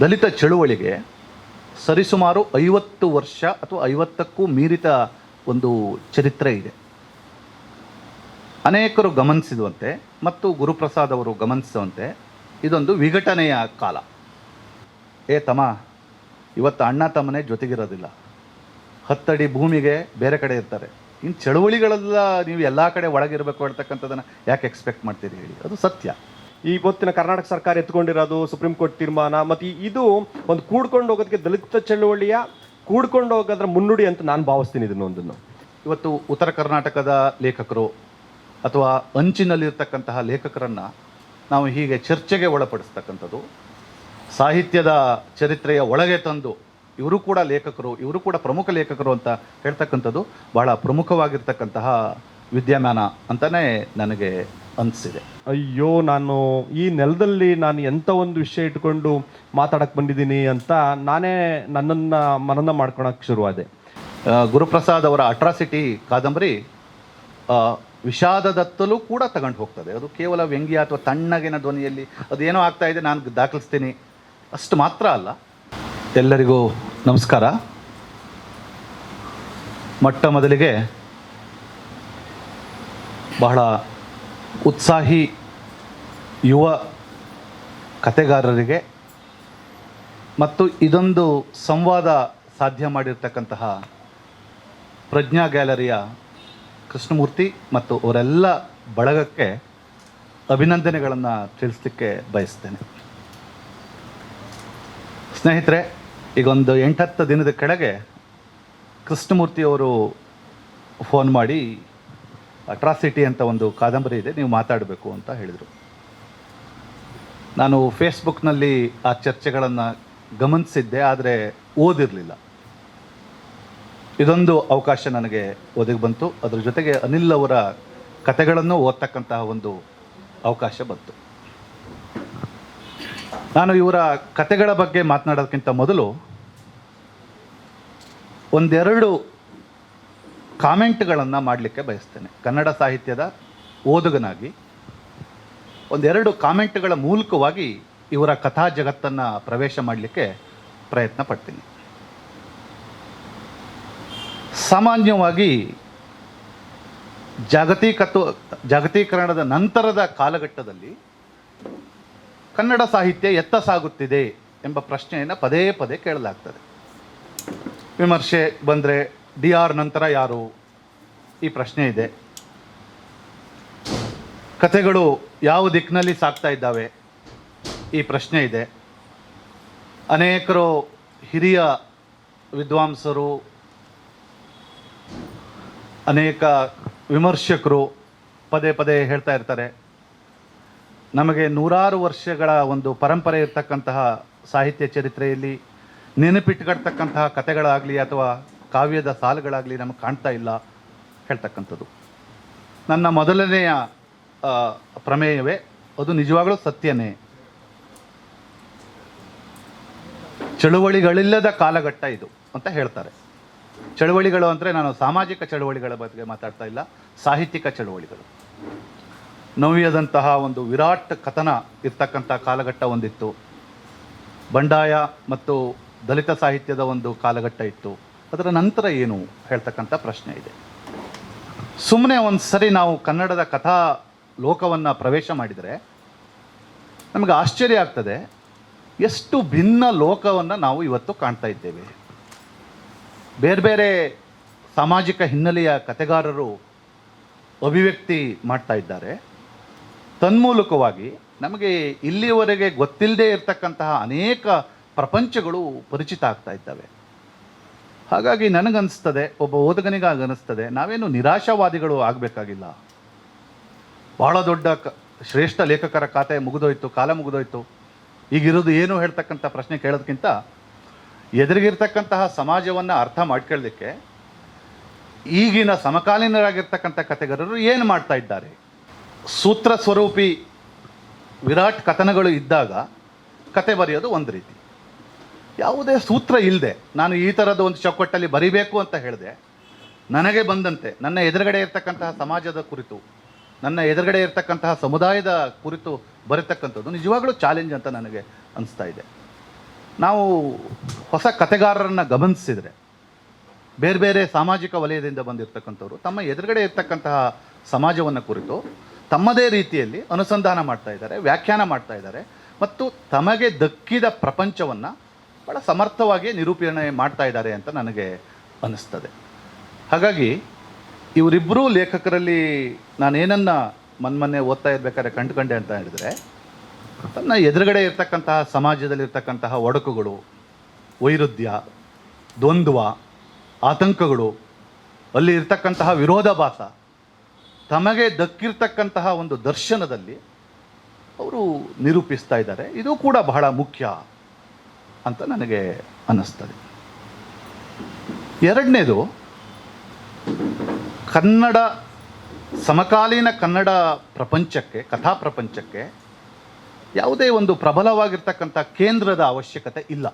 ದಲಿತ ಚಳುವಳಿಗೆ ಸರಿಸುಮಾರು 50 ವರ್ಷ ಅಥವಾ 50ಕ್ಕೂ ಮೀರಿದ ಒಂದು ಚರಿತ್ರೆ ಇದೆ. ಅನೇಕರು ಗಮನಿಸಿರುವಂತೆ ಮತ್ತು ಗುರುಪ್ರಸಾದ್ ಅವರು ಗಮನಿಸುವಂತೆ ಇದೊಂದು ವಿಘಟನೆಯ ಕಾಲ. ತಮ್ಮ, ಇವತ್ತು ಅಣ್ಣ ತಮ್ಮನೇ ಜೊತೆಗಿರೋದಿಲ್ಲ, 10 ಅಡಿ ಭೂಮಿಗೆ ಬೇರೆ ಕಡೆ ಇರ್ತಾರೆ. ಇನ್ನು ಚಳುವಳಿಗಳೆಲ್ಲ ನೀವು ಎಲ್ಲ ಕಡೆ ಒಳಗಿರಬೇಕು ಹೇಳ್ತಕ್ಕಂಥದ್ದನ್ನು ಯಾಕೆ ಎಕ್ಸ್ಪೆಕ್ಟ್ ಮಾಡ್ತೀರಿ ಹೇಳಿ? ಅದು ಸತ್ಯ. ಈ ಇವತ್ತಿನ ಕರ್ನಾಟಕ ಸರ್ಕಾರ ಎತ್ಕೊಂಡಿರೋದು ಸುಪ್ರೀಂ ಕೋರ್ಟ್ ತೀರ್ಮಾನ ಮತ್ತು ಇದು ಒಂದು ಕೂಡ್ಕೊಂಡು ಹೋಗೋದಕ್ಕೆ ದಲಿತ ಚಳುವಳಿಯ ಕೂಡ್ಕೊಂಡು ಹೋಗೋದ್ರ ಮುನ್ನುಡಿ ಅಂತ ನಾನು ಭಾವಿಸ್ತೀನಿ. ಇದನ್ನೊಂದನ್ನು ಇವತ್ತು ಉತ್ತರ ಕರ್ನಾಟಕದ ಲೇಖಕರು ಅಥವಾ ಅಂಚಿನಲ್ಲಿರ್ತಕ್ಕಂತಹ ಲೇಖಕರನ್ನು ನಾವು ಹೀಗೆ ಚರ್ಚೆಗೆ ಒಳಪಡಿಸ್ತಕ್ಕಂಥದ್ದು, ಸಾಹಿತ್ಯದ ಚರಿತ್ರೆಯ ಒಳಗೆ ತಂದು ಇವರು ಕೂಡ ಲೇಖಕರು, ಇವರು ಕೂಡ ಪ್ರಮುಖ ಲೇಖಕರು ಅಂತ ಹೇಳ್ತಕ್ಕಂಥದ್ದು ಬಹಳ ಪ್ರಮುಖವಾಗಿರ್ತಕ್ಕಂತಹ ವಿದ್ಯಮಾನ ಅಂತಲೇ ನನಗೆ ಅನಿಸಿದೆ. ಅಯ್ಯೋ, ನಾನು ಈ ನೆಲದಲ್ಲಿ ನಾನು ಎಂಥ ಒಂದು ವಿಷಯ ಇಟ್ಕೊಂಡು ಮಾತಾಡಕ್ಕೆ ಬಂದಿದ್ದೀನಿ ಅಂತ ನಾನೇ ನನ್ನನ್ನು ಮನನ ಮಾಡ್ಕೊಳಕ್ಕೆ ಶುರುವಾದೆ. ಗುರುಪ್ರಸಾದ್ ಅವರ ಅಟ್ರಾಸಿಟಿ ಕಾದಂಬರಿ ವಿಷಾದದತ್ತಲೂ ಕೂಡ ತಗೊಂಡು ಹೋಗ್ತದೆ. ಅದು ಕೇವಲ ವ್ಯಂಗ್ಯ ಅಥವಾ ತಣ್ಣಗಿನ ಧ್ವನಿಯಲ್ಲಿ ಅದು ಏನೋ ಆಗ್ತಾ ಇದೆ ನಾನು ದಾಖಲಿಸ್ತೀನಿ ಅಷ್ಟು ಮಾತ್ರ ಅಲ್ಲ. ಎಲ್ಲರಿಗೂ ನಮಸ್ಕಾರ. ಮೊಟ್ಟ ಮೊದಲಿಗೆ ಬಹಳ ಉತ್ಸಾಹಿ ಯುವ ಕತೆಗಾರರಿಗೆ ಮತ್ತು ಇದೊಂದು ಸಂವಾದ ಸಾಧ್ಯ ಮಾಡಿರ್ತಕ್ಕಂತಹ ಪ್ರಜ್ಞಾ ಗ್ಯಾಲರಿಯ ಕೃಷ್ಣಮೂರ್ತಿ ಮತ್ತು ಅವರೆಲ್ಲ ಬಳಗಕ್ಕೆ ಅಭಿನಂದನೆಗಳನ್ನು ತಿಳಿಸ್ಲಿಕ್ಕೆ ಬಯಸ್ತೇನೆ. ಸ್ನೇಹಿತರೆ, ಈಗೊಂದು 8-10 ದಿನದ ಕೆಳಗೆ ಕೃಷ್ಣಮೂರ್ತಿಯವರು ಫೋನ್ ಮಾಡಿ ಅಟ್ರಾಸಿಟಿ ಅಂತ ಒಂದು ಕಾದಂಬರಿ ಇದೆ, ನೀವು ಮಾತಾಡಬೇಕು ಅಂತ ಹೇಳಿದರು. ನಾನು ಫೇಸ್ಬುಕ್ನಲ್ಲಿ ಆ ಚರ್ಚೆಗಳನ್ನು ಗಮನಿಸಿದ್ದೆ, ಆದರೆ ಓದಿರಲಿಲ್ಲ. ಇದೊಂದು ಅವಕಾಶ ನನಗೆ ಒದಗಿ ಬಂತು. ಅದರ ಜೊತೆಗೆ ಅನಿಲ್ ಅವರ ಕತೆಗಳನ್ನು ಓದ್ತಕ್ಕಂತಹ ಒಂದು ಅವಕಾಶ ಬಂತು. ನಾನು ಇವರ ಕತೆಗಳ ಬಗ್ಗೆ ಮಾತನಾಡೋದಕ್ಕಿಂತ ಮೊದಲು ಒಂದೆರಡು ಕಾಮೆಂಟ್ಗಳನ್ನು ಮಾಡಲಿಕ್ಕೆ ಬಯಸ್ತೇನೆ. ಕನ್ನಡ ಸಾಹಿತ್ಯದ ಓದುಗನಾಗಿ ಒಂದೆರಡು ಕಾಮೆಂಟ್ಗಳ ಮೂಲಕವಾಗಿ ಇವರ ಕಥಾ ಜಗತ್ತನ್ನು ಪ್ರವೇಶ ಮಾಡಲಿಕ್ಕೆ ಪ್ರಯತ್ನ ಪಡ್ತೀನಿ. ಸಾಮಾನ್ಯವಾಗಿ ಜಾಗತೀಕರಣದ ನಂತರದ ಕಾಲಘಟ್ಟದಲ್ಲಿ ಕನ್ನಡ ಸಾಹಿತ್ಯ ಎತ್ತ ಸಾಗುತ್ತಿದೆ ಎಂಬ ಪ್ರಶ್ನೆಯನ್ನು ಪದೇ ಪದೇ ಕೇಳಲಾಗ್ತದೆ. ವಿಮರ್ಶೆ ಬಂದರೆ DR ನಂತರ ಯಾರು, ಈ ಪ್ರಶ್ನೆ ಇದೆ. ಕಥೆಗಳು ಯಾವ ದಿಕ್ಕಿನಲ್ಲಿ ಸಾಗ್ತಾ ಇದ್ದಾವೆ, ಈ ಪ್ರಶ್ನೆ ಇದೆ. ಅನೇಕರು ಹಿರಿಯ ವಿದ್ವಾಂಸರು, ಅನೇಕ ವಿಮರ್ಶಕರು ಪದೇ ಪದೇ ಹೇಳ್ತಾ ಇರ್ತಾರೆ, ನಮಗೆ ನೂರಾರು ವರ್ಷಗಳ ಒಂದು ಪರಂಪರೆ ಇರತಕ್ಕಂತಹ ಸಾಹಿತ್ಯ ಚರಿತ್ರೆಯಲ್ಲಿ ನೆನಪಿಟ್ಕೊಳ್ತಕ್ಕಂತಹ ಕಥೆಗಳಾಗಲಿ ಅಥವಾ ಕಾವ್ಯದ ಸಾಲುಗಳಾಗಲಿ ನಮಗೆ ಕಾಣ್ತಾ ಇಲ್ಲ ಹೇಳ್ತಕ್ಕಂಥದ್ದು. ನನ್ನ ಮೊದಲನೆಯ ಪ್ರಮೇಯವೇ ಅದು ನಿಜವಾಗಲೂ ಸತ್ಯನೇ. ಚಳುವಳಿಗಳಿಲ್ಲದ ಕಾಲಘಟ್ಟ ಇದು ಅಂತ ಹೇಳ್ತಾರೆ. ಚಳುವಳಿಗಳು ಅಂದರೆ ನಾನು ಸಾಮಾಜಿಕ ಚಳುವಳಿಗಳ ಬಗ್ಗೆ ಮಾತಾಡ್ತಾ ಇಲ್ಲ, ಸಾಹಿತ್ಯಿಕ ಚಳುವಳಿಗಳು. ನವ್ಯದಂತಹ ಒಂದು ವಿರಾಟ್ ಕಥನ ಇರ್ತಕ್ಕಂಥ ಕಾಲಘಟ್ಟ ಒಂದಿತ್ತು. ಬಂಡಾಯ ಮತ್ತು ದಲಿತ ಸಾಹಿತ್ಯದ ಒಂದು ಕಾಲಘಟ್ಟ ಇತ್ತು. ಅದರ ನಂತರ ಏನು ಹೇಳ್ತಕ್ಕಂಥ ಪ್ರಶ್ನೆ ಇದೆ. ಸುಮ್ಮನೆ ಒಂದು ಸರಿ ನಾವು ಕನ್ನಡದ ಕಥಾ ಲೋಕವನ್ನು ಪ್ರವೇಶ ಮಾಡಿದರೆ ನಮಗೆ ಆಶ್ಚರ್ಯ ಆಗ್ತದೆ, ಎಷ್ಟು ಭಿನ್ನ ಲೋಕವನ್ನು ನಾವು ಇವತ್ತು ಕಾಣ್ತಾ ಇದ್ದೇವೆ. ಬೇರೆ ಬೇರೆ ಸಾಮಾಜಿಕ ಹಿನ್ನೆಲೆಯ ಕಥೆಗಾರರು ಅಭಿವ್ಯಕ್ತಿ ಮಾಡ್ತಾ ಇದ್ದಾರೆ. ತನ್ಮೂಲಕವಾಗಿ ನಮಗೆ ಇಲ್ಲಿಯವರೆಗೆ ಗೊತ್ತಿಲ್ಲದೆ ಇರತಕ್ಕಂತಹ ಅನೇಕ ಪ್ರಪಂಚಗಳು ಪರಿಚಿತ ಆಗ್ತಾ ಇದ್ದಾವೆ. ಹಾಗಾಗಿ ನನಗನ್ನಿಸ್ತದೆ, ಒಬ್ಬ ಓದುಗನಿಗಾಗಿ ಅನ್ನಿಸ್ತದೆ, ನಾವೇನು ನಿರಾಶಾವಾದಿಗಳು ಆಗಬೇಕಾಗಿಲ್ಲ. ಭಾಳ ದೊಡ್ಡ ಶ್ರೇಷ್ಠ ಲೇಖಕರ ಖಾತೆ ಮುಗಿದೋಯ್ತು, ಕಾಲ ಮುಗಿದೋಯ್ತು, ಈಗಿರೋದು ಏನು ಹೇಳ್ತಕ್ಕಂಥ ಪ್ರಶ್ನೆ ಕೇಳೋದಕ್ಕಿಂತ ಎದುರಿಗಿರ್ತಕ್ಕಂತಹ ಸಮಾಜವನ್ನು ಅರ್ಥ ಮಾಡ್ಕೊಳ್ಳಲಿಕ್ಕೆ ಈಗಿನ ಸಮಕಾಲೀನರಾಗಿರ್ತಕ್ಕಂಥ ಕಥೆಗಾರರು ಏನು ಮಾಡ್ತಾ ಇದ್ದಾರೆ. ಸೂತ್ರ ಸ್ವರೂಪಿ ವಿರಾಟ್ ಕಥನಗಳು ಇದ್ದಾಗ ಕತೆ ಬರೆಯೋದು ಒಂದು ರೀತಿ. ಯಾವುದೇ ಸೂತ್ರ ಇಲ್ಲದೆ ನಾನು ಈ ಥರದ ಒಂದು ಚೌಕಟ್ಟಲ್ಲಿ ಬರಿಬೇಕು ಅಂತ ಹೇಳಿದೆ, ನನಗೆ ಬಂದಂತೆ ನನ್ನ ಎದುರುಗಡೆ ಇರ್ತಕ್ಕಂತಹ ಸಮಾಜದ ಕುರಿತು, ನನ್ನ ಎದುರುಗಡೆ ಇರ್ತಕ್ಕಂತಹ ಸಮುದಾಯದ ಕುರಿತು ಬರೀತಕ್ಕಂಥದ್ದು ನಿಜವಾಗ್ಲೂ ಚಾಲೆಂಜ್ ಅಂತ ನನಗೆ ಅನಿಸ್ತಾ ಇದೆ. ನಾವು ಹೊಸ ಕತೆಗಾರರನ್ನು ಗಮನಿಸಿದರೆ ಬೇರೆ ಬೇರೆ ಸಾಮಾಜಿಕ ವಲಯದಿಂದ ಬಂದಿರತಕ್ಕಂಥವ್ರು ತಮ್ಮ ಎದುರುಗಡೆ ಇರ್ತಕ್ಕಂತಹ ಸಮಾಜವನ್ನು ಕುರಿತು ತಮ್ಮದೇ ರೀತಿಯಲ್ಲಿ ಅನುಸಂಧಾನ ಮಾಡ್ತಾ ಇದ್ದಾರೆ, ವ್ಯಾಖ್ಯಾನ ಮಾಡ್ತಾ ಇದ್ದಾರೆ ಮತ್ತು ತಮಗೆ ದಕ್ಕಿದ ಪ್ರಪಂಚವನ್ನು ಭಾಳ ಸಮರ್ಥವಾಗಿ ನಿರೂಪಣೆ ಮಾಡ್ತಾ ಇದ್ದಾರೆ ಅಂತ ನನಗೆ ಅನ್ನಿಸ್ತದೆ. ಹಾಗಾಗಿ ಇವರಿಬ್ಬರೂ ಲೇಖಕರಲ್ಲಿ ನಾನೇನನ್ನು ಮೊನ್ನೆ ಓದ್ತಾ ಇರಬೇಕಾದ್ರೆ ಕಂಡುಕೊಂಡೆ ಅಂತ ಹೇಳಿದರೆ, ತನ್ನ ಎದುರುಗಡೆ ಇರ್ತಕ್ಕಂತಹ ಸಮಾಜದಲ್ಲಿರ್ತಕ್ಕಂತಹ ಒಡಕುಗಳು, ವೈರುಧ್ಯ, ದ್ವಂದ್ವ, ಆತಂಕಗಳು, ಅಲ್ಲಿ ಇರ್ತಕ್ಕಂತಹ ವಿರೋಧಾಭಾಸ, ತಮಗೆ ದಕ್ಕಿರ್ತಕ್ಕಂತಹ ಒಂದು ದರ್ಶನದಲ್ಲಿ ಅವರು ನಿರೂಪಿಸ್ತಾ ಇದ್ದಾರೆ. ಇದು ಕೂಡ ಬಹಳ ಮುಖ್ಯ ಅಂತ ನನಗೆ ಅನ್ನಿಸ್ತದೆ. ಎರಡನೇದು, ಕನ್ನಡ ಸಮಕಾಲೀನ ಕನ್ನಡ ಪ್ರಪಂಚಕ್ಕೆ, ಕಥಾ ಪ್ರಪಂಚಕ್ಕೆ ಯಾವುದೇ ಒಂದು ಪ್ರಬಲವಾಗಿರ್ತಕ್ಕಂಥ ಕೇಂದ್ರದ ಅವಶ್ಯಕತೆ ಇಲ್ಲ.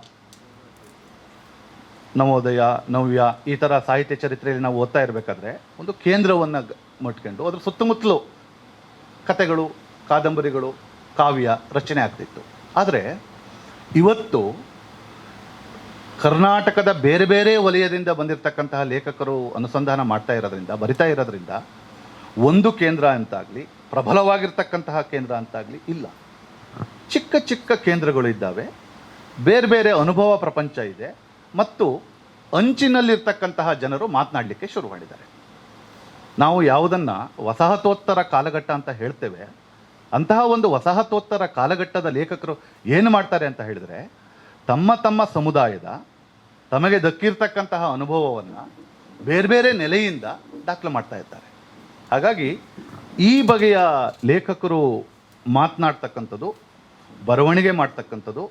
ನವೋದಯ, ನವ್ಯ ಈ ಥರ ಸಾಹಿತ್ಯ ಚರಿತ್ರೆಯಲ್ಲಿ ನಾವು ಓದ್ತಾ ಇರಬೇಕಾದ್ರೆ ಒಂದು ಕೇಂದ್ರವನ್ನು ಮುಟ್ಕೊಂಡು ಅದ್ರ ಸುತ್ತಮುತ್ತಲೂ ಕಥೆಗಳು, ಕಾದಂಬರಿಗಳು, ಕಾವ್ಯ ರಚನೆ ಆಗ್ತಿತ್ತು. ಆದರೆ ಇವತ್ತು ಕರ್ನಾಟಕದ ಬೇರೆ ಬೇರೆ ವಲಯದಿಂದ ಬಂದಿರತಕ್ಕಂತಹ ಲೇಖಕರು ಅನುಸಂಧಾನ ಮಾಡ್ತಾ ಇರೋದ್ರಿಂದ, ಬರಿತಾ ಇರೋದ್ರಿಂದ ಒಂದು ಕೇಂದ್ರ ಅಂತಾಗಲಿ, ಪ್ರಬಲವಾಗಿರ್ತಕ್ಕಂತಹ ಕೇಂದ್ರ ಅಂತಾಗಲಿ ಇಲ್ಲ. ಚಿಕ್ಕ ಚಿಕ್ಕ ಕೇಂದ್ರಗಳು ಇದ್ದಾವೆ, ಬೇರೆ ಬೇರೆ ಅನುಭವ ಪ್ರಪಂಚ ಇದೆ ಮತ್ತು ಅಂಚಿನಲ್ಲಿರ್ತಕ್ಕಂತಹ ಜನರು ಮಾತನಾಡಲಿಕ್ಕೆ ಶುರು ಮಾಡಿದ್ದಾರೆ. ನಾವು ಯಾವುದನ್ನು ವಸಾಹತೋತ್ತರ ಕಾಲಘಟ್ಟ ಅಂತ ಹೇಳ್ತೇವೆ, ಅಂತಹ ಒಂದು ವಸಾಹತೋತ್ತರ ಕಾಲಘಟ್ಟದ ಲೇಖಕರು ಏನು ಮಾಡ್ತಾರೆ ಅಂತ ಹೇಳಿದರೆ, ತಮ್ಮ ತಮ್ಮ ಸಮುದಾಯದ ತಮಗೆ ದಕ್ಕಿರ್ತಕ್ಕಂತಹ ಅನುಭವವನ್ನು ಬೇರೆ ಬೇರೆ ನೆಲೆಯಿಂದ ದಾಖಲೆ ಮಾಡ್ತಾ ಇದ್ದಾರೆ. ಹಾಗಾಗಿ ಈ ಬಗೆಯ ಲೇಖಕರು ಮಾತನಾಡ್ತಕ್ಕಂಥದ್ದು, ಬರವಣಿಗೆ ಮಾಡ್ತಕ್ಕಂಥದ್ದು,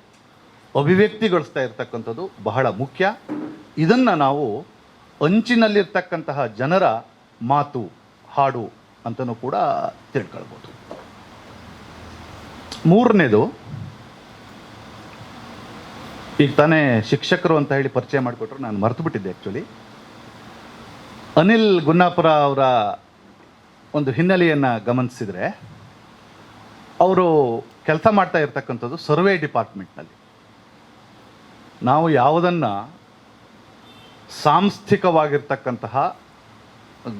ಅಭಿವ್ಯಕ್ತಿಗೊಳಿಸ್ತಾ ಇರ್ತಕ್ಕಂಥದ್ದು ಬಹಳ ಮುಖ್ಯ. ಇದನ್ನು ನಾವು ಅಂಚಿನಲ್ಲಿರ್ತಕ್ಕಂತಹ ಜನರ ಮಾತು, ಹಾಡು ಅಂತಲೂ ಕೂಡ ತಿಳ್ಕೊಳ್ಬೋದು. ಮೂರನೇದು, ಈಗ ತಾನೇ ಶಿಕ್ಷಕರು ಅಂತ ಹೇಳಿ ಪರಿಚಯ ಮಾಡಿಕೊಟ್ರು, ನಾನು ಮರೆತು ಬಿಟ್ಟಿದ್ದೆ ಆ್ಯಕ್ಚುಲಿ. ಅನಿಲ್ ಗುನ್ನಾಪುರ ಅವರ ಒಂದು ಹಿನ್ನೆಲೆಯನ್ನು ಗಮನಿಸಿದರೆ, ಅವರು ಕೆಲಸ ಮಾಡ್ತಾ ಇರ್ತಕ್ಕಂಥದ್ದು ಸರ್ವೆ ಡಿಪಾರ್ಟ್ಮೆಂಟ್ನಲ್ಲಿ. ನಾವು ಯಾವುದನ್ನು ಸಾಂಸ್ಥಿಕವಾಗಿರ್ತಕ್ಕಂತಹ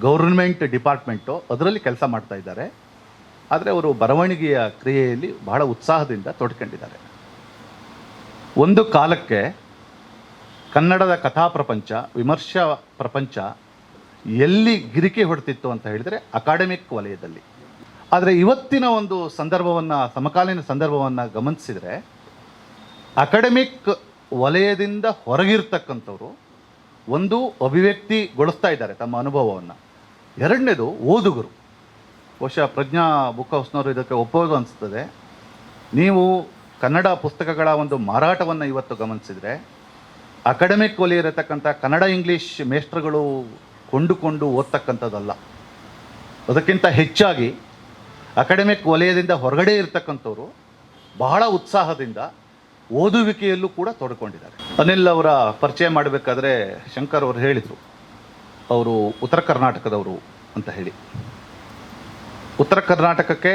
ಗೌರ್ಮೆಂಟ್ ಡಿಪಾರ್ಟ್ಮೆಂಟು ಅದರಲ್ಲಿ ಕೆಲಸ ಮಾಡ್ತಾ ಇದ್ದಾರೆ. ಆದರೆ ಅವರು ಬರವಣಿಗೆಯ ಕ್ರಿಯೆಯಲ್ಲಿ ಬಹಳ ಉತ್ಸಾಹದಿಂದ ತೊಡ್ಕೊಂಡಿದ್ದಾರೆ. ಒಂದು ಕಾಲಕ್ಕೆ ಕನ್ನಡದ ಕಥಾ ಪ್ರಪಂಚ, ವಿಮರ್ಶಾ ಪ್ರಪಂಚ ಎಲ್ಲಿ ಗಿರಿಕೆ ಹೊಡ್ತಿತ್ತು ಅಂತ ಹೇಳಿದರೆ ಅಕಾಡೆಮಿಕ್ ವಲಯದಲ್ಲಿ. ಆದರೆ ಇವತ್ತಿನ ಒಂದು ಸಂದರ್ಭವನ್ನು, ಸಮಕಾಲೀನ ಸಂದರ್ಭವನ್ನು ಗಮನಿಸಿದರೆ ಅಕಾಡೆಮಿಕ್ ವಲಯದಿಂದ ಹೊರಗಿರ್ತಕ್ಕಂಥವ್ರು ಒಂದು ಅಭಿವ್ಯಕ್ತಿಗೊಳಿಸ್ತಾ ಇದ್ದಾರೆ ತಮ್ಮ ಅನುಭವವನ್ನು. ಎರಡನೇದು ಓದುಗರು. ಬಹುಶಃ ಪ್ರಜ್ಞಾ ಬುಕ್ ಹೌಸ್ನವರು ಇದಕ್ಕೆ ಒಪ್ಪೋದು ಅನಿಸ್ತದೆ. ನೀವು ಕನ್ನಡ ಪುಸ್ತಕಗಳ ಒಂದು ಮಾರಾಟವನ್ನು ಇವತ್ತು ಗಮನಿಸಿದರೆ ಅಕಾಡೆಮಿಕ್ ವಲಯ ಇರತಕ್ಕಂಥ ಕನ್ನಡ ಇಂಗ್ಲೀಷ್ ಮೇಷ್ಟ್ರುಗಳು ಕೊಂಡುಕೊಂಡು ಓದ್ತಕ್ಕಂಥದ್ದಲ್ಲ. ಅದಕ್ಕಿಂತ ಹೆಚ್ಚಾಗಿ ಅಕಾಡೆಮಿಕ್ ವಲಯದಿಂದ ಹೊರಗಡೆ ಇರತಕ್ಕಂಥವ್ರು ಬಹಳ ಉತ್ಸಾಹದಿಂದ ಓದುವಿಕೆಯಲ್ಲೂ ಕೂಡ ತೊಡ್ಕೊಂಡಿದ್ದಾರೆ. ಅನಿಲ್ ಅವರ ಪರಿಚಯ ಮಾಡಬೇಕಾದ್ರೆ ಶಂಕರ್ ಅವರು ಹೇಳಿದರು, ಅವರು ಉತ್ತರ ಕರ್ನಾಟಕದವರು ಅಂತ ಹೇಳಿ. ಉತ್ತರ ಕರ್ನಾಟಕಕ್ಕೆ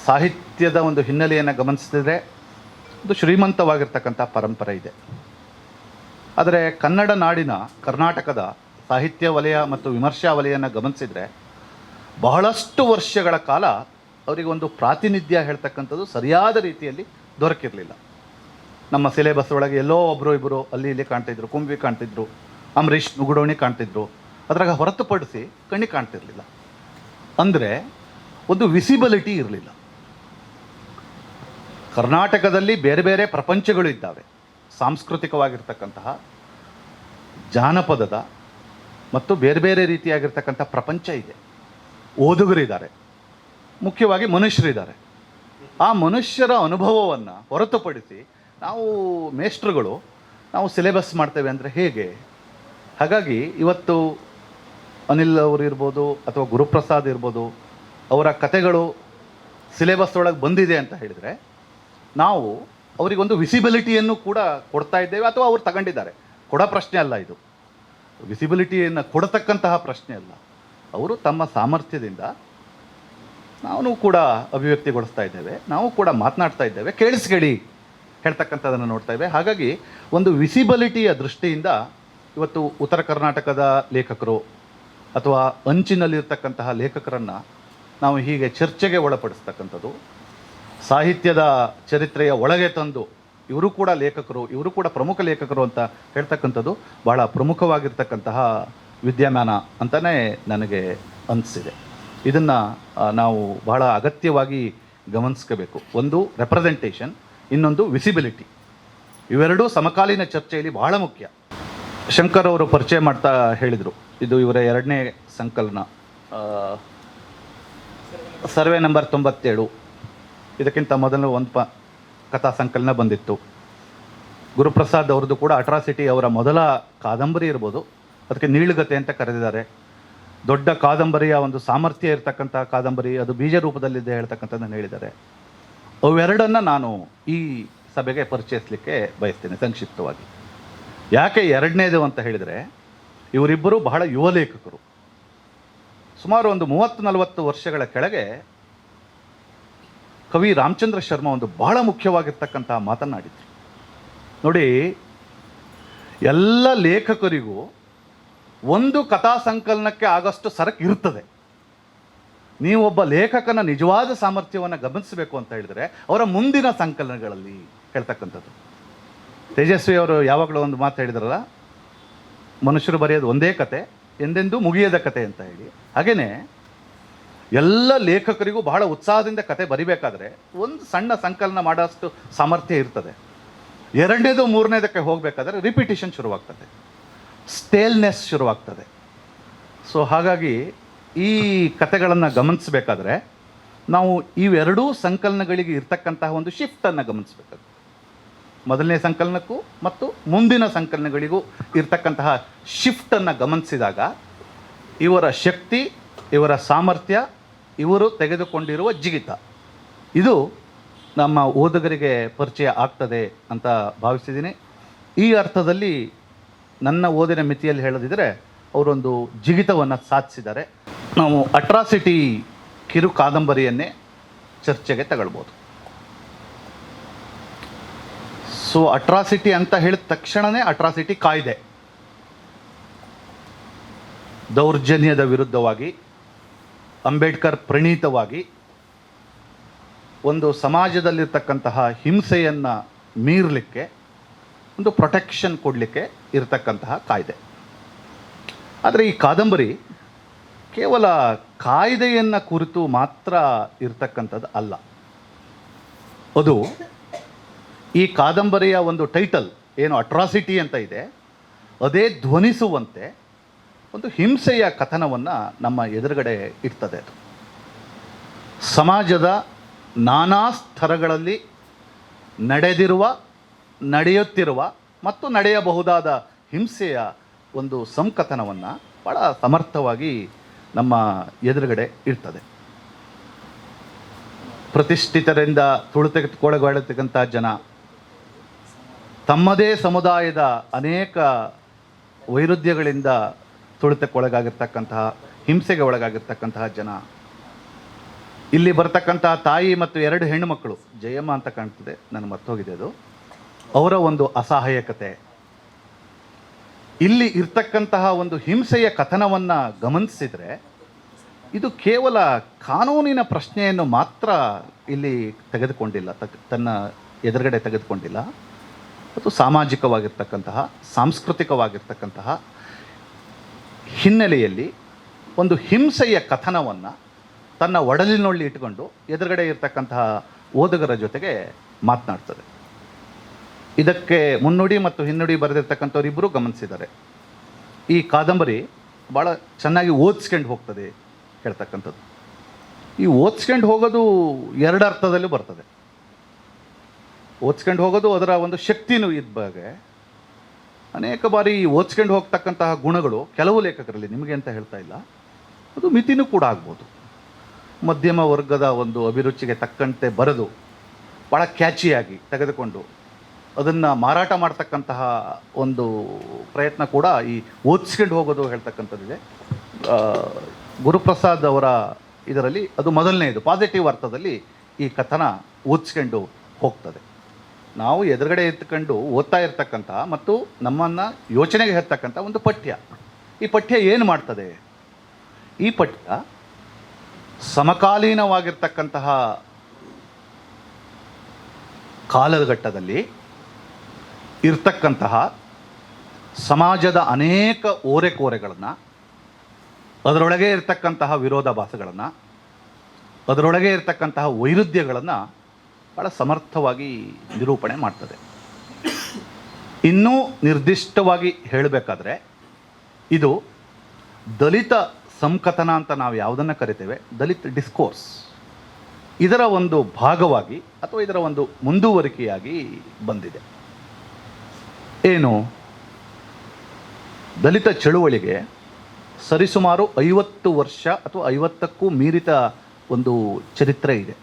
ಸಾಹಿತ್ಯದ ಒಂದು ಹಿನ್ನೆಲೆಯನ್ನು ಗಮನಿಸಿದರೆ ಒಂದು ಶ್ರೀಮಂತವಾಗಿರ್ತಕ್ಕಂಥ ಪರಂಪರೆ ಇದೆ. ಆದರೆ ಕನ್ನಡ ನಾಡಿನ, ಕರ್ನಾಟಕದ ಸಾಹಿತ್ಯ ವಲಯ ಮತ್ತು ವಿಮರ್ಶಾ ವಲಯನ ಗಮನಿಸಿದರೆ ಬಹಳಷ್ಟು ವರ್ಷಗಳ ಕಾಲ ಅವರಿಗೆ ಒಂದು ಪ್ರಾತಿನಿಧ್ಯ ಹೇಳ್ತಕ್ಕಂಥದ್ದು ಸರಿಯಾದ ರೀತಿಯಲ್ಲಿ ದೊರಕಿರಲಿಲ್ಲ. ನಮ್ಮ ಸಿಲೆಬಸ್ ಒಳಗೆ ಎಲ್ಲೋ ಒಬ್ಬರು ಇಬ್ಬರು ಅಲ್ಲಿ ಇಲ್ಲಿ ಕಾಣ್ತಿದ್ರು, ಕುಂಬಿ ಕಾಣ್ತಿದ್ರು, ಅಂಬರೀಷ್ ನುಗುಡೋಣಿ ಕಾಣ್ತಿದ್ರು, ಅದ್ರಾಗ ಹೊರತುಪಡಿಸಿ ಕಣ್ಣಿ ಕಾಣ್ತಿರಲಿಲ್ಲ. ಅಂದರೆ ಒಂದು ವಿಸಿಬಿಲಿಟಿ ಇರಲಿಲ್ಲ. ಕರ್ನಾಟಕದಲ್ಲಿ ಬೇರೆ ಬೇರೆ ಪ್ರಪಂಚಗಳು ಇದ್ದಾವೆ. ಸಾಂಸ್ಕೃತಿಕವಾಗಿರ್ತಕ್ಕಂತಹ, ಜಾನಪದದ ಮತ್ತು ಬೇರೆ ಬೇರೆ ರೀತಿಯಾಗಿರ್ತಕ್ಕಂಥ ಪ್ರಪಂಚ ಇದೆ. ಓದುಗರಿದ್ದಾರೆ, ಮುಖ್ಯವಾಗಿ ಮನುಷ್ಯರಿದ್ದಾರೆ. ಆ ಮನುಷ್ಯರ ಅನುಭವವನ್ನು ಹೊರತುಪಡಿಸಿ ನಾವು ಮೇಷ್ಟ್ರುಗಳು ನಾವು ಸಿಲೆಬಸ್ ಮಾಡ್ತೇವೆ ಅಂದರೆ ಹೇಗೆ? ಹಾಗಾಗಿ ಇವತ್ತು ಅನಿಲ್ ಅವರು ಇರ್ಬೋದು ಅಥವಾ ಗುರುಪ್ರಸಾದ್ ಇರ್ಬೋದು, ಅವರ ಕತೆಗಳು ಸಿಲೆಬಸ್ ಒಳಗೆ ಬಂದಿದೆ ಅಂತ ಹೇಳಿದರೆ ನಾವು ಅವರಿಗೊಂದು ವಿಸಿಬಿಲಿಟಿಯನ್ನು ಕೂಡ ಕೊಡ್ತಾ ಇದ್ದೇವೆ, ಅಥವಾ ಅವರು ತಗೊಂಡಿದ್ದಾರೆ. ಕೊಡೋ ಪ್ರಶ್ನೆ ಅಲ್ಲ ಇದು, ವಿಸಿಬಿಲಿಟಿಯನ್ನು ಕೊಡತಕ್ಕಂತಹ ಪ್ರಶ್ನೆ ಅಲ್ಲ. ಅವರು ತಮ್ಮ ಸಾಮರ್ಥ್ಯದಿಂದ ನಾವು ಕೂಡ ಅಭಿವ್ಯಕ್ತಿಗೊಳಿಸ್ತಾ ಇದ್ದೇವೆ, ನಾವು ಕೂಡ ಮಾತನಾಡ್ತಾ ಇದ್ದೇವೆ, ಕೇಳಿಸ್ಕೊಳ್ಳಿ ಹೇಳ್ತಕ್ಕಂಥದ್ದನ್ನು ನೋಡ್ತಾ ಇವೆ. ಹಾಗಾಗಿ ಒಂದು ವಿಸಿಬಿಲಿಟಿಯ ದೃಷ್ಟಿಯಿಂದ ಇವತ್ತು ಉತ್ತರ ಕರ್ನಾಟಕದ ಲೇಖಕರು ಅಥವಾ ಅಂಚಿನಲ್ಲಿರ್ತಕ್ಕಂತಹ ಲೇಖಕರನ್ನು ನಾವು ಹೀಗೆ ಚರ್ಚೆಗೆ ಒಳಪಡಿಸ್ತಕ್ಕಂಥದ್ದು, ಸಾಹಿತ್ಯದ ಚರಿತ್ರೆಯ ಒಳಗೆ ತಂದು ಇವರು ಕೂಡ ಲೇಖಕರು, ಇವರು ಕೂಡ ಪ್ರಮುಖ ಲೇಖಕರು ಅಂತ ಹೇಳ್ತಕ್ಕಂಥದ್ದು ಭಾಳ ಪ್ರಮುಖವಾಗಿರ್ತಕ್ಕಂತಹ ವಿದ್ಯಮಾನ ಅಂತಲೇ ನನಗೆ ಅನಿಸಿದೆ. ಇದನ್ನು ನಾವು ಬಹಳ ಅಗತ್ಯವಾಗಿ ಗಮನಿಸ್ಕೋಬೇಕು. ಒಂದು ರೆಪ್ರೆಸೆಂಟೇಷನ್, ಇನ್ನೊಂದು ವಿಸಿಬಿಲಿಟಿ. ಇವೆರಡೂ ಸಮಕಾಲೀನ ಚರ್ಚೆಯಲ್ಲಿ ಬಹಳ ಮುಖ್ಯ. ಶಂಕರ್ ಅವರು ಪರಿಚಯ ಮಾಡ್ತಾ ಹೇಳಿದರು, ಇದು ಇವರ 2ನೇ ಸಂಕಲನ, ಸರ್ವೆ ನಂಬರ್ 97. ಇದಕ್ಕಿಂತ ಮೊದಲು ಒಂದು ಕಥಾ ಸಂಕಲನ ಬಂದಿತ್ತು. ಗುರುಪ್ರಸಾದ್ ಅವ್ರದ್ದು ಕೂಡ ಅಟ್ರಾಸಿಟಿ ಅವರ ಮೊದಲ ಕಾದಂಬರಿ ಇರ್ಬೋದು, ಅದಕ್ಕೆ ನೀಳುಗತೆ ಅಂತ ಕರೆದಿದ್ದಾರೆ. ದೊಡ್ಡ ಕಾದಂಬರಿಯ ಒಂದು ಸಾಮರ್ಥ್ಯ ಇರತಕ್ಕಂಥ ಕಾದಂಬರಿ, ಅದು ಬೀಜ ರೂಪದಲ್ಲಿದೆ ಹೇಳ್ತಕ್ಕಂಥದ್ದನ್ನು ಹೇಳಿದ್ದಾರೆ. ಅವೆರಡನ್ನು ನಾನು ಈ ಸಭೆಗೆ ಪರಿಚಯಿಸಲಿಕ್ಕೆ ಬಯಸ್ತೇನೆ ಸಂಕ್ಷಿಪ್ತವಾಗಿ. ಯಾಕೆ 2ನೇದು ಅಂತ ಹೇಳಿದರೆ, ಇವರಿಬ್ಬರು ಬಹಳ ಯುವ ಲೇಖಕರು. ಸುಮಾರು ಒಂದು 30-40 ವರ್ಷಗಳ ಕೆಳಗೆ ಕವಿ ರಾಮಚಂದ್ರ ಶರ್ಮಾ ಒಂದು ಬಹಳ ಮುಖ್ಯವಾಗಿರ್ತಕ್ಕಂಥ ಮಾತನಾಡಿದರು. ನೋಡಿ, ಎಲ್ಲ ಲೇಖಕರಿಗೂ ಒಂದು ಕಥಾ ಸಂಕಲನಕ್ಕೆ ಆಗಷ್ಟು ಸರಕು ಇರ್ತದೆ. ನೀವೊಬ್ಬ ಲೇಖಕನ ನಿಜವಾದ ಸಾಮರ್ಥ್ಯವನ್ನು ಗಮನಿಸಬೇಕು ಅಂತ ಹೇಳಿದರೆ ಅವರ ಮುಂದಿನ ಸಂಕಲನಗಳಲ್ಲಿ ಹೇಳ್ತಕ್ಕಂಥದ್ದು. ತೇಜಸ್ವಿ ಅವರು ಯಾವಾಗಲೂ ಒಂದು ಮಾತು ಹೇಳಿದ್ರಲ್ಲ, ಮನುಷ್ಯರು ಬರೆಯೋದು ಒಂದೇ ಕತೆ, ಎಂದೆಂದೂ ಮುಗಿಯದ ಕತೆ ಅಂತ ಹೇಳಿ. ಹಾಗೆಯೇ ಎಲ್ಲ ಲೇಖಕರಿಗೂ ಬಹಳ ಉತ್ಸಾಹದಿಂದ ಕತೆ ಬರಿಬೇಕಾದ್ರೆ ಒಂದು ಸಣ್ಣ ಸಂಕಲನ ಮಾಡೋಷ್ಟು ಸಾಮರ್ಥ್ಯ ಇರ್ತದೆ. 2ನೇದು 3ನೇದಕ್ಕೆ ಹೋಗಬೇಕಾದ್ರೆ ರಿಪಿಟೇಷನ್ ಶುರುವಾಗ್ತದೆ, ಸ್ಟೇಲ್ನೆಸ್ ಶುರುವಾಗ್ತದೆ. ಸೊ ಹಾಗಾಗಿ ಈ ಕತೆಗಳನ್ನು ಗಮನಿಸಬೇಕಾದ್ರೆ ನಾವು ಇವೆರಡೂ ಸಂಕಲನಗಳಿಗೆ ಇರ್ತಕ್ಕಂತಹ ಒಂದು ಶಿಫ್ಟನ್ನು ಗಮನಿಸಬೇಕಾಗುತ್ತೆ. ಮೊದಲನೇ ಸಂಕಲನಕ್ಕೂ ಮತ್ತು ಮುಂದಿನ ಸಂಕಲನಗಳಿಗೂ ಇರ್ತಕ್ಕಂತಹ ಶಿಫ್ಟನ್ನು ಗಮನಿಸಿದಾಗ ಇವರ ಶಕ್ತಿ, ಇವರ ಸಾಮರ್ಥ್ಯ, ಇವರು ತೆಗೆದುಕೊಂಡಿರುವ ಜಿಗಿತ, ಇದು ನಮ್ಮ ಓದುಗರಿಗೆ ಪರಿಚಯ ಆಗ್ತದೆ ಅಂತ ಭಾವಿಸಿದ್ದೀನಿ. ಈ ಅರ್ಥದಲ್ಲಿ ನನ್ನ ಓದಿನ ಮಿತಿಯಲ್ಲಿ ಹೇಳದಿದ್ದರೆ ಅವರೊಂದು ಜಿಗಿತವನ್ನು ಸಾಧಿಸಿದ್ದಾರೆ. ನಾವು ಅಟ್ರಾಸಿಟಿ ಕಿರು ಕಾದಂಬರಿಯನ್ನೇ ಚರ್ಚೆಗೆ ತಗೊಳ್ಬೋದು. ಸೊ ಅಟ್ರಾಸಿಟಿ ಅಂತ ಹೇಳಿದ ತಕ್ಷಣವೇ ಅಟ್ರಾಸಿಟಿ ಕಾಯ್ದೆ, ದೌರ್ಜನ್ಯದ ವಿರುದ್ಧವಾಗಿ ಅಂಬೇಡ್ಕರ್ ಪ್ರಣೀತವಾಗಿ ಒಂದು ಸಮಾಜದಲ್ಲಿರ್ತಕ್ಕಂತಹ ಹಿಂಸೆಯನ್ನು ಮೀರಲಿಕ್ಕೆ ಒಂದು ಪ್ರೊಟೆಕ್ಷನ್ ಕೊಡಲಿಕ್ಕೆ ಇರತಕ್ಕಂತಹ ಕಾಯ್ದೆ. ಆದರೆ ಈ ಕಾದಂಬರಿ ಕೇವಲ ಕಾಯ್ದೆಯನ್ನು ಕುರಿತು ಮಾತ್ರ ಇರತಕ್ಕಂಥದ್ದು ಅಲ್ಲ. ಅದು ಈ ಕಾದಂಬರಿಯ ಒಂದು ಟೈಟಲ್ ಏನು ಅಟ್ರಾಸಿಟಿ ಅಂತ ಇದೆ, ಅದೇ ಧ್ವನಿಸುವಂತೆ ಒಂದು ಹಿಂಸೆಯ ಕಥನವನ್ನು ನಮ್ಮ ಎದುರುಗಡೆ ಇಡ್ತದೆ. ಅದು ಸಮಾಜದ ನಾನಾ ಸ್ತರಗಳಲ್ಲಿ ನಡೆದಿರುವ, ನಡೆಯುತ್ತಿರುವ ಮತ್ತು ನಡೆಯಬಹುದಾದ ಹಿಂಸೆಯ ಒಂದು ಸಂಕಥನವನ್ನು ಭಾಳ ಸಮರ್ಥವಾಗಿ ನಮ್ಮ ಎದುರುಗಡೆ ಇರ್ತದೆ. ಪ್ರತಿಷ್ಠಿತರಿಂದ ತುಳಿತಕ್ಕೊಳಗಾಡತಕ್ಕಂಥ ಜನ, ತಮ್ಮದೇ ಸಮುದಾಯದ ಅನೇಕ ವೈರುಧ್ಯಗಳಿಂದ ತುಳಿತಕ್ಕೊಳಗಾಗಿರ್ತಕ್ಕಂತಹ, ಹಿಂಸೆಗೆ ಒಳಗಾಗಿರ್ತಕ್ಕಂತಹ ಜನ, ಇಲ್ಲಿ ಬರ್ತಕ್ಕಂತಹ ತಾಯಿ ಮತ್ತು 2 ಹೆಣ್ಣು ಮಕ್ಕಳು, ಜಯಮ್ಮ ಅಂತ ಕಾಣ್ತದೆ, ನನಗೆ ಮರ್ತೋಗಿದೆ ಅದು, ಅವರ ಒಂದು ಅಸಹಾಯಕತೆ, ಇಲ್ಲಿ ಇರ್ತಕ್ಕಂತಹ ಒಂದು ಹಿಂಸೆಯ ಕಥನವನ್ನು ಗಮನಿಸಿದರೆ ಇದು ಕೇವಲ ಕಾನೂನಿನ ಪ್ರಶ್ನೆಯನ್ನು ಮಾತ್ರ ಇಲ್ಲಿ ತೆಗೆದುಕೊಂಡಿಲ್ಲ, ತನ್ನ ಎದುರುಗಡೆ ತೆಗೆದುಕೊಂಡಿಲ್ಲ. ಅದು ಸಾಮಾಜಿಕವಾಗಿರ್ತಕ್ಕಂತಹ, ಸಾಂಸ್ಕೃತಿಕವಾಗಿರ್ತಕ್ಕಂತಹ ಹಿನ್ನೆಲೆಯಲ್ಲಿ ಒಂದು ಹಿಂಸೆಯ ಕಥನವನ್ನು ತನ್ನ ಒಡಲಿನೊಳ್ಳಿ ಇಟ್ಕೊಂಡು ಎದುರುಗಡೆ ಇರತಕ್ಕಂತಹ ಓದುಗರ ಜೊತೆಗೆ ಮಾತನಾಡ್ತದೆ. ಇದಕ್ಕೆ ಮುನ್ನುಡಿ ಮತ್ತು ಹಿನ್ನುಡಿ ಬರೆದಿರ್ತಕ್ಕಂಥವ್ರಿಬ್ಬರು ಗಮನಿಸಿದ್ದಾರೆ. ಈ ಕಾದಂಬರಿ ಭಾಳ ಚೆನ್ನಾಗಿ ಓದಿಸ್ಕೊಂಡು ಹೋಗ್ತದೆ ಹೇಳ್ತಕ್ಕಂಥದ್ದು. ಈ ಓದಿಸ್ಕೊಂಡು ಹೋಗೋದು 2 ಅರ್ಥದಲ್ಲೂ ಬರ್ತದೆ. ಓದಿಸ್ಕೊಂಡು ಹೋಗೋದು ಅದರ ಒಂದು ಶಕ್ತಿನೂ ಇದ್ದ ಬಗ್ಗೆ ಅನೇಕ ಬಾರಿ ಓದಿಸ್ಕೊಂಡು ಹೋಗ್ತಕ್ಕಂತಹ ಗುಣಗಳು ಕೆಲವು ಲೇಖಕರಲ್ಲಿ, ನಿಮಗೆ ಅಂತ ಹೇಳ್ತಾ ಇಲ್ಲ, ಅದು ಮಿತಿನೂ ಕೂಡ ಆಗ್ಬೋದು. ಮಧ್ಯಮ ವರ್ಗದ ಒಂದು ಅಭಿರುಚಿಗೆ ತಕ್ಕಂತೆ ಬರೆದು ಭಾಳ ಕ್ಯಾಚಿಯಾಗಿ ತೆಗೆದುಕೊಂಡು ಅದನ್ನು ಮಾರಾಟ ಮಾಡ್ತಕ್ಕಂತಹ ಒಂದು ಪ್ರಯತ್ನ ಕೂಡ ಈ ಓದಿಸ್ಕೊಂಡು ಹೋಗೋದು ಹೇಳ್ತಕ್ಕಂಥದ್ದಿದೆ. ಗುರುಪ್ರಸಾದ್ ಅವರ ಇದರಲ್ಲಿ ಅದು ಮೊದಲನೇದು, ಪಾಸಿಟಿವ್ ಅರ್ಥದಲ್ಲಿ ಈ ಕಥನ ಓದಿಸ್ಕೊಂಡು ಹೋಗ್ತದೆ. ನಾವು ಎದುರುಗಡೆ ಎತ್ಕೊಂಡು ಓದ್ತಾ ಇರ್ತಕ್ಕಂಥ ಮತ್ತು ನಮ್ಮನ್ನು ಯೋಚನೆಗೆ ಹೆರ್ತಕ್ಕಂಥ ಒಂದು ಪಠ್ಯ. ಈ ಪಠ್ಯ ಏನು ಮಾಡ್ತದೆ? ಈ ಪಠ್ಯ ಸಮಕಾಲೀನವಾಗಿರ್ತಕ್ಕಂತಹ ಕಾಲಘಟ್ಟದಲ್ಲಿ ಇರ್ತಕ್ಕಂತಹ ಸಮಾಜದ ಅನೇಕ ಓರೆಕೋರೆಗಳನ್ನು, ಅದರೊಳಗೆ ಇರ್ತಕ್ಕಂತಹ ವಿರೋಧಾಭಾಸಗಳನ್ನು, ಅದರೊಳಗೆ ಇರ್ತಕ್ಕಂತಹ ವೈರುಧ್ಯಗಳನ್ನು ಭಾಳ ಸಮರ್ಥವಾಗಿ ನಿರೂಪಣೆ ಮಾಡ್ತದೆ. ಇನ್ನೂ ನಿರ್ದಿಷ್ಟವಾಗಿ ಹೇಳಬೇಕಾದ್ರೆ ಇದು ದಲಿತ ಸಂಕಥನ ಅಂತ ನಾವು ಯಾವುದನ್ನು ಕರಿತೇವೆ, ದಲಿತ ಡಿಸ್ಕೋರ್ಸ್, ಇದರ ಒಂದು ಭಾಗವಾಗಿ ಅಥವಾ ಇದರ ಒಂದು ಮುಂದುವರಿಕೆಯಾಗಿ ಬಂದಿದೆ. ಏನು? ದಲಿತ ಚಳುವಳಿಗೆ ಸರಿಸುಮಾರು 50 ವರ್ಷ ಅಥವಾ 50ಕ್ಕೂ ಮೀರಿದ ಒಂದು ಚರಿತ್ರೆ ಇದೆ.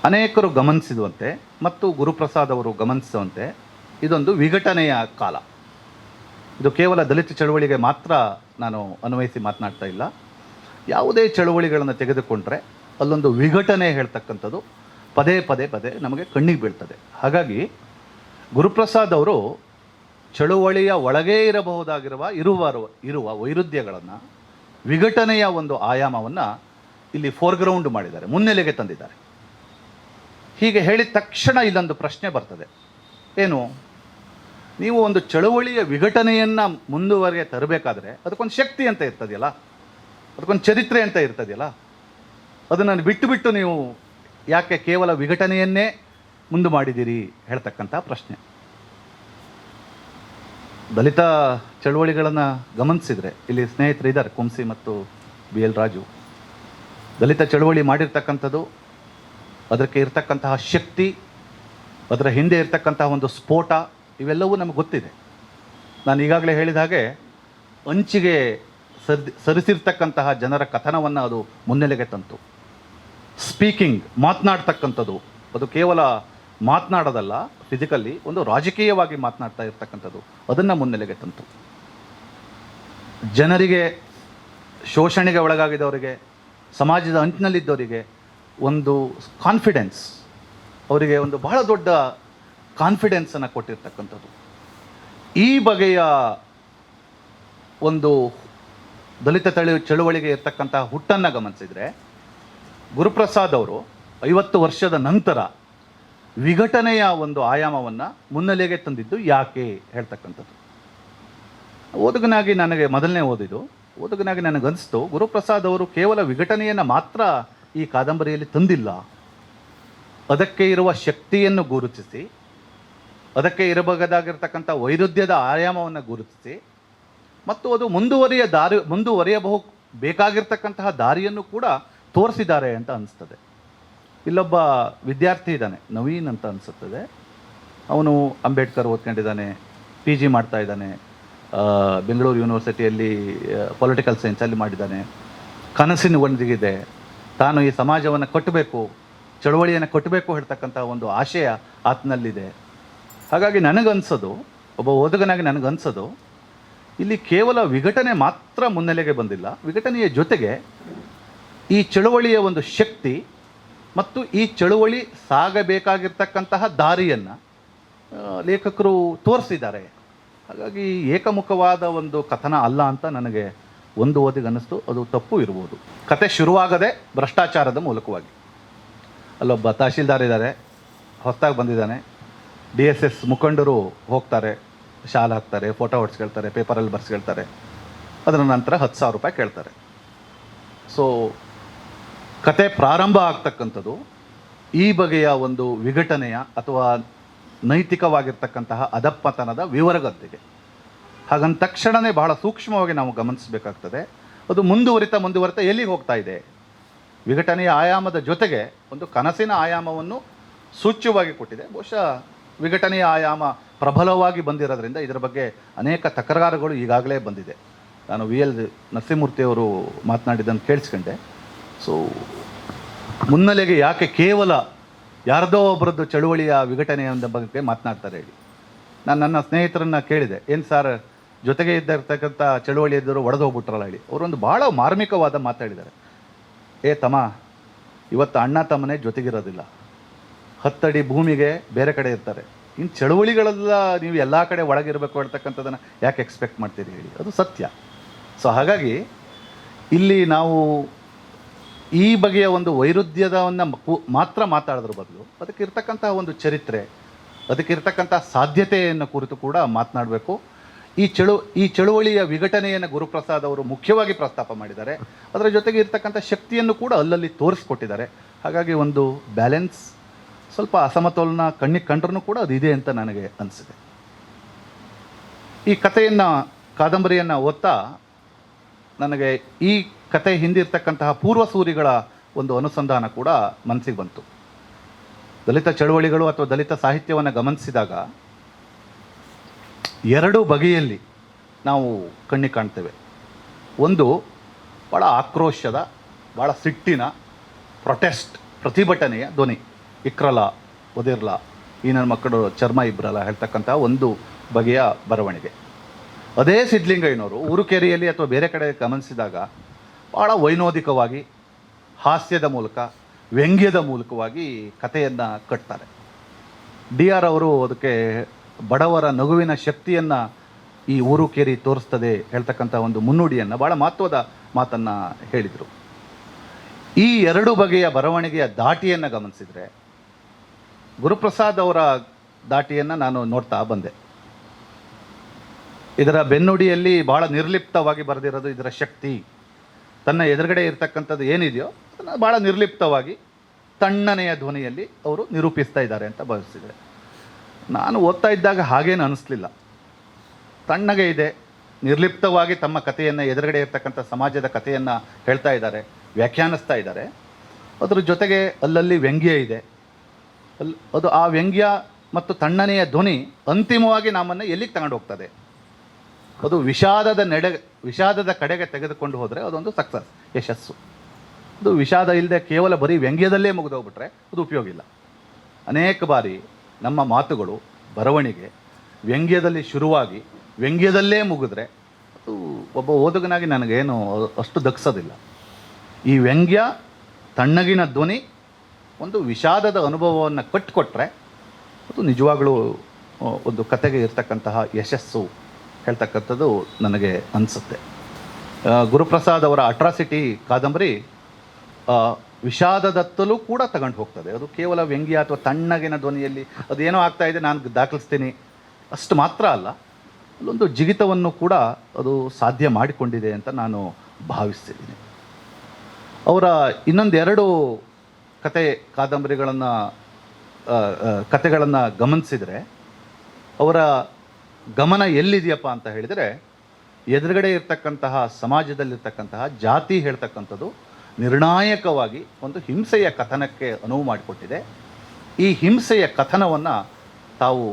ಅನೇಕರು ಗಮನಿಸಿದಂತೆ ಮತ್ತು ಗುರುಪ್ರಸಾದ್ ಅವರು ಗಮನಿಸುವಂತೆ ಇದೊಂದು ವಿಘಟನೆಯ ಕಾಲ. ಇದು ಕೇವಲ ದಲಿತ ಚಳುವಳಿಗೆ ಮಾತ್ರ ನಾನು ಅನ್ವಯಿಸಿ ಮಾತನಾಡ್ತಾ ಇಲ್ಲ. ಯಾವುದೇ ಚಳುವಳಿಗಳನ್ನು ತೆಗೆದುಕೊಂಡ್ರೆ ಅಲ್ಲೊಂದು ವಿಘಟನೆ ಹೇಳ್ತಕ್ಕಂಥದ್ದು ಪದೇ ಪದೇ ಪದೇ ನಮಗೆ ಕಣ್ಣಿಗೆ ಬೀಳ್ತದೆ. ಹಾಗಾಗಿ ಗುರುಪ್ರಸಾದ್ ಅವರು ಚಳುವಳಿಯ ಒಳಗೇ ಇರುವ ವೈರುಧ್ಯಗಳನ್ನು, ವಿಘಟನೆಯ ಒಂದು ಆಯಾಮವನ್ನು ಇಲ್ಲಿ ಫೋರ್ಗ್ರೌಂಡ್ ಮಾಡಿದ್ದಾರೆ, ಮುನ್ನೆಲೆಗೆ ತಂದಿದ್ದಾರೆ. ಹೀಗೆ ಹೇಳಿದ ತಕ್ಷಣ ಇಲ್ಲೊಂದು ಪ್ರಶ್ನೆ ಬರ್ತದೆ. ಏನು? ನೀವು ಒಂದು ಚಳುವಳಿಯ ವಿಘಟನೆಯನ್ನು ಮುಂದುವರೆಗೆ ತರಬೇಕಾದ್ರೆ ಅದಕ್ಕೊಂದು ಶಕ್ತಿ ಅಂತ ಇರ್ತದೆಯಲ್ಲ, ಅದಕ್ಕೊಂದು ಚರಿತ್ರೆ ಅಂತ ಇರ್ತದೆಯಲ್ಲ, ಅದನ್ನು ಬಿಟ್ಟು ನೀವು ಯಾಕೆ ಕೇವಲ ವಿಘಟನೆಯನ್ನೇ ಮುಂದೆ ಮಾಡಿದ್ದೀರಿ ಹೇಳ್ತಕ್ಕಂಥ ಪ್ರಶ್ನೆ. ದಲಿತ ಚಳುವಳಿಗಳನ್ನು ಗಮನಿಸಿದರೆ ಇಲ್ಲಿ ಸ್ನೇಹಿತರು ಇದ್ದಾರೆ, ಕುಂಸಿ ಮತ್ತು BL ರಾಜು. ದಲಿತ ಚಳುವಳಿ ಮಾಡಿರ್ತಕ್ಕಂಥದ್ದು, ಅದಕ್ಕೆ ಇರ್ತಕ್ಕಂತಹ ಶಕ್ತಿ, ಅದರ ಹಿಂದೆ ಇರ್ತಕ್ಕಂತಹ ಒಂದು ಸ್ಫೋಟ, ಇವೆಲ್ಲವೂ ನಮಗೆ ಗೊತ್ತಿದೆ. ನಾನು ಈಗಾಗಲೇ ಹೇಳಿದ ಹಾಗೆ ಅಂಚಿಗೆ ಸರಿಸಿರ್ತಕ್ಕಂತಹ ಜನರ ಕಥನವನ್ನು ಅದು ಮುನ್ನೆಲೆಗೆ ತಂತು. ಸ್ಪೀಕಿಂಗ್, ಮಾತನಾಡ್ತಕ್ಕಂಥದ್ದು, ಅದು ಕೇವಲ ಮಾತನಾಡೋದಲ್ಲ, ಫಿಸಿಕಲಿ ಒಂದು ರಾಜಕೀಯವಾಗಿ ಮಾತನಾಡ್ತಾ ಇರ್ತಕ್ಕಂಥದ್ದು, ಅದನ್ನು ಮುನ್ನೆಲೆಗೆ ತಂತು. ಜನರಿಗೆ, ಶೋಷಣೆಗೆ ಒಳಗಾಗಿದ್ದವರಿಗೆ, ಸಮಾಜದ ಅಂಚಿನಲ್ಲಿದ್ದವರಿಗೆ ಒಂದು ಕಾನ್ಫಿಡೆನ್ಸ್, ಅವರಿಗೆ ಒಂದು ಬಹಳ ದೊಡ್ಡ ಕಾನ್ಫಿಡೆನ್ಸನ್ನು ಕೊಟ್ಟಿರ್ತಕ್ಕಂಥದ್ದು. ಈ ಬಗೆಯ ಒಂದು ದಲಿತ ಚಳುವಳಿಗೆ ಇರ್ತಕ್ಕಂಥ ಹುಟ್ಟನ್ನು ಗಮನಿಸಿದರೆ ಗುರುಪ್ರಸಾದ್ ಅವರು 50 ವರ್ಷದ ನಂತರ ವಿಘಟನೆಯ ಒಂದು ಆಯಾಮವನ್ನು ಮುನ್ನೆಲೆಗೆ ತಂದಿದ್ದು ಯಾಕೆ ಹೇಳ್ತಕ್ಕಂಥದ್ದು. ಓದುಗನಾಗಿ ನನಗೆ ಮೊದಲನೇ ಓದುಗನಾಗಿ ನನಗನ್ನಿಸ್ತು, ಗುರುಪ್ರಸಾದ್ ಅವರು ಕೇವಲ ವಿಘಟನೆಯನ್ನು ಮಾತ್ರ ಈ ಕಾದಂಬರಿಯಲ್ಲಿ ತಂದಿಲ್ಲ, ಅದಕ್ಕೆ ಇರುವ ಶಕ್ತಿಯನ್ನು ಗುರುತಿಸಿ, ಅದಕ್ಕೆ ಇರಬಹುದಾಗಿರ್ತಕ್ಕಂಥ ವೈರುಧ್ಯದ ಆಯಾಮವನ್ನು ಗುರುತಿಸಿ, ಮತ್ತು ಅದು ಬೇಕಾಗಿರ್ತಕ್ಕಂತಹ ದಾರಿಯನ್ನು ಕೂಡ ತೋರಿಸಿದ್ದಾರೆ ಅಂತ ಅನಿಸ್ತದೆ. ಇಲ್ಲೊಬ್ಬ ವಿದ್ಯಾರ್ಥಿ ಇದ್ದಾನೆ, ನವೀನ್ ಅಂತ ಅನಿಸುತ್ತದೆ. ಅವನು ಅಂಬೇಡ್ಕರ್ ಓದ್ಕೊಂಡಿದ್ದಾನೆ, PG ಮಾಡ್ತಾ ಇದ್ದಾನೆ, ಬೆಂಗಳೂರು ಯೂನಿವರ್ಸಿಟಿಯಲ್ಲಿ ಪೊಲಿಟಿಕಲ್ ಸೈನ್ಸಲ್ಲಿ ಮಾಡಿದ್ದಾನೆ. ಕನಸಿನ ಒಂದಿಗಿದೆ, ತಾನು ಈ ಸಮಾಜವನ್ನು ಕಟ್ಟಬೇಕು, ಚಳುವಳಿಯನ್ನು ಕಟ್ಟಬೇಕು ಹೇಳ್ತಕ್ಕಂಥ ಒಂದು ಆಶಯ ಆತನಲ್ಲಿದೆ. ಹಾಗಾಗಿ ನನಗನ್ಸೋದು, ಒಬ್ಬ ಓದುಗನಾಗಿ ನನಗನ್ಸೋದು, ಇಲ್ಲಿ ಕೇವಲ ವಿಘಟನೆ ಮಾತ್ರ ಮುನ್ನೆಲೆಗೆ ಬಂದಿಲ್ಲ, ವಿಘಟನೆಯ ಜೊತೆಗೆ ಈ ಚಳುವಳಿಯ ಒಂದು ಶಕ್ತಿ ಮತ್ತು ಈ ಚಳುವಳಿ ಸಾಗಬೇಕಾಗಿರ್ತಕ್ಕಂತಹ ದಾರಿಯನ್ನು ಲೇಖಕರು ತೋರಿಸಿದ್ದಾರೆ. ಹಾಗಾಗಿ ಏಕಮುಖವಾದ ಒಂದು ಕಥನ ಅಲ್ಲ ಅಂತ ನನಗೆ ಒಂದು ಓದಿಗೆ ಅನ್ನಿಸ್ತು. ಅದು ತಪ್ಪು ಇರ್ಬೋದು. ಕತೆ ಶುರುವಾಗದೆ ಭ್ರಷ್ಟಾಚಾರದ ಮೂಲಕವಾಗಿ. ಅಲ್ಲೊಬ್ಬ ತಹಶೀಲ್ದಾರ್ ಇದ್ದಾರೆ, ಹೊಸದಾಗಿ ಬಂದಿದ್ದಾನೆ. DSS ಮುಖಂಡರು ಹೋಗ್ತಾರೆ, ಶಾಲೆ ಹಾಕ್ತಾರೆ, ಫೋಟೋ ಹೊಡ್ಸ್ಕೊಳ್ತಾರೆ, ಪೇಪರಲ್ಲಿ ಬರ್ಸ್ಕೊಳ್ತಾರೆ. ಅದರ ನಂತರ 10,000 ರೂಪಾಯಿ ಕೇಳ್ತಾರೆ. ಸೊ ಕತೆ ಪ್ರಾರಂಭ ಆಗ್ತಕ್ಕಂಥದ್ದು ಈ ಬಗೆಯ ಒಂದು ವಿಘಟನೆಯ ಅಥವಾ ನೈತಿಕವಾಗಿರ್ತಕ್ಕಂತಹ ಅಧಪ್ಪತನದ ವಿವರಗದ್ದೆಗೆ. ಹಾಗಂದ ತಕ್ಷಣವೇ ಬಹಳ ಸೂಕ್ಷ್ಮವಾಗಿ ನಾವು ಗಮನಿಸಬೇಕಾಗ್ತದೆ. ಅದು ಮುಂದುವರಿತಾ ಎಲ್ಲಿಗೆ ಹೋಗ್ತಾ ಇದೆ? ವಿಘಟನೆಯ ಆಯಾಮದ ಜೊತೆಗೆ ಒಂದು ಕನಸಿನ ಆಯಾಮವನ್ನು ಸೂಚ್ಯವಾಗಿ ಕೊಟ್ಟಿದೆ. ಬಹುಶಃ ವಿಘಟನೆಯ ಆಯಾಮ ಪ್ರಬಲವಾಗಿ ಬಂದಿರೋದ್ರಿಂದ ಇದರ ಬಗ್ಗೆ ಅನೇಕ ತಕರಾರುಗಳು ಈಗಾಗಲೇ ಬಂದಿದೆ. ನಾನು VL ನರಸಿಂಹಮೂರ್ತಿಯವರು ಮಾತನಾಡಿದ್ದನ್ನು ಕೇಳಿಸ್ಕೊಂಡೆ. ಸೊ ಮುನ್ನೆಲೆಗೆ ಯಾಕೆ ಕೇವಲ ಯಾರದೋ ಒಬ್ಬರದ್ದು ಚಳುವಳಿಯ ವಿಘಟನೆಯ ಬಗ್ಗೆ ಮಾತನಾಡ್ತಾರೆ ಹೇಳಿ. ನಾನು ನನ್ನ ಸ್ನೇಹಿತರನ್ನು ಕೇಳಿದೆ, ಏನು ಸರ್ ಜೊತೆಗೆ ಇದ್ದಿರ್ತಕ್ಕಂಥ ಚಳುವಳಿ ಇದ್ದರು ಒಡೆದು ಹೋಗ್ಬಿಟ್ರಲ್ಲ ಹೇಳಿ. ಅವರೊಂದು ಭಾಳ ಮಾರ್ಮಿಕವಾದ ಮಾತಾಡಿದ್ದಾರೆ. ತಮ್ಮ, ಇವತ್ತು ಅಣ್ಣ ತಮ್ಮನೇ ಜೊತೆಗಿರೋದಿಲ್ಲ, 10 ಅಡಿ ಭೂಮಿಗೆ ಬೇರೆ ಕಡೆ ಇರ್ತಾರೆ. ಇನ್ನು ಚಳುವಳಿಗಳೆಲ್ಲ ನೀವು ಎಲ್ಲ ಕಡೆ ಒಳಗಿರಬೇಕು ಹೇಳ್ತಕ್ಕಂಥದ್ದನ್ನು ಯಾಕೆ ಎಕ್ಸ್ಪೆಕ್ಟ್ ಮಾಡ್ತೀರಿ ಹೇಳಿ, ಅದು ಸತ್ಯ. ಸೊ ಹಾಗಾಗಿ ಇಲ್ಲಿ ನಾವು ಈ ಬಗೆಯ ಒಂದು ವೈರುಧ್ಯವನ್ನು ಮಾತ್ರ ಮಾತಾಡೋದ್ರ ಬದಲು ಅದಕ್ಕಿರ್ತಕ್ಕಂತಹ ಒಂದು ಚರಿತ್ರೆ, ಅದಕ್ಕಿರ್ತಕ್ಕಂಥ ಸಾಧ್ಯತೆಯನ್ನು ಕುರಿತು ಕೂಡ ಮಾತನಾಡಬೇಕು. ಈ ಚಳುವಳಿಯ ವಿಘಟನೆಯನ್ನು ಗುರುಪ್ರಸಾದ್ ಅವರು ಮುಖ್ಯವಾಗಿ ಪ್ರಸ್ತಾಪ ಮಾಡಿದ್ದಾರೆ. ಅದರ ಜೊತೆಗೆ ಇರ್ತಕ್ಕಂಥ ಶಕ್ತಿಯನ್ನು ಕೂಡ ಅಲ್ಲಲ್ಲಿ ತೋರಿಸ್ಕೊಟ್ಟಿದ್ದಾರೆ. ಹಾಗಾಗಿ ಒಂದು ಬ್ಯಾಲೆನ್ಸ್, ಸ್ವಲ್ಪ ಅಸಮತೋಲನ ಕಣ್ಣಿಗೆ ಕಂಡ್ರೂ ಕೂಡ ಅದು ಇದೆ ಅಂತ ನನಗೆ ಅನಿಸಿದೆ. ಈ ಕಥೆಯನ್ನು, ಕಾದಂಬರಿಯನ್ನು ಓದ್ತಾ ನನಗೆ ಈ ಕತೆ ಹಿಂದಿರ್ತಕ್ಕಂತಹ ಪೂರ್ವಸೂರಿಗಳ ಒಂದು ಅನುಸಂಧಾನ ಕೂಡ ಮನಸ್ಸಿಗೆ ಬಂತು. ದಲಿತ ಚಳುವಳಿಗಳು ಅಥವಾ ದಲಿತ ಸಾಹಿತ್ಯವನ್ನು ಗಮನಿಸಿದಾಗ 2 ಬಗೆಯಲ್ಲಿ ನಾವು ಕಣ್ಣಿಗೆ ಕಾಣ್ತೇವೆ. ಒಂದು ಭಾಳ ಆಕ್ರೋಶದ, ಭಾಳ ಸಿಟ್ಟಿನ ಪ್ರೊಟೆಸ್ಟ್, ಪ್ರತಿಭಟನೆಯ ಧ್ವನಿ. ಇಕ್ರಲ್ಲ, ಒದಿರ್ಲ, ಈ ನನ್ನ ಮಕ್ಕಳು ಚರ್ಮ ಇಬ್ಬರಲ್ಲ ಹೇಳ್ತಕ್ಕಂಥ ಒಂದು ಬಗೆಯ ಬರವಣಿಗೆ. ಅದೇ ಸಿದ್ಧಲಿಂಗಯ್ಯನವರು ಊರುಕೆರೆಯಲ್ಲಿ ಅಥವಾ ಬೇರೆ ಕಡೆ ಗಮನಿಸಿದಾಗ ಭಾಳ ವೈನೋದಿಕವಾಗಿ, ಹಾಸ್ಯದ ಮೂಲಕ, ವ್ಯಂಗ್ಯದ ಮೂಲಕವಾಗಿ ಕಥೆಯನ್ನು ಕಟ್ತಾರೆ. DR ಅವರು ಅದಕ್ಕೆ ಬಡವರ ನಗುವಿನ ಶಕ್ತಿಯನ್ನು ಈ ಊರುಕೇರಿ ತೋರಿಸ್ತದೆ ಹೇಳ್ತಕ್ಕಂಥ ಒಂದು ಮುನ್ನುಡಿಯನ್ನು, ಭಾಳ ಮಹತ್ವದ ಮಾತನ್ನು ಹೇಳಿದರು. ಈ 2 ಬಗೆಯ ಬರವಣಿಗೆಯ ದಾಟಿಯನ್ನು ಗಮನಿಸಿದರೆ ಗುರುಪ್ರಸಾದ್ ಅವರ ದಾಟಿಯನ್ನು ನಾನು ನೋಡ್ತಾ ಬಂದೆ. ಇದರ ಬೆನ್ನುಡಿಯಲ್ಲಿ ಭಾಳ ನಿರ್ಲಿಪ್ತವಾಗಿ ಬರೆದಿರೋದು ಇದರ ಶಕ್ತಿ. ತನ್ನ ಎದುರುಗಡೆ ಇರತಕ್ಕಂಥದ್ದು ಏನಿದೆಯೋ ಅದನ್ನು ಭಾಳ ನಿರ್ಲಿಪ್ತವಾಗಿ, ತಣ್ಣನೆಯ ಧ್ವನಿಯಲ್ಲಿ ಅವರು ನಿರೂಪಿಸ್ತಾ ಇದ್ದಾರೆ ಅಂತ ಭಾವಿಸಿದೆ. ನಾನು ಓದ್ತಾ ಇದ್ದಾಗ ಹಾಗೇನು ಅನ್ನಿಸ್ಲಿಲ್ಲ. ತಣ್ಣಗೆ ಇದೆ, ನಿರ್ಲಿಪ್ತವಾಗಿ ತಮ್ಮ ಕಥೆಯನ್ನು, ಎದುರುಗಡೆ ಇರತಕ್ಕಂಥ ಸಮಾಜದ ಕಥೆಯನ್ನು ಹೇಳ್ತಾ ಇದ್ದಾರೆ, ವ್ಯಾಖ್ಯಾನಿಸ್ತಾ ಇದ್ದಾರೆ. ಅದರ ಜೊತೆಗೆ ಅಲ್ಲಲ್ಲಿ ವ್ಯಂಗ್ಯ ಇದೆ. ಅದು ಆ ವ್ಯಂಗ್ಯ ಮತ್ತು ತಣ್ಣನೆಯ ಧ್ವನಿ ಅಂತಿಮವಾಗಿ ನಮ್ಮನ್ನು ಎಲ್ಲಿಗೆ ತಗೊಂಡು ಹೋಗ್ತದೆ, ಅದು ವಿಷಾದದ ಕಡೆಗೆ ತೆಗೆದುಕೊಂಡು ಹೋದರೆ ಅದೊಂದು ಸಕ್ಸಸ್, ಯಶಸ್ಸು. ಅದು ವಿಷಾದ ಇಲ್ಲದೆ ಕೇವಲ ಬರೀ ವ್ಯಂಗ್ಯದಲ್ಲೇ ಮುಗಿದೋಗ್ಬಿಟ್ರೆ ಅದು ಉಪಯೋಗ ಇಲ್ಲ. ಅನೇಕ ಬಾರಿ ನಮ್ಮ ಮಾತುಗಳು, ಬರವಣಿಗೆ ವ್ಯಂಗ್ಯದಲ್ಲಿ ಶುರುವಾಗಿ ವ್ಯಂಗ್ಯದಲ್ಲೇ ಮುಗಿದ್ರೆ ಅದು ಒಬ್ಬ ಓದುಗನಾಗಿ ನನಗೇನು ಅಷ್ಟು ದಕ್ಸೋದಿಲ್ಲ. ಈ ವ್ಯಂಗ್ಯ, ತಣ್ಣಗಿನ ಧ್ವನಿ ಒಂದು ವಿಷಾದದ ಅನುಭವವನ್ನು ಕಟ್ಟಿಕೊಟ್ರೆ ಅದು ನಿಜವಾಗಲೂ ಒಂದು ಕತೆಗೆ ಇರ್ತಕ್ಕಂತಹ ಯಶಸ್ಸು ಹೇಳ್ತಕ್ಕಂಥದ್ದು ನನಗೆ ಅನಿಸುತ್ತೆ. ಗುರುಪ್ರಸಾದ್ ಅವರ ಅಟ್ರಾಸಿಟಿ ಕಾದಂಬರಿ ವಿಷಾದದತ್ತಲೂ ಕೂಡ ತಗೊಂಡು ಹೋಗ್ತದೆ. ಅದು ಕೇವಲ ವ್ಯಂಗ್ಯ ಅಥವಾ ತಣ್ಣಗಿನ ಧ್ವನಿಯಲ್ಲಿ ಅದೇನೋ ಆಗ್ತಾ ಇದೆ ನಾನು ದಾಖಲಿಸ್ತೀನಿ ಅಷ್ಟು ಮಾತ್ರ ಅಲ್ಲ, ಅಲ್ಲೊಂದು ಜಿಗಿತವನ್ನು ಕೂಡ ಅದು ಸಾಧ್ಯ ಮಾಡಿಕೊಂಡಿದೆ ಅಂತ ನಾನು ಭಾವಿಸ್ತಿದ್ದೀನಿ. ಅವರ ಇನ್ನೊಂದು 2 ಕತೆಗಳನ್ನು ಗಮನಿಸಿದರೆ ಅವರ ಗಮನ ಎಲ್ಲಿದೆಯಪ್ಪ ಅಂತ ಹೇಳಿದರೆ, ಎದುರುಗಡೆ ಇರ್ತಕ್ಕಂತಹ ಸಮಾಜದಲ್ಲಿರ್ತಕ್ಕಂತಹ ಜಾತಿ ಹೇಳ್ತಕ್ಕಂಥದ್ದು ನಿರ್ಣಾಯಕವಾಗಿ ಒಂದು ಹಿಂಸೆಯ ಕಥನಕ್ಕೆ ಅನುವು ಮಾಡಿಕೊಟ್ಟಿದೆ. ಈ ಹಿಂಸೆಯ ಕಥನವನ್ನು ತಾವು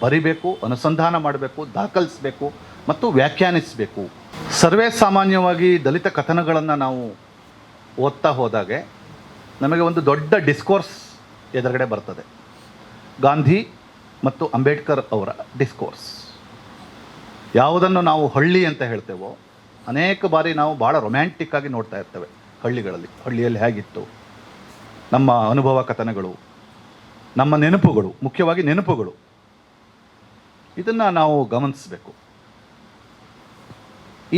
ಬರಿಬೇಕು, ಅನುಸಂಧಾನ ಮಾಡಬೇಕು, ದಾಖಲಿಸಬೇಕು ಮತ್ತು ವ್ಯಾಖ್ಯಾನಿಸಬೇಕು. ಸರ್ವೇ ಸಾಮಾನ್ಯವಾಗಿ ದಲಿತ ಕಥನಗಳನ್ನು ನಾವು ಓದ್ತಾ ಹೋದಾಗೆ ನಮಗೆ ಒಂದು ದೊಡ್ಡ ಡಿಸ್ಕೋರ್ಸ್ ಎದುರುಗಡೆ ಬರ್ತದೆ. ಗಾಂಧಿ ಮತ್ತು ಅಂಬೇಡ್ಕರ್ ಅವರ ಡಿಸ್ಕೋರ್ಸ್. ಯಾವುದನ್ನು ನಾವು ಹಳ್ಳಿ ಅಂತ ಹೇಳ್ತೇವೋ ಅನೇಕ ಬಾರಿ ನಾವು ಭಾಳ ರೊಮ್ಯಾಂಟಿಕ್ಕಾಗಿ ನೋಡ್ತಾ ಇರ್ತೇವೆ. ಹಳ್ಳಿಯಲ್ಲಿ ಹೇಗಿತ್ತು, ನಮ್ಮ ಅನುಭವ ಕಥನಗಳು, ನಮ್ಮ ನೆನಪುಗಳು, ಮುಖ್ಯವಾಗಿ ನೆನಪುಗಳು, ಇದನ್ನು ನಾವು ಗಮನಿಸಬೇಕು.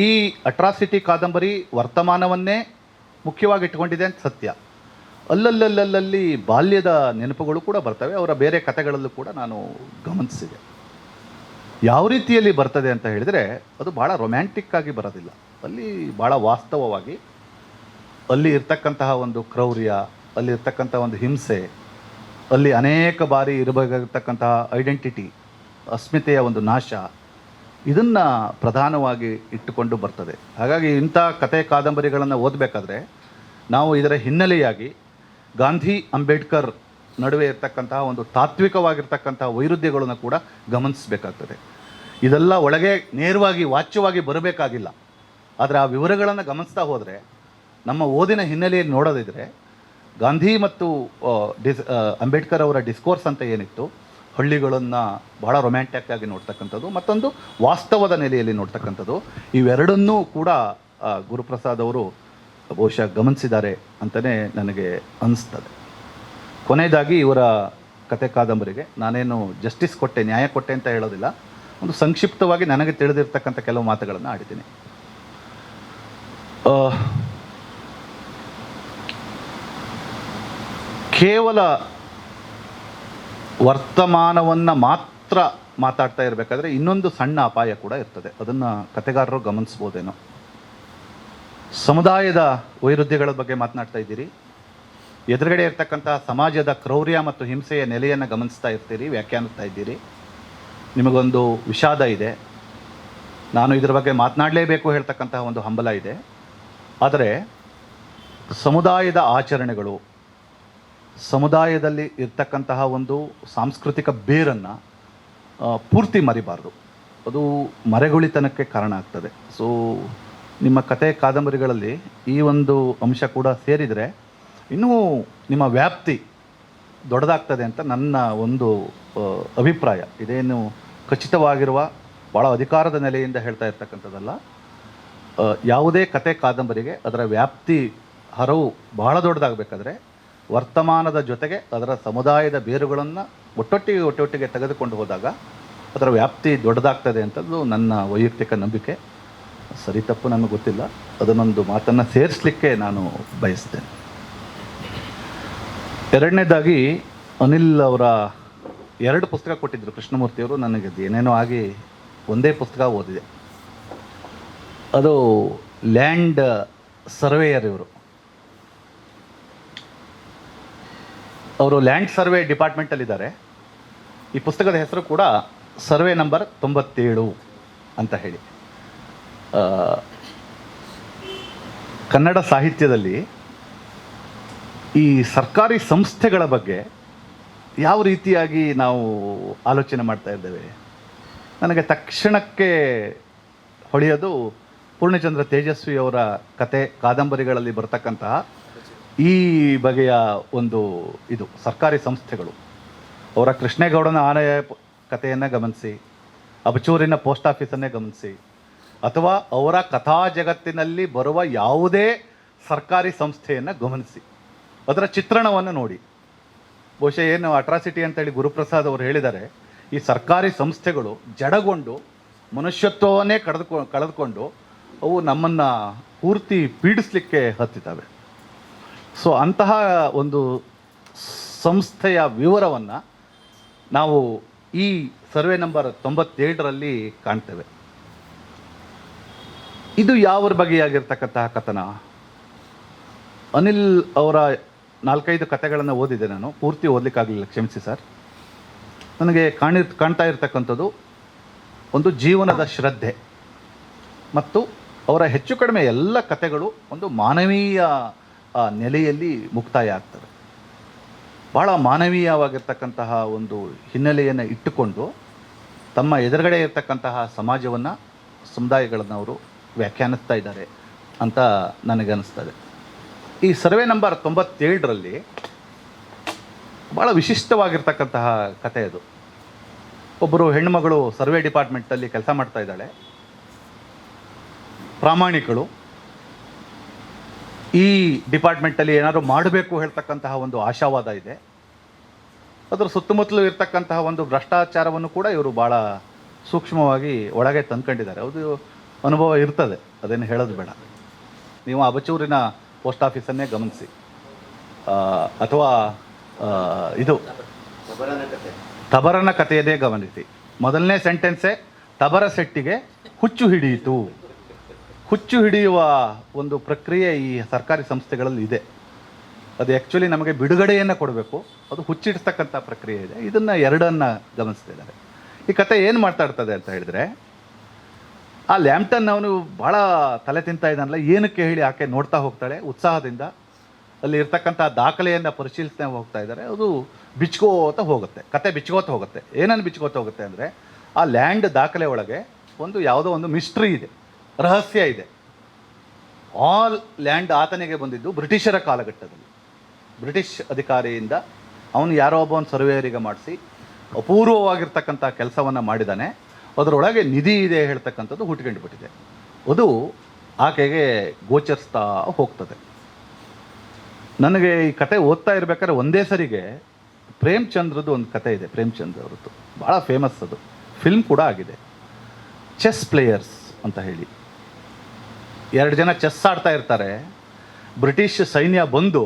ಈ ಅಟ್ರಾಸಿಟಿ ಕಾದಂಬರಿ ವರ್ತಮಾನವನ್ನೇ ಮುಖ್ಯವಾಗಿ ಇಟ್ಕೊಂಡಿದೆ ಅಂತ ಸತ್ಯ. ಅಲ್ಲಲ್ಲಿ ಬಾಲ್ಯದ ನೆನಪುಗಳು ಕೂಡ ಬರ್ತವೆ. ಅವರ ಬೇರೆ ಕಥೆಗಳಲ್ಲೂ ಕೂಡ ನಾನು ಗಮನಿಸಿದೆ. ಯಾವ ರೀತಿಯಲ್ಲಿ ಬರ್ತದೆ ಅಂತ ಹೇಳಿದರೆ ಅದು ಭಾಳ ರೊಮ್ಯಾಂಟಿಕ್ಕಾಗಿ ಬರೋದಿಲ್ಲ. ಅಲ್ಲಿ ಭಾಳ ವಾಸ್ತವವಾಗಿ ಅಲ್ಲಿ ಇರ್ತಕ್ಕಂತಹ ಒಂದು ಕ್ರೌರ್ಯ, ಅಲ್ಲಿ ಇರ್ತಕ್ಕಂಥ ಒಂದು ಹಿಂಸೆ, ಅಲ್ಲಿ ಅನೇಕ ಬಾರಿ ಇರಬೇಕಾಗಿರ್ತಕ್ಕಂತಹ ಐಡೆಂಟಿಟಿ, ಅಸ್ಮಿತೆಯ ಒಂದು ನಾಶ, ಇದನ್ನು ಪ್ರಧಾನವಾಗಿ ಇಟ್ಟುಕೊಂಡು ಬರ್ತದೆ. ಹಾಗಾಗಿ ಇಂಥ ಕತೆ ಕಾದಂಬರಿಗಳನ್ನು ಓದಬೇಕಾದ್ರೆ ನಾವು ಇದರ ಹಿನ್ನೆಲೆಯಾಗಿ ಗಾಂಧಿ ಅಂಬೇಡ್ಕರ್ ನಡುವೆ ಇರ್ತಕ್ಕಂತಹ ಒಂದು ತಾತ್ವಿಕವಾಗಿರ್ತಕ್ಕಂಥ ವೈರುಧ್ಯಗಳನ್ನು ಕೂಡ ಗಮನಿಸಬೇಕಾಗ್ತದೆ. ಇದೆಲ್ಲ ಒಳಗೆ ನೇರವಾಗಿ ವಾಚ್ಯವಾಗಿ ಬರಬೇಕಾಗಿಲ್ಲ. ಆದರೆ ಆ ವಿವರಗಳನ್ನು ಗಮನಿಸ್ತಾ ಹೋದರೆ, ನಮ್ಮ ಓದಿನ ಹಿನ್ನೆಲೆಯಲ್ಲಿ ನೋಡೋದಿದ್ರೆ, ಗಾಂಧಿ ಮತ್ತು ಅಂಬೇಡ್ಕರ್ ಅವರ ಡಿಸ್ಕೋರ್ಸ್ ಅಂತ ಏನಿತ್ತು, ಹಳ್ಳಿಗಳನ್ನು ಬಹಳ ರೊಮ್ಯಾಂಟಿಕ್ ಆಗಿ ನೋಡ್ತಕ್ಕಂಥದ್ದು, ಮತ್ತೊಂದು ವಾಸ್ತವದ ನೆಲೆಯಲ್ಲಿ ನೋಡ್ತಕ್ಕಂಥದ್ದು, ಇವೆರಡನ್ನೂ ಕೂಡ ಗುರುಪ್ರಸಾದ್ ಅವರು ಬಹುಶಃ ಗಮನಿಸಿದ್ದಾರೆ ಅಂತಲೇ ನನಗೆ ಅನಿಸ್ತದೆ. ಕೊನೆಯದಾಗಿ ಇವರ ಕತೆ ಕಾದಂಬರಿಗೆ ನಾನೇನು ಜಸ್ಟಿಸ್ ಕೊಟ್ಟೆ, ನ್ಯಾಯ ಕೊಟ್ಟೆ ಅಂತ ಹೇಳೋದಿಲ್ಲ, ಒಂದು ಸಂಕ್ಷಿಪ್ತವಾಗಿ ನನಗೆ ತಿಳಿದಿರ್ತಕ್ಕಂಥ ಕೆಲವು ಮಾತುಗಳನ್ನು ಆಡಿದ್ದೀನಿ. ಕೇವಲ ವರ್ತಮಾನವನ್ನು ಮಾತ್ರ ಮಾತಾಡ್ತಾ ಇರಬೇಕಾದ್ರೆ ಇನ್ನೊಂದು ಸಣ್ಣ ಅಪಾಯ ಕೂಡ ಇರ್ತದೆ. ಅದನ್ನು ಕತೆಗಾರರು ಗಮನಿಸ್ಬೋದೇನೋ. ಸಮುದಾಯದ ವೈರುಧ್ಯಗಳ ಬಗ್ಗೆ ಮಾತನಾಡ್ತಾ ಇದ್ದೀರಿ, ಎದುರುಗಡೆ ಇರ್ತಕ್ಕಂಥ ಸಮಾಜದ ಕ್ರೌರ್ಯ ಮತ್ತು ಹಿಂಸೆಯ ನೆಲೆಯನ್ನು ಗಮನಿಸ್ತಾ ಇರ್ತೀರಿ, ವ್ಯಾಖ್ಯಾನಿಸ್ತಾ ಇದ್ದೀರಿ. ನಿಮಗೊಂದು ವಿಷಾದ ಇದೆ, ನಾನು ಇದರ ಬಗ್ಗೆ ಮಾತನಾಡಲೇಬೇಕು ಹೇಳ್ತಕ್ಕಂತಹ ಒಂದು ಹಂಬಲ ಇದೆ. ಆದರೆ ಸಮುದಾಯದ ಆಚರಣೆಗಳು, ಸಮುದಾಯದಲ್ಲಿ ಇರ್ತಕ್ಕಂತಹ ಒಂದು ಸಾಂಸ್ಕೃತಿಕ ಬೇರನ್ನು ಪೂರ್ತಿ ಮರಿಬಾರ್ದು. ಅದು ಮರೆಗುಳಿತನಕ್ಕೆ ಕಾರಣ ಆಗ್ತದೆ. ಸೊ ನಿಮ್ಮ ಕತೆ ಕಾದಂಬರಿಗಳಲ್ಲಿ ಈ ಒಂದು ಅಂಶ ಕೂಡ ಸೇರಿದರೆ ಇನ್ನೂ ನಿಮ್ಮ ವ್ಯಾಪ್ತಿ ದೊಡ್ಡದಾಗ್ತದೆ ಅಂತ ನನ್ನ ಒಂದು ಅಭಿಪ್ರಾಯ. ಇದೇನು ಖಚಿತವಾಗಿರುವ ಭಾಳ ಅಧಿಕಾರದ ನೆಲೆಯಿಂದ ಹೇಳ್ತಾ ಇರ್ತಕ್ಕಂಥದ್ದಲ್ಲ. ಯಾವುದೇ ಕತೆ ಕಾದಂಬರಿಗೆ ಅದರ ವ್ಯಾಪ್ತಿ ಹರವು ಬಹಳ ದೊಡ್ಡದಾಗಬೇಕಾದ್ರೆ ವರ್ತಮಾನದ ಜೊತೆಗೆ ಅದರ ಸಮುದಾಯದ ಬೇರುಗಳನ್ನು ಒಟ್ಟೊಟ್ಟಿಗೆ ತೆಗೆದುಕೊಂಡು ಹೋದಾಗ ಅದರ ವ್ಯಾಪ್ತಿ ದೊಡ್ಡದಾಗ್ತದೆ ಅಂತದ್ದು ನನ್ನ ವೈಯಕ್ತಿಕ ನಂಬಿಕೆ. ಸರಿ ತಪ್ಪು ನನಗೆ ಗೊತ್ತಿಲ್ಲ, ಅದನ್ನೊಂದು ಮಾತನ್ನು ಸೇರಿಸಲಿಕ್ಕೆ ನಾನು ಬಯಸ್ತೇನೆ. ಎರಡನೇದಾಗಿ ಅನಿಲ್ ಅವರ 2 ಪುಸ್ತಕ ಕೊಟ್ಟಿದ್ದರು ಕೃಷ್ಣಮೂರ್ತಿಯವರು. ನನಗೆ ಏನೇನೋ ಆಗಿ ಒಂದೇ ಪುಸ್ತಕ ಓದಿದೆ. ಅದು ಲ್ಯಾಂಡ್ ಸರ್ವೇಯರ್. ಅವರು ಲ್ಯಾಂಡ್ ಸರ್ವೆ ಡಿಪಾರ್ಟ್ಮೆಂಟಲ್ಲಿದ್ದಾರೆ. ಈ ಪುಸ್ತಕದ ಹೆಸರು ಕೂಡ ಸರ್ವೆ ನಂಬರ್ 97 ಅಂತ ಹೇಳಿ. ಕನ್ನಡ ಸಾಹಿತ್ಯದಲ್ಲಿ ಈ ಸರ್ಕಾರಿ ಸಂಸ್ಥೆಗಳ ಬಗ್ಗೆ ಯಾವ ರೀತಿಯಾಗಿ ನಾವು ಆಲೋಚನೆ ಮಾಡ್ತಾ ಇದ್ದೇವೆ, ನನಗೆ ತಕ್ಷಣಕ್ಕೆ ಹೊಳೆಯೋದು ಪೂರ್ಣಚಂದ್ರ ತೇಜಸ್ವಿ ಅವರ ಕತೆ ಕಾದಂಬರಿಗಳಲ್ಲಿ ಬರ್ತಕ್ಕಂತಹ ಈ ಬಗೆಯ ಒಂದು ಇದು ಸರ್ಕಾರಿ ಸಂಸ್ಥೆಗಳು. ಅವರ ಕೃಷ್ಣೇಗೌಡನ ಆನೆಯ ಕಥೆಯನ್ನು ಗಮನಿಸಿ, ಅಬಚೂರಿನ ಪೋಸ್ಟ್ ಆಫೀಸನ್ನೇ ಗಮನಿಸಿ, ಅಥವಾ ಅವರ ಕಥಾ ಜಗತ್ತಿನಲ್ಲಿ ಬರುವ ಯಾವುದೇ ಸರ್ಕಾರಿ ಸಂಸ್ಥೆಯನ್ನು ಗಮನಿಸಿ, ಅದರ ಚಿತ್ರಣವನ್ನು ನೋಡಿ. ಬಹುಶಃ ಏನು ಅಟ್ರಾಸಿಟಿ ಅಂತೇಳಿ ಗುರುಪ್ರಸಾದ್ ಅವರು ಹೇಳಿದ್ದಾರೆ, ಈ ಸರ್ಕಾರಿ ಸಂಸ್ಥೆಗಳು ಜಡಗೊಂಡು ಮನುಷ್ಯತ್ವವನ್ನೇ ಕಳೆದುಕೊಂಡು ಅವು ನಮ್ಮನ್ನು ಪೂರ್ತಿ ಪೀಡಿಸಲಿಕ್ಕೆ ಹತ್ತಿದ್ದಾವೆ. ಸೊ ಅಂತಹ ಒಂದು ಸಂಸ್ಥೆಯ ವಿವರವನ್ನು ನಾವು ಈ ಸರ್ವೆ ನಂಬರ್ 97ರಲ್ಲಿ ಕಾಣ್ತೇವೆ. ಇದು ಯಾವ ಬಗೆಯಾಗಿರ್ತಕ್ಕಂತಹ ಕಥನ? ಅನಿಲ್ ಅವರ 4-5 ಕಥೆಗಳನ್ನು ಓದಿದೆ ನಾನು, ಪೂರ್ತಿ ಓದಲಿಕ್ಕಾಗಲಿಲ್ಲ, ಕ್ಷಮಿಸಿ ಸರ್. ನನಗೆ ಕಾಣ್ತಾ ಇರತಕ್ಕಂಥದ್ದು ಒಂದು ಜೀವನದ ಶ್ರದ್ಧೆ ಮತ್ತು ಅವರ ಹೆಚ್ಚು ಕಡಿಮೆ ಎಲ್ಲ ಕಥೆಗಳು ಒಂದು ಮಾನವೀಯ ನೆಲೆಯಲ್ಲಿ ಮುಕ್ತಾಯ ಆಗ್ತವೆ. ಭಾಳ ಮಾನವೀಯವಾಗಿರ್ತಕ್ಕಂತಹ ಒಂದು ಹಿನ್ನೆಲೆಯನ್ನು ಇಟ್ಟುಕೊಂಡು ತಮ್ಮ ಎದುರುಗಡೆ ಇರತಕ್ಕಂತಹ ಸಮಾಜವನ್ನು, ಸಮುದಾಯಗಳನ್ನು ಅವರು ವ್ಯಾಖ್ಯಾನಿಸ್ತಾ ಇದ್ದಾರೆ ಅಂತ ನನಗನ್ನಿಸ್ತದೆ. ಈ ಸರ್ವೆ ನಂಬರ್ 97ರಲ್ಲಿ ಭಾಳ ವಿಶಿಷ್ಟವಾಗಿರ್ತಕ್ಕಂತಹ ಕಥೆ ಅದು. ಒಬ್ಬರು ಹೆಣ್ಣುಮಗಳು ಸರ್ವೆ ಡಿಪಾರ್ಟ್ಮೆಂಟಲ್ಲಿ ಕೆಲಸ ಮಾಡ್ತಾ ಇದ್ದಾಳೆ, ಪ್ರಾಮಾಣಿಕಳು. ಈ ಡಿಪಾರ್ಟ್ಮೆಂಟಲ್ಲಿ ಏನಾದರೂ ಮಾಡಬೇಕು ಹೇಳ್ತಕ್ಕಂತಹ ಒಂದು ಆಶಾವಾದ ಇದೆ. ಅದರ ಸುತ್ತಮುತ್ತಲೂ ಇರ್ತಕ್ಕಂತಹ ಒಂದು ಭ್ರಷ್ಟಾಚಾರವನ್ನು ಕೂಡ ಇವರು ಭಾಳ ಸೂಕ್ಷ್ಮವಾಗಿ ಒಳಗೆ ತಂದ್ಕೊಂಡಿದ್ದಾರೆ. ಅದು ಅನುಭವ ಇರ್ತದೆ, ಅದೇನು ಹೇಳೋದು ಬೇಡ. ನೀವು ಅಬಚೂರಿನ ಪೋಸ್ಟ್ ಆಫೀಸನ್ನೇ ಗಮನಿಸಿ, ಅಥವಾ ಇದು ತಬರನ ಕಥೆಯದೇ ಗಮನಿಸಿ. ಮೊದಲನೇ ಸೆಂಟೆನ್ಸೇ ತಬರ ಸೆಟ್ಟಿಗೆ ಹುಚ್ಚು ಹಿಡಿಯಿತು. ಹುಚ್ಚು ಹಿಡಿಯುವ ಒಂದು ಪ್ರಕ್ರಿಯೆ ಈ ಸರ್ಕಾರಿ ಸಂಸ್ಥೆಗಳಲ್ಲಿ ಇದೆ. ಅದು ಆ್ಯಕ್ಚುಲಿ ನಮಗೆ ಬಿಡುಗಡೆಯನ್ನು ಕೊಡಬೇಕು, ಅದು ಹುಚ್ಚಿಡ್ತಕ್ಕಂಥ ಪ್ರಕ್ರಿಯೆ ಇದೆ. ಇದನ್ನು ಎರಡನ್ನು ಗಮನಿಸ್ತಿದ್ದಾರೆ. ಈ ಕತೆ ಏನು ಮಾತಾಡ್ತದೆ ಅಂತ ಹೇಳಿದ್ರೆ, ಆ ಲ್ಯಾಂಪ್ಟನ್ ಅವನು ಭಾಳ ತಲೆ ತಿಂತಾ ಇದ್ದಾನಲ್ಲ, ಏನಕ್ಕೆ ಹೇಳಿ ಆಕೆ ನೋಡ್ತಾ ಹೋಗ್ತಾಳೆ ಉತ್ಸಾಹದಿಂದ. ಅಲ್ಲಿ ಇರ್ತಕ್ಕಂಥ ದಾಖಲೆಯನ್ನು ಪರಿಶೀಲಿಸ್ತಾ ಹೋಗ್ತಾ ಇದ್ದಾರೆ. ಅದು ಬಿಚ್ಕೋತ ಹೋಗುತ್ತೆ, ಕತೆ ಬಿಚ್ಕೋತ ಹೋಗುತ್ತೆ. ಏನನ್ನು ಬಿಚ್ಕೋತ ಹೋಗುತ್ತೆ ಅಂದರೆ, ಆ ಲ್ಯಾಂಡ್ ದಾಖಲೆ ಒಳಗೆ ಒಂದು ಯಾವುದೋ ಒಂದು ಮಿಸ್ಟ್ರಿ ಇದೆ, ರಹಸ್ಯ ಇದೆ. ಆಲ್ ಲ್ಯಾಂಡ್ ಆತನಿಗೆ ಬಂದಿದ್ದು ಬ್ರಿಟಿಷರ ಕಾಲಘಟ್ಟದಲ್ಲಿ, ಬ್ರಿಟಿಷ್ ಅಧಿಕಾರಿಯಿಂದ ಅವನು ಯಾರೋ ಒಬ್ಬನ ಸರ್ವೇಯರಿಗೆ ಮಾಡಿಸಿ ಅಪೂರ್ವವಾಗಿರ್ತಕ್ಕಂಥ ಕೆಲಸವನ್ನು ಮಾಡಿದ್ದಾನೆ. ಅದರೊಳಗೆ ನಿಧಿ ಇದೆ ಹೇಳ್ತಕ್ಕಂಥದ್ದು ಹುಟ್ಕೊಂಡು ಬಿಟ್ಟಿದೆ. ಅದು ಆಕೆಗೆ ಗೋಚರಿಸ್ತಾ ಹೋಗ್ತದೆ. ನನಗೆ ಈ ಕತೆ ಓದ್ತಾ ಇರ್ಬೇಕಾದ್ರೆ ಒಂದೇ ಸರಿಗೆ ಪ್ರೇಮ್ಚಂದ್ರದ್ದು ಒಂದು ಕತೆ ಇದೆ, ಪ್ರೇಮ್ಚಂದ್ರ ಅವ್ರದ್ದು ಭಾಳ ಫೇಮಸ್, ಅದು ಫಿಲ್ಮ್ ಕೂಡ ಆಗಿದೆ. ಚೆಸ್ ಪ್ಲೇಯರ್ಸ್ ಅಂತ ಹೇಳಿ 2 ಜನ ಚೆಸ್ ಆಡ್ತಾ ಇರ್ತಾರೆ. ಬ್ರಿಟಿಷ್ ಸೈನ್ಯ ಬಂದು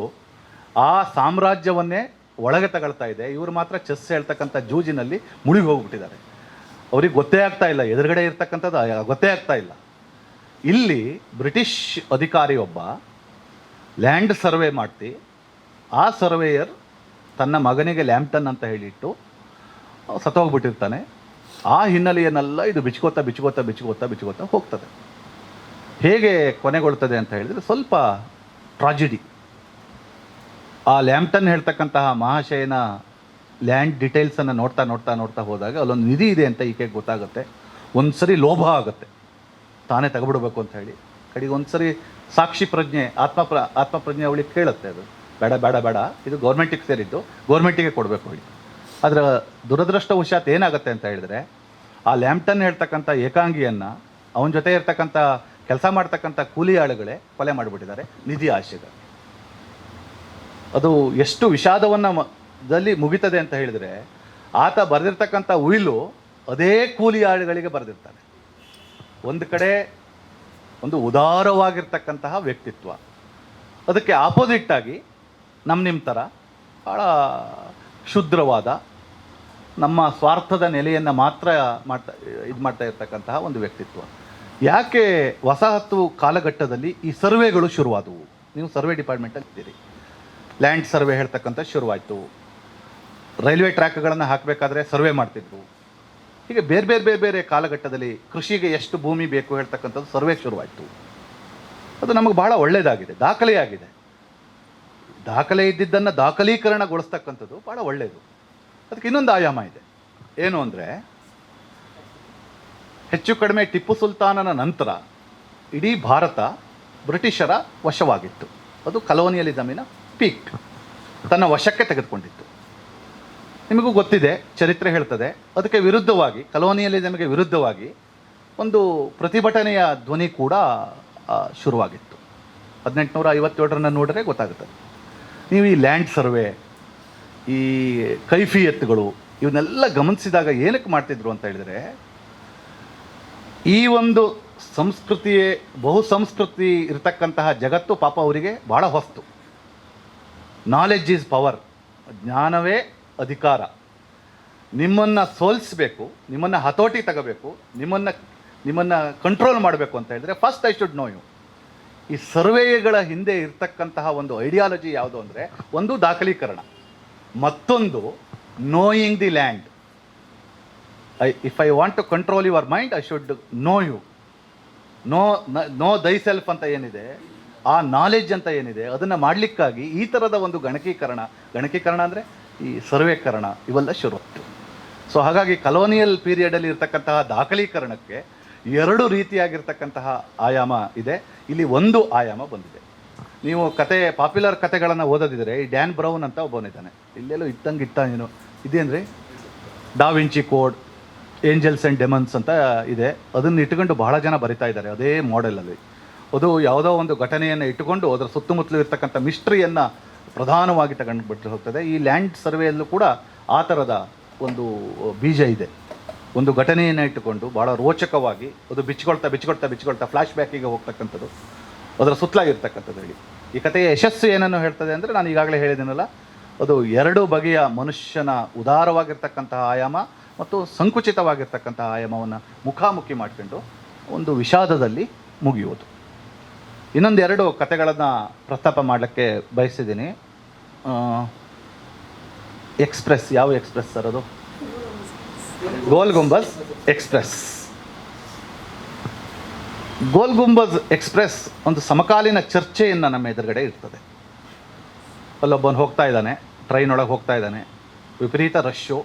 ಆ ಸಾಮ್ರಾಜ್ಯವನ್ನೇ ಒಳಗೆ ತಗೊಳ್ತಾ ಇದೆ. ಇವರು ಮಾತ್ರ ಚೆಸ್ ಹೇಳ್ತಕ್ಕಂಥ ಜೂಜಿನಲ್ಲಿ ಮುಳುಗಿ ಹೋಗ್ಬಿಟ್ಟಿದ್ದಾರೆ. ಅವ್ರಿಗೆ ಗೊತ್ತೇ ಆಗ್ತಾ ಇಲ್ಲ, ಎದುರುಗಡೆ ಇರ್ತಕ್ಕಂಥದ್ದು ಗೊತ್ತೇ ಆಗ್ತಾ ಇಲ್ಲ. ಇಲ್ಲಿ ಬ್ರಿಟಿಷ್ ಅಧಿಕಾರಿ ಒಬ್ಬ ಲ್ಯಾಂಡ್ ಸರ್ವೆ ಮಾಡ್ತಿ, ಆ ಸರ್ವೇಯರ್ ತನ್ನ ಮಗನಿಗೆ ಲ್ಯಾಂಪ್ಟನ್ ಅಂತ ಹೇಳಿಟ್ಟು ಸತ್ತೋಗ್ಬಿಟ್ಟಿರ್ತಾನೆ. ಆ ಹಿನ್ನೆಲೆಯನ್ನೆಲ್ಲ ಇದು ಬಿಚ್ಕೋತಾ ಹೋಗ್ತದೆ. ಹೇಗೆ ಕೊನೆಗೊಳ್ತದೆ ಅಂತ ಹೇಳಿದರೆ ಸ್ವಲ್ಪ ಟ್ರಾಜಿಡಿ. ಆ ಲ್ಯಾಂಪ್ಟನ್ ಹೇಳ್ತಕ್ಕಂತಹ ಮಹಾಶಯನ ಲ್ಯಾಂಡ್ ಡೀಟೇಲ್ಸನ್ನು ನೋಡ್ತಾ ಹೋದಾಗ ಅಲ್ಲೊಂದು ನಿಧಿ ಇದೆ ಅಂತ ಈಕೆಗೆ ಗೊತ್ತಾಗುತ್ತೆ. ಒಂದು ಸರಿ ಲೋಭ ಆಗುತ್ತೆ, ತಾನೇ ತಗೊಬಿಡ್ಬೇಕು ಅಂತ ಹೇಳಿ. ಕಡೆಗೆ ಒಂದು ಸರಿ ಸಾಕ್ಷಿ ಪ್ರಜ್ಞೆ, ಆತ್ಮಪ್ರಜ್ಞೆ ಅವಳಿಗೆ ಕೇಳುತ್ತೆ, ಅದು ಬೇಡ ಇದು ಗೌರ್ಮೆಂಟಿಗೆ ಸೇರಿದ್ದು, ಗೌರ್ಮೆಂಟಿಗೆ ಕೊಡಬೇಕು ಹೇಳಿ. ಅದರ ದುರದೃಷ್ಟವಶಾತ್ ಏನಾಗುತ್ತೆ ಅಂತ ಹೇಳಿದ್ರೆ, ಆ ಲ್ಯಾಂಪ್ಟನ್ ಹೇಳ್ತಕ್ಕಂಥ ಏಕಾಂಗಿಯನ್ನು ಅವನ ಜೊತೆ ಇರ್ತಕ್ಕಂಥ ಕೆಲಸ ಮಾಡ್ತಕ್ಕಂಥ ಕೂಲಿ ಆಳುಗಳೇ ಕೊಲೆ ಮಾಡಿಬಿಟ್ಟಿದ್ದಾರೆ ನಿಧಿ ಆಶೆಗೆ. ಅದು ಎಷ್ಟು ವಿಷಾದದಲ್ಲಿ ಮುಗಿತದೆ ಅಂತ ಹೇಳಿದರೆ, ಆತ ಬರೆದಿರ್ತಕ್ಕಂಥ ಉಯಿಲು ಅದೇ ಕೂಲಿ ಆಳುಗಳಿಗೆ ಬರೆದಿರ್ತಾನೆ. ಒಂದು ಕಡೆ ಒಂದು ಉದಾರವಾಗಿರ್ತಕ್ಕಂತಹ ವ್ಯಕ್ತಿತ್ವ, ಅದಕ್ಕೆ ಆಪೋಸಿಟ್ಟಾಗಿ ನಿಮ್ಮ ಥರ ಭಾಳ ಕ್ಷುದ್ರವಾದ, ನಮ್ಮ ಸ್ವಾರ್ಥದ ನೆಲೆಯನ್ನು ಮಾತ್ರ ಮಾಡ್ತಾ ಇರ್ತಕ್ಕಂತಹ ಒಂದು ವ್ಯಕ್ತಿತ್ವ. ಯಾಕೆ ವಸಾಹತು ಕಾಲಘಟ್ಟದಲ್ಲಿ ಈ ಸರ್ವೆಗಳು ಶುರುವಾದವು? ನೀವು ಸರ್ವೆ ಡಿಪಾರ್ಟ್ಮೆಂಟಲ್ಲಿ ಇದ್ದೀರಿ, ಲ್ಯಾಂಡ್ ಸರ್ವೆ ಹೇಳ್ತಕ್ಕಂಥ ಶುರುವಾಯಿತು. ರೈಲ್ವೆ ಟ್ರ್ಯಾಕ್ಗಳನ್ನು ಹಾಕಬೇಕಾದ್ರೆ ಸರ್ವೆ ಮಾಡ್ತಿದ್ರು. ಹೀಗೆ ಬೇರೆ ಕಾಲಘಟ್ಟದಲ್ಲಿ ಕೃಷಿಗೆ ಎಷ್ಟು ಭೂಮಿ ಬೇಕು ಹೇಳ್ತಕ್ಕಂಥದ್ದು ಸರ್ವೆ ಶುರುವಾಯಿತು. ಅದು ನಮಗೆ ಬಹಳ ಒಳ್ಳೆಯದಾಗಿದೆ, ದಾಖಲೆಯಾಗಿದೆ. ದಾಖಲೆ ಇದ್ದಿದ್ದನ್ನು ದಾಖಲೀಕರಣಗೊಳಿಸ್ತಕ್ಕಂಥದ್ದು ಭಾಳ ಒಳ್ಳೆಯದು. ಅದಕ್ಕೆ ಇನ್ನೊಂದು ಆಯಾಮ ಇದೆ. ಏನು ಅಂದರೆ, ಹೆಚ್ಚು ಕಡಿಮೆ ಟಿಪ್ಪು ಸುಲ್ತಾನನ ನಂತರ ಇಡೀ ಭಾರತ ಬ್ರಿಟಿಷರ ವಶವಾಗಿತ್ತು. ಅದು ಕಲೋನಿಯಲಿಸಮಿನ ಪೀಕ್, ತನ್ನ ವಶಕ್ಕೆ ತೆಗೆದುಕೊಂಡಿತ್ತು. ನಿಮಗೂ ಗೊತ್ತಿದೆ, ಚರಿತ್ರೆ ಹೇಳ್ತದೆ. ಅದಕ್ಕೆ ವಿರುದ್ಧವಾಗಿ, ಕಲೋನಿಯಲಿಸಮ್ಗೆ ವಿರುದ್ಧವಾಗಿ ಒಂದು ಪ್ರತಿಭಟನೆಯ ಧ್ವನಿ ಕೂಡ ಶುರುವಾಗಿತ್ತು. 1857 ನೋಡಿದ್ರೆ ಗೊತ್ತಾಗುತ್ತದೆ. ನೀವು ಈ ಲ್ಯಾಂಡ್ ಸರ್ವೆ, ಈ ಕೈಫಿಯತ್ಗಳು ಇವನ್ನೆಲ್ಲ ಗಮನಿಸಿದಾಗ ಏನಕ್ಕೆ ಮಾಡ್ತಿದ್ರು ಅಂತ ಹೇಳಿದರೆ, ಈ ಒಂದು ಸಂಸ್ಕೃತಿಯೇ ಬಹುಸಂಸ್ಕೃತಿ ಇರತಕ್ಕಂತಹ ಜಗತ್ತು ಪಾಪ ಅವರಿಗೆ ಭಾಳ ಹೊಸ್ತು. ನಾಲೆಡ್ಜ್ ಈಸ್ ಪವರ್, ಜ್ಞಾನವೇ ಅಧಿಕಾರ. ನಿಮ್ಮನ್ನು ಸೋಲಿಸಬೇಕು, ನಿಮ್ಮನ್ನು ಹತೋಟಿ ತಗೋಬೇಕು, ನಿಮ್ಮನ್ನು ಕಂಟ್ರೋಲ್ ಮಾಡಬೇಕು ಅಂತ ಹೇಳಿದ್ರೆ first I should know you. ಈ ಸರ್ವೆಗಳ ಹಿಂದೆ ಇರ್ತಕ್ಕಂತಹ ಒಂದು ಐಡಿಯಾಲಜಿ ಯಾವುದು ಅಂದರೆ, ಒಂದು ದಾಖಲೀಕರಣ, ಮತ್ತೊಂದು knowing the land. If I want to control your mind, I should know you. Know thyself ಅಂತ ಏನಿದೆ, ಆ ನಾಲೆಡ್ಜ್ ಅಂತ ಏನಿದೆ, ಅದನ್ನು ಮಾಡಲಿಕ್ಕಾಗಿ ಈ ಥರದ ಒಂದು ಗಣಕೀಕರಣ ಅಂದರೆ ಈ ಸರ್ವೇಕರಣ ಇವೆಲ್ಲ ಶುರುವಾಯಿತು. ಸೊ ಹಾಗಾಗಿ ಕಲೋನಿಯಲ್ ಪೀರಿಯಡಲ್ಲಿ ಇರ್ತಕ್ಕಂತಹ ದಾಖಲೀಕರಣಕ್ಕೆ 2 ರೀತಿಯಾಗಿರ್ತಕ್ಕಂತಹ ಆಯಾಮ ಇದೆ. ಇಲ್ಲಿ ಒಂದು ಆಯಾಮ ಬಂದಿದೆ. ನೀವು ಪಾಪ್ಯುಲರ್ ಕತೆಗಳನ್ನು ಓದೋದಿದ್ರೆ, ಈ ಡ್ಯಾನ್ ಬ್ರೌನ್ ಅಂತ ಒಬ್ಬನಿದ್ದಾನೆ, ಇಲ್ಲೆಲ್ಲೋ ಏನು ಇದೇನ್ರಿ, ಡಾ ವಿಂಚಿ ಕೋಡ್, ಏಂಜಲ್ಸ್ ಆ್ಯಂಡ್ ಡೆಮನ್ಸ್ ಅಂತ ಇದೆ. ಅದನ್ನು ಇಟ್ಕೊಂಡು ಬಹಳ ಜನ ಬರಿತಾ ಇದ್ದಾರೆ ಅದೇ ಮಾಡೆಲಲ್ಲಿ. ಅದು ಯಾವುದೋ ಒಂದು ಘಟನೆಯನ್ನು ಇಟ್ಟುಕೊಂಡು ಅದರ ಸುತ್ತಮುತ್ತಲು ಇರ್ತಕ್ಕಂಥ ಮಿಸ್ಟ್ರಿಯನ್ನು ಪ್ರಧಾನವಾಗಿ ತಗೊಂಡು ಬಿಟ್ಟು ಹೋಗ್ತದೆ. ಈ ಲ್ಯಾಂಡ್ ಸರ್ವೆಯಲ್ಲೂ ಕೂಡ ಆ ಥರದ ಒಂದು ಬೀಜ ಇದೆ. ಒಂದು ಘಟನೆಯನ್ನು ಇಟ್ಟುಕೊಂಡು ಭಾಳ ರೋಚಕವಾಗಿ ಅದು ಬಿಚ್ಕೊಳ್ತಾ ಫ್ಲ್ಯಾಶ್ ಬ್ಯಾಕಿಗೆ ಹೋಗ್ತಕ್ಕಂಥದ್ದು, ಅದರ ಸುತ್ತಲಾಗಿರ್ತಕ್ಕಂಥದ್ದು. ಹೇಳಿ ಈ ಕಥೆಯ ಯಶಸ್ಸು ಏನನ್ನು ಹೇಳ್ತದೆ ಅಂದರೆ, ನಾನು ಈಗಾಗಲೇ ಹೇಳಿದ್ದೀನಲ್ಲ, ಅದು 2 ಬಗೆಯ ಮನುಷ್ಯನ ಉದಾರವಾಗಿರ್ತಕ್ಕಂತಹ ಆಯಾಮ ಮತ್ತು ಸಂಕುಚಿತವಾಗಿರ್ತಕ್ಕಂತಹ ಆಯಾಮವನ್ನು ಮುಖಾಮುಖಿ ಮಾಡಿಕೊಂಡು ಒಂದು ವಿಷಾದದಲ್ಲಿ ಮುಗಿಯುವುದು. ಇನ್ನೊಂದು 2 ಕಥೆಗಳನ್ನು ಪ್ರಸ್ತಾಪ ಮಾಡಲಿಕ್ಕೆ ಬಯಸಿದ್ದೀನಿ. ಎಕ್ಸ್ಪ್ರೆಸ್, ಯಾವ ಎಕ್ಸ್ಪ್ರೆಸ್ ಸರ್ ಅದು? ಗೋಲ್ ಗುಂಬಜ್ ಎಕ್ಸ್ಪ್ರೆಸ್. ಗೋಲ್ ಗುಂಬಜ್ ಎಕ್ಸ್ಪ್ರೆಸ್ ಒಂದು ಸಮಕಾಲೀನ ಚರ್ಚೆಯನ್ನು ನಮ್ಮ ಎದುರುಗಡೆ ಇರ್ತದೆ. ಅಲ್ಲೊಬ್ಬನು ಹೋಗ್ತಾ ಇದ್ದಾನೆ, ಟ್ರೈನ್ ಒಳಗೆ ಹೋಗ್ತಾ ಇದ್ದಾನೆ, ವಿಪರೀತ ರಶ್ಶು,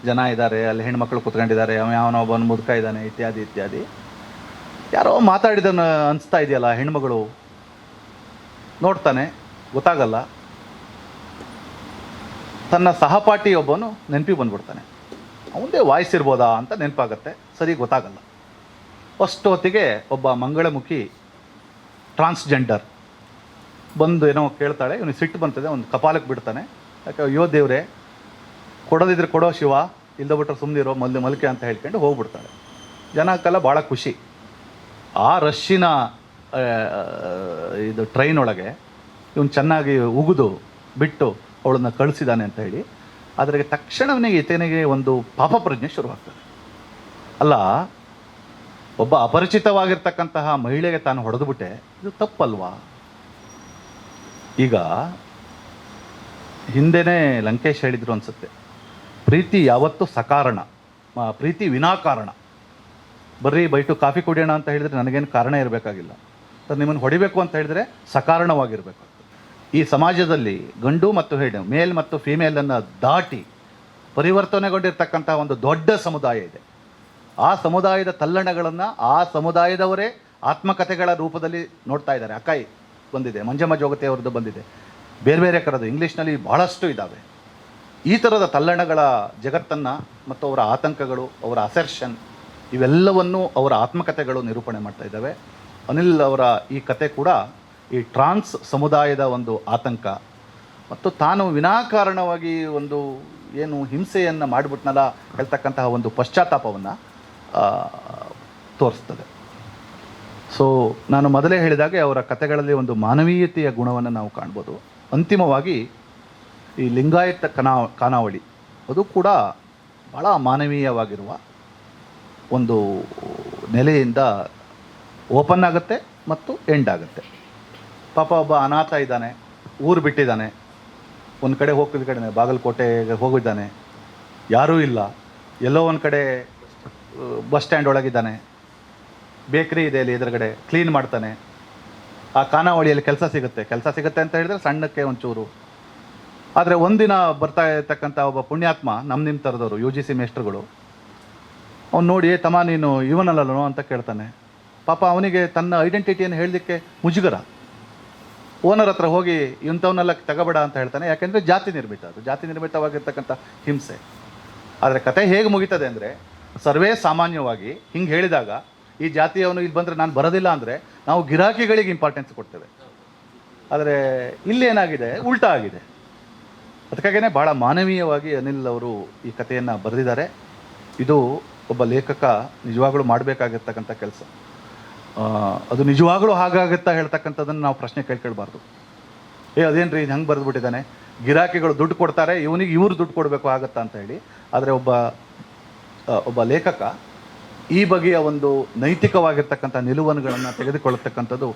ಜನ ಇದ್ದಾರೆ, ಅಲ್ಲಿ ಹೆಣ್ಮಕ್ಳು ಕೂತ್ಕೊಂಡಿದ್ದಾರೆ, ಯಾವನೊಬ್ಬನು ಮುದುಕ ಇದ್ದಾನೆ, ಇತ್ಯಾದಿ. ಯಾರೋ ಮಾತಾಡಿದನ್ನು ಅನಿಸ್ತಾ ಇದೆಯಲ್ಲ, ಹೆಣ್ಮಗಳು ನೋಡ್ತಾನೆ, ಗೊತ್ತಾಗಲ್ಲ. ತನ್ನ ಸಹಪಾಠಿ ಒಬ್ಬನು ನೆನಪಿಗೆ ಬಂದ್ಬಿಡ್ತಾನೆ. ಅವನದೇ ವಾಯ್ಸ್ ಇರ್ಬೋದಾ ಅಂತ ನೆನಪಾಗತ್ತೆ, ಸರಿ ಗೊತ್ತಾಗಲ್ಲ. ಅಷ್ಟು ಹೊತ್ತಿಗೆ ಒಬ್ಬ ಮಂಗಳಮುಖಿ ಟ್ರಾನ್ಸ್ಜೆಂಡರ್ ಬಂದು ಏನೋ ಕೇಳ್ತಾಳೆ, ಇವನಿಗೆ ಸಿಟ್ಟು ಬರ್ತದೆ, ಒಂದು ಕಪಾಲಕ್ಕೆ ಬಿಡ್ತಾನೆ. ಯಾಕೆ, ಅಯ್ಯೋ ದೇವ್ರೆ, ಕೊಡೋದಿದ್ರೆ ಕೊಡೋ ಶಿವ, ಇಲ್ದ ಬಿಟ್ಟರೆ ಸುಮ್ಮನಿರೋ ಮಲ್ಕೆ ಅಂತ ಹೇಳ್ಕೊಂಡು ಹೋಗ್ಬಿಡ್ತಾಳೆ. ಜನಕ್ಕೆಲ್ಲ ಭಾಳ ಖುಷಿ. ಆ ರಶ್ಶಿನ ಇದು ಟ್ರೈನ್ ಒಳಗೆ ಇವನು ಚೆನ್ನಾಗಿ ಉಗಿದು ಬಿಟ್ಟು ಅವಳನ್ನು ಕಳಿಸಿದ್ದಾನೆ ಅಂತ ಹೇಳಿ. ಆದರೆ ತಕ್ಷಣವೇ ಈತನಿಗೆ ಒಂದು ಪಾಪ ಪ್ರಜ್ಞೆ ಶುರುವಾಗ್ತದೆ. ಅಲ್ಲ, ಒಬ್ಬ ಅಪರಿಚಿತವಾಗಿರ್ತಕ್ಕಂತಹ ಮಹಿಳೆಗೆ ತಾನು ಹೊಡೆದುಬಿಟ್ಟೆ, ಇದು ತಪ್ಪಲ್ವಾ? ಈಗ ಹಿಂದೆನೇ ಲಂಕೇಶ್ ಹೇಳಿದ್ರು ಅನಿಸುತ್ತೆ, ಪ್ರೀತಿ ಯಾವತ್ತೂ ಸಕಾರಣ, ಪ್ರೀತಿ ವಿನಾಕಾರಣ. ಬರ್ರಿ ಬೈಟು ಕಾಫಿ ಕುಡಿಯೋಣ ಅಂತ ಹೇಳಿದರೆ ನನಗೇನು ಕಾರಣ ಇರಬೇಕಾಗಿಲ್ಲ. ನಿಮ್ಮನ್ನು ಹೊಡಿಬೇಕು ಅಂತ ಹೇಳಿದರೆ ಸಕಾರಣವಾಗಿರಬೇಕು. ಈ ಸಮಾಜದಲ್ಲಿ ಗಂಡು ಮತ್ತು ಹೆಣ್ಣು, ಮೇಲ್ ಮತ್ತು ಫಿಮೇಲನ್ನು ದಾಟಿ ಪರಿವರ್ತನೆಗೊಂಡಿರ್ತಕ್ಕಂಥ ಒಂದು ದೊಡ್ಡ ಸಮುದಾಯ ಇದೆ. ಆ ಸಮುದಾಯದ ತಲ್ಲಣಗಳನ್ನು ಆ ಸಮುದಾಯದವರೇ ಆತ್ಮಕಥೆಗಳ ರೂಪದಲ್ಲಿ ನೋಡ್ತಾ ಇದ್ದಾರೆ. ಅಕಾಯಿ ಬಂದಿದೆ, ಮಂಜಮ್ಮ ಜೋಗತಿ ಅವ್ರದ್ದು ಬಂದಿದೆ, ಬೇರೆ ಬೇರೆ ಕರೆದು ಇಂಗ್ಲೀಷ್ನಲ್ಲಿ ಭಾಳಷ್ಟು ಇದ್ದಾವೆ. ಈ ಥರದ ತಲ್ಲಣಗಳ ಜಗತ್ತನ್ನು ಮತ್ತು ಅವರ ಆತಂಕಗಳು, ಅವರ ಅಸೆರ್ಷನ್, ಇವೆಲ್ಲವನ್ನು ಅವರ ಆತ್ಮಕಥೆಗಳು ನಿರೂಪಣೆ ಮಾಡ್ತಾ ಇದ್ದಾವೆ. ಅನಿಲ್ ಅವರ ಈ ಕತೆ ಕೂಡ ಈ ಟ್ರಾನ್ಸ್ ಸಮುದಾಯದ ಒಂದು ಆತಂಕ ಮತ್ತು ತಾನು ವಿನಾಕಾರಣವಾಗಿ ಒಂದು ಏನು ಹಿಂಸೆಯನ್ನು ಮಾಡಿಬಿಟ್ನಲ್ಲ ಹೇಳ್ತಕ್ಕಂತಹ ಒಂದು ಪಶ್ಚಾತ್ತಾಪವನ್ನು ತೋರಿಸ್ತದೆ. ಸೊ ನಾನು ಮೊದಲೇ ಹೇಳಿದಾಗೆ ಅವರ ಕಥೆಗಳಲ್ಲಿ ಒಂದು ಮಾನವೀಯತೆಯ ಗುಣವನ್ನು ನಾವು ಕಾಣ್ಬೋದು. ಅಂತಿಮವಾಗಿ ಈ ಲಿಂಗಾಯತ ಖಾನಾವಳಿ ಅದು ಕೂಡ ಭಾಳ ಮಾನವೀಯವಾಗಿರುವ ಒಂದು ನೆಲೆಯಿಂದ ಓಪನ್ ಆಗುತ್ತೆ ಮತ್ತು ಎಂಡ್ ಆಗುತ್ತೆ. ಪಾಪ ಒಬ್ಬ ಅನಾಥ ಇದ್ದಾನೆ, ಊರು ಬಿಟ್ಟಿದ್ದಾನೆ, ಒಂದು ಕಡೆ ಹೋಗ್ತಿದ್ದ ಕಡೆ ಬಾಗಲಕೋಟೆಗೆ ಹೋಗಿದ್ದಾನೆ, ಯಾರೂ ಇಲ್ಲ, ಎಲ್ಲೋ ಒಂದು ಕಡೆ ಬಸ್ ಸ್ಟ್ಯಾಂಡ್ ಒಳಗಿದ್ದಾನೆ, ಬೇಕ್ರಿ ಇದೆ ಅಲ್ಲಿ ಎದುರುಗಡೆ, ಕ್ಲೀನ್ ಮಾಡ್ತಾನೆ. ಆ ಖಾನಾವಳಿಯಲ್ಲಿ ಕೆಲಸ ಸಿಗುತ್ತೆ ಅಂತ ಹೇಳಿದ್ರೆ ಸಣ್ಣಕ್ಕೆ ಒಂಚೂರು. ಆದರೆ ಒಂದಿನ ಬರ್ತಾ ಇರ್ತಕ್ಕಂಥ ಒಬ್ಬ ಪುಣ್ಯಾತ್ಮ, ನಿಮ್ಮ ಥರದವರು UGC ಮೇಸ್ಟ್ರುಗಳು, ಅವ್ನು ನೋಡಿ, ತಮ್ಮ ನೀನು ಇವನಲ್ಲನೋ ಅಂತ ಕೇಳ್ತಾನೆ. ಪಾಪ ಅವನಿಗೆ ತನ್ನ ಐಡೆಂಟಿಟಿಯನ್ನು ಹೇಳಲಿಕ್ಕೆ ಮುಜುಗರ. ಓನರ್ ಹತ್ರ ಹೋಗಿ ಇಂಥವನ್ನೆಲ್ಲ ತಗೋಬೇಡ ಅಂತ ಹೇಳ್ತಾನೆ. ಯಾಕೆಂದರೆ ಜಾತಿ ನಿರ್ಮಿತವಾಗಿರ್ತಕ್ಕಂಥ ಹಿಂಸೆ. ಆದರೆ ಕತೆ ಹೇಗೆ ಮುಗೀತದೆ ಅಂದರೆ, ಸರ್ವೇ ಸಾಮಾನ್ಯವಾಗಿ ಹಿಂಗೆ ಹೇಳಿದಾಗ ಈ ಜಾತಿಯವನು ಇಲ್ಲಿ ಬಂದರೆ ನಾನು ಬರೋದಿಲ್ಲ ಅಂದರೆ ನಾವು ಗಿರಾಕಿಗಳಿಗೆ ಇಂಪಾರ್ಟೆನ್ಸ್ ಕೊಡ್ತೇವೆ. ಆದರೆ ಇಲ್ಲೇನಾಗಿದೆ, ಉಲ್ಟಾ ಆಗಿದೆ. ಅದಕ್ಕಾಗೇ ಭಾಳ ಮಾನವೀಯವಾಗಿ ಅನಿಲ್ ಅವರು ಈ ಕಥೆಯನ್ನು ಬರೆದಿದ್ದಾರೆ. ಇದು ಒಬ್ಬ ಲೇಖಕ ನಿಜವಾಗ್ಲೂ ಮಾಡಬೇಕಾಗಿರ್ತಕ್ಕಂಥ ಕೆಲಸ. ಅದು ನಿಜವಾಗ್ಲೂ ಹಾಗಾಗುತ್ತಾ ಹೇಳ್ತಕ್ಕಂಥದ್ದನ್ನು ನಾವು ಪ್ರಶ್ನೆ ಕೇಳ್ಕೊಳ್ಬಾರ್ದು. ಅದೇನು ರೀ ಹಂಗೆ ಬರೆದುಬಿಟ್ಟಿದ್ದಾನೆ, ಗಿರಾಕಿಗಳು ದುಡ್ಡು ಕೊಡ್ತಾರೆ, ಇವ್ರು ದುಡ್ಡು ಕೊಡಬೇಕು ಆಗುತ್ತಾ ಅಂತ ಹೇಳಿ. ಆದರೆ ಒಬ್ಬ ಲೇಖಕ ಈ ಬಗೆಯ ಒಂದು ನೈತಿಕವಾಗಿರ್ತಕ್ಕಂಥ ನಿಲುವುಗಳನ್ನು ತೆಗೆದುಕೊಳ್ಳತಕ್ಕಂಥದ್ದು